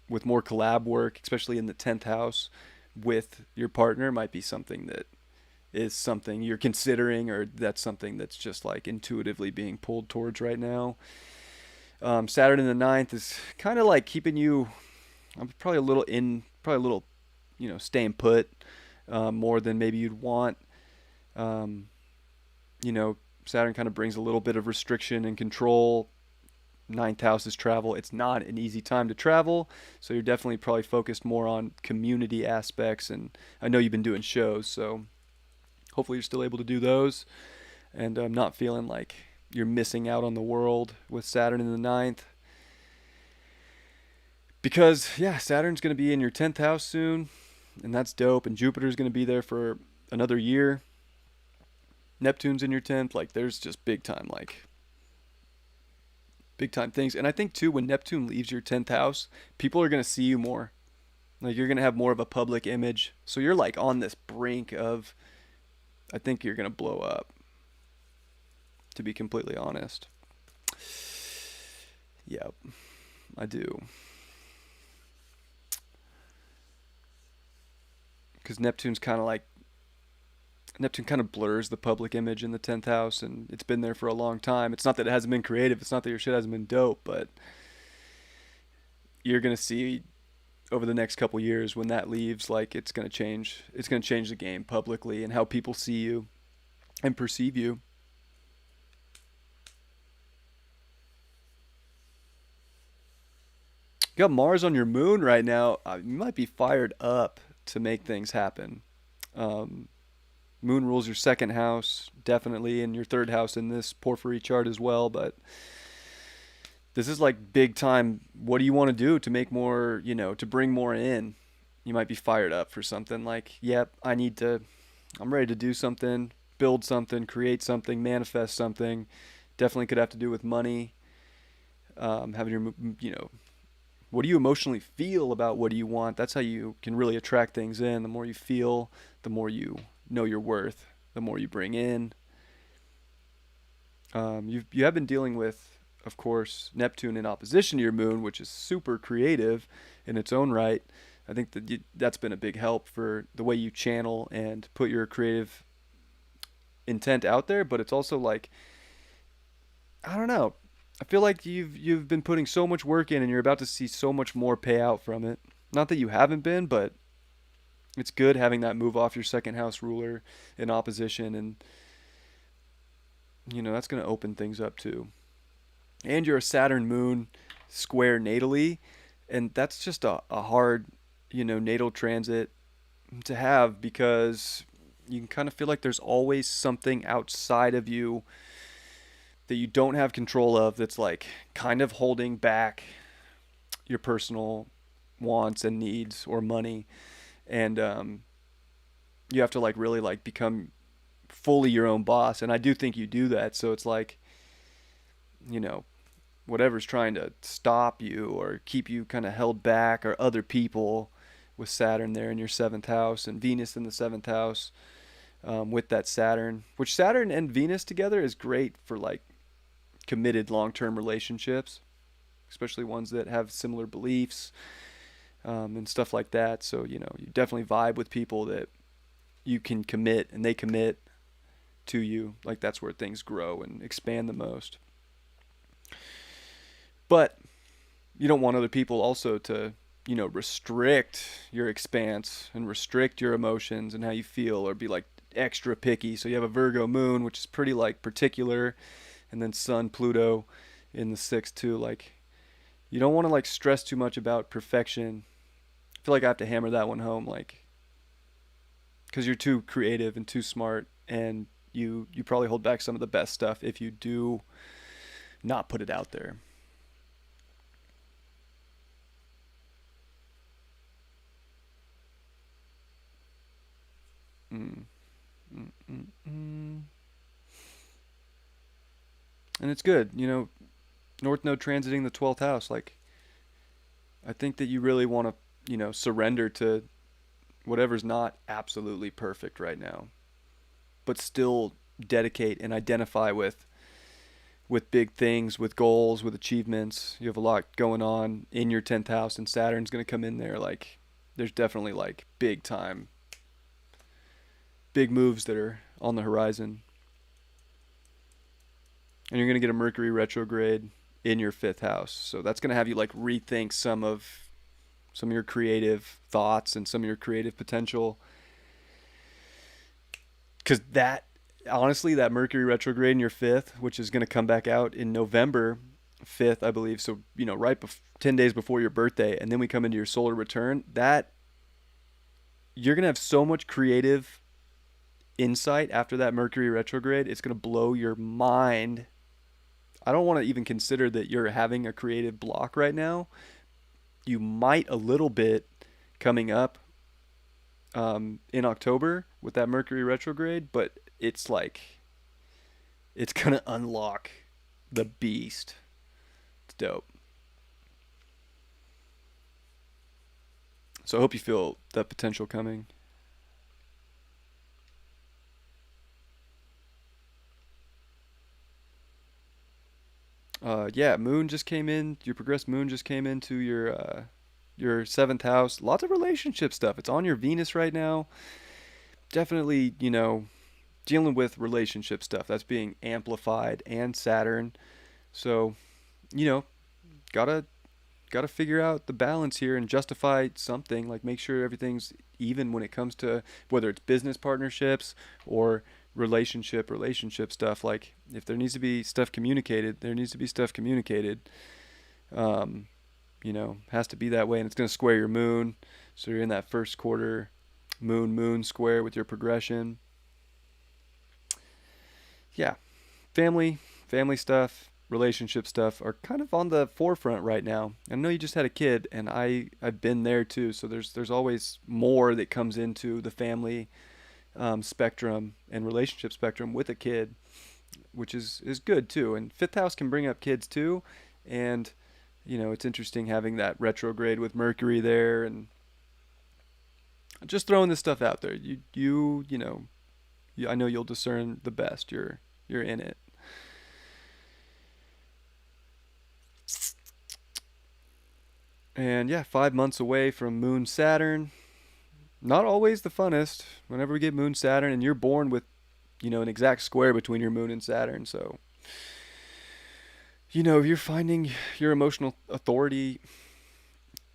with more collab work, especially in the 10th house with your partner might be something that is something you're considering, or that's something that's just like intuitively being pulled towards right now. Saturn in the ninth is kind of like keeping you, probably a little staying put more than maybe you'd want. Um, Saturn kind of brings a little bit of restriction and control. Ninth house is travel. It's not an easy time to travel, so you're definitely probably focused more on community aspects. And I know you've been doing shows, so hopefully you're still able to do those, and not feeling like you're missing out on the world with Saturn in the ninth. Because yeah, Saturn's going to be in your 10th house soon, and that's dope. And Jupiter's going to be there for another year. Neptune's in your 10th. Like, there's just big time things. And I think too, when Neptune leaves your 10th house, people are going to see you more. Like, you're going to have more of a public image. So you're like on this brink of, I think you're going to blow up, to be completely honest. Yep, I do. Because Neptune kind of blurs the public image in the 10th house, and it's been there for a long time. It's not that it hasn't been creative. It's not that your shit hasn't been dope, but you're going to see over the next couple years when that leaves, like, it's going to change. It's going to change the game publicly and how people see you and perceive you. You got Mars on your moon right now. You might be fired up to make things happen. Um, Moon rules your second house, definitely, and your third house in this Porphyry chart as well. But this is like big time. What do you want to do to make more, to bring more in? You might be fired up for something like, yep, I'm ready to do something, build something, create something, manifest something. Definitely could have to do with money. Having what do you emotionally feel about what do you want? That's how you can really attract things in. The more you feel, the more you know your worth, the more you bring in. You have been dealing with, of course, Neptune in opposition to your moon, which is super creative in its own right. I think that's been a big help for the way you channel and put your creative intent out there. But it's also like, I don't know. I feel like you've been putting so much work in, and you're about to see so much more payout from it. Not that you haven't been, but it's good having that move off your second house ruler in opposition, and that's going to open things up too. And you're a Saturn moon square natally, and that's just a hard, natal transit to have, because you can kind of feel like there's always something outside of you that you don't have control of, that's like kind of holding back your personal wants and needs or money. And you have to like really like become fully your own boss, and I do think you do that. So it's like, whatever's trying to stop you or keep you kind of held back, or other people, with Saturn there in your 7th house and Venus in the 7th house, with that Saturn, which Saturn and Venus together is great for like committed long-term relationships, especially ones that have similar beliefs, and stuff like that. So you definitely vibe with people that you can commit and they commit to you. Like, that's where things grow and expand the most. But you don't want other people also to restrict your expanse and restrict your emotions and how you feel, or be like extra picky. So you have a Virgo moon, which is pretty like particular, and then Sun, Pluto in the 6th too. Like, you don't want to like stress too much about perfection. I feel like I have to hammer that one home, like, because you're too creative and too smart, and you probably hold back some of the best stuff if you do not put it out there. Mm, mm, mm, mm. And it's good, North Node transiting the 12th house. Like, I think that you really want to, surrender to whatever's not absolutely perfect right now, but still dedicate and identify with big things, with goals, with achievements. You have a lot going on in your 10th house, and Saturn's going to come in there. Like, there's definitely like big time, big moves that are on the horizon. And you're going to get a Mercury retrograde in your 5th house. So that's going to have you like rethink some of your creative thoughts and some of your creative potential. Because that, honestly, that Mercury retrograde in your 5th, which is going to come back out in November 5th, I believe. So, right 10 days before your birthday. And then we come into your solar return. That, you're going to have so much creative insight after that Mercury retrograde. It's going to blow your mind. I don't want to even consider that you're having a creative block right now. You might a little bit coming up in October with that Mercury retrograde, but it's like it's gonna unlock the beast. It's dope. So I hope you feel that potential coming. Yeah, Moon just came in. Your progressed Moon just came into your 7th house. Lots of relationship stuff. It's on your Venus right now. Definitely, dealing with relationship stuff that's being amplified, and Saturn. So, you know, gotta gotta figure out the balance here and justify something. Like, make sure everything's even when it comes to whether it's business partnerships or relationship stuff. Like, if there needs to be stuff communicated, there needs to be stuff communicated. Um, has to be that way, and it's gonna square your moon. So you're in that first quarter moon square with your progression. Yeah, family stuff, relationship stuff are kind of on the forefront right now. I know you just had a kid, and I've been there too. So there's always more that comes into the family spectrum and relationship spectrum with a kid, which is good too. And 5th house can bring up kids too, and it's interesting having that retrograde with Mercury there, and just throwing this stuff out there. I know you'll discern the best. You're in it. And yeah, 5 months away from Moon Saturn. Not always the funnest. Whenever we get Moon Saturn, and you're born with, an exact square between your Moon and Saturn. So, if you're finding your emotional authority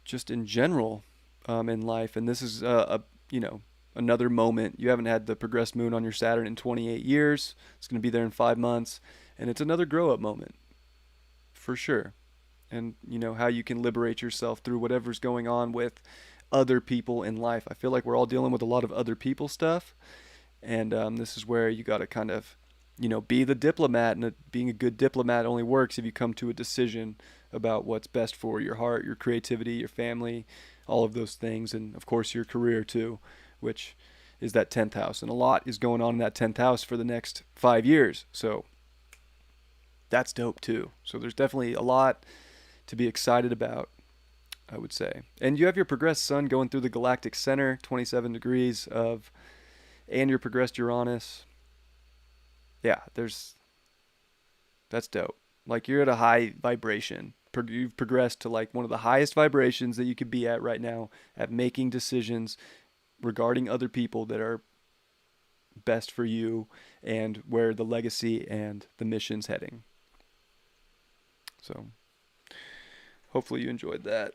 just in general in life, and this is another moment. You haven't had the progressed Moon on your Saturn in 28 years. It's going to be there in 5 months, and it's another grow up moment for sure. And how you can liberate yourself through whatever's going on with other people in life. I feel like we're all dealing with a lot of other people stuff, and this is where you got to kind of be the diplomat. And being a good diplomat only works if you come to a decision about what's best for your heart, your creativity, your family, all of those things, and of course your career too, which is that 10th house. And a lot is going on in that 10th house for the next 5 years, so that's dope too. So there's definitely a lot to be excited about, I would say. And you have your progressed sun going through the galactic center, 27 degrees of, and your progressed Uranus. Yeah, that's dope. Like, you're at a high vibration. You've progressed to like one of the highest vibrations that you could be at right now, at making decisions regarding other people that are best for you and where the legacy and the mission's heading. So hopefully you enjoyed that.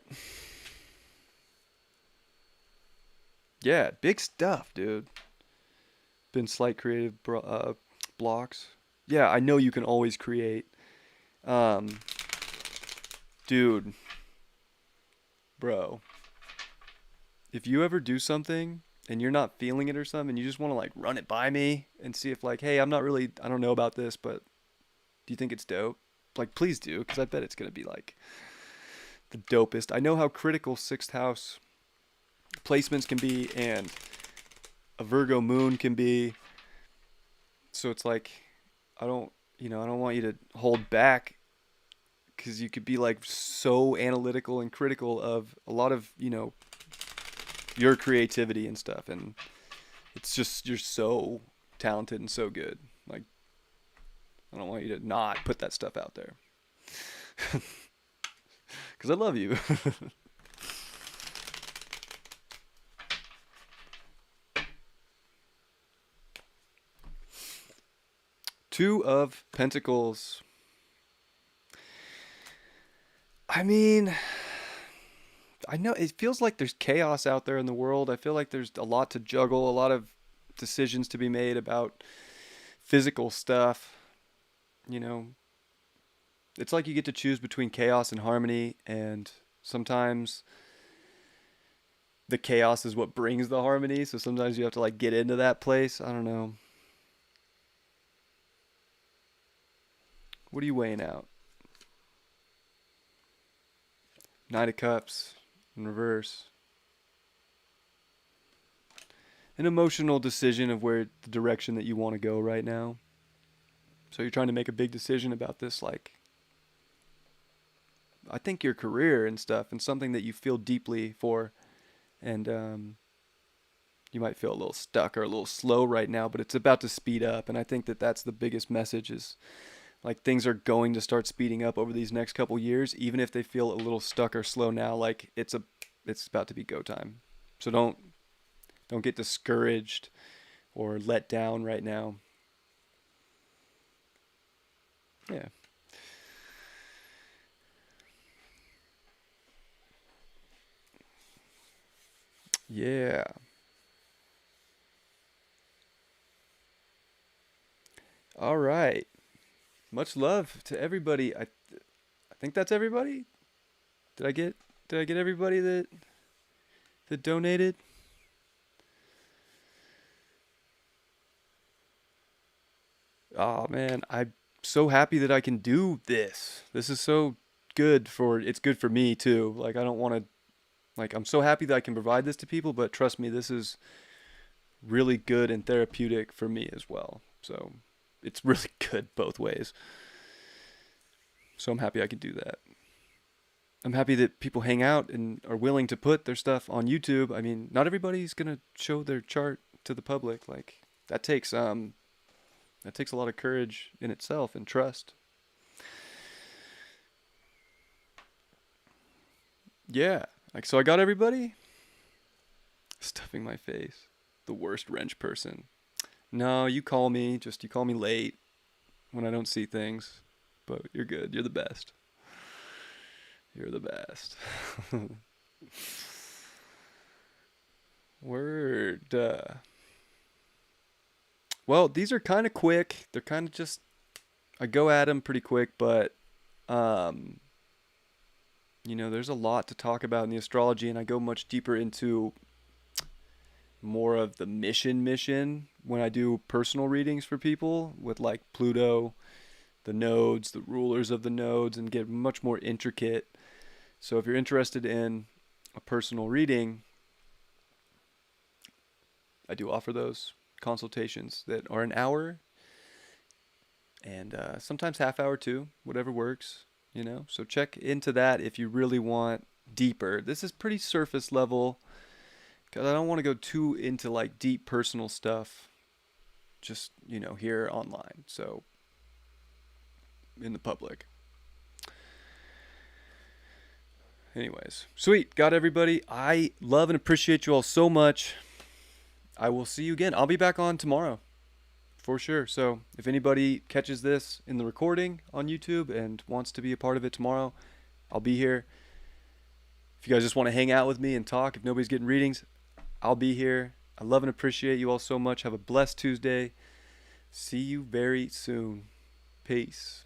Yeah, big stuff, dude. Been slight creative blocks. Yeah, I know you can always create. Um, Dude, bro, if you ever do something and you're not feeling it or something, and you just want to like run it by me and see if like, hey, I don't know about this, but do you think it's dope? Like, please do, because I bet it's gonna be like the dopest. I know how critical 6th house placements can be, and a Virgo moon can be. So it's like, I don't, I don't want you to hold back because you could be like so analytical and critical of a lot of, your creativity and stuff. And it's just, you're so talented and so good. Like, I don't want you to not put that stuff out there because I love you. Two of Pentacles. I mean, I know it feels like there's chaos out there in the world. I feel like there's a lot to juggle, a lot of decisions to be made about physical stuff. You know, it's like you get to choose between chaos and harmony, and sometimes the chaos is what brings the harmony. So sometimes you have to like get into that place. I don't know. What are you weighing out? Knight of Cups in reverse. An emotional decision of where the direction that you want to go right now. So you're trying to make a big decision about this, like, I think your career and stuff, and something that you feel deeply for, and you might feel a little stuck or a little slow right now, but it's about to speed up. And I think that that's the biggest message is like things are going to start speeding up over these next couple years, even if they feel a little stuck or slow now. Like it's about to be go time. So don't get discouraged or let down right now. Yeah. Yeah. All right. Much love to everybody. I think that's everybody. Did I get everybody that donated? Oh man, I'm so happy that I can do this. This is so good for it's good for me too. Like I don't want to like I'm so happy that I can provide this to people, but trust me, this is really good and therapeutic for me as well. So, it's really good both ways. So I'm happy I could do that. I'm happy that people hang out and are willing to put their stuff on YouTube. I mean, not everybody's going to show their chart to the public. Like that takes a lot of courage in itself and trust. Yeah. Like so I got everybody stuffing my face. The worst wrench person. No, you call me, just you call me late when I don't see things. But you're good. You're the best. You're the best. Word. Well, these are kind of quick. They're kind of just I go at them pretty quick, but um, there's a lot to talk about in the astrology, and I go much deeper into more of the mission when I do personal readings for people with like Pluto, the nodes, the rulers of the nodes, and get much more intricate. So if you're interested in a personal reading, I do offer those consultations that are an hour and sometimes half hour too, whatever works. So check into that if you really want deeper. This is pretty surface level because I don't want to go too into like deep personal stuff just, here online. So in the public. Anyways, sweet. Got everybody. I love and appreciate you all so much. I will see you again. I'll be back on tomorrow for sure. So if anybody catches this in the recording on YouTube and wants to be a part of it tomorrow, I'll be here. If you guys just want to hang out with me and talk, if nobody's getting readings, I'll be here. I love and appreciate you all so much. Have a blessed Tuesday. See you very soon. Peace.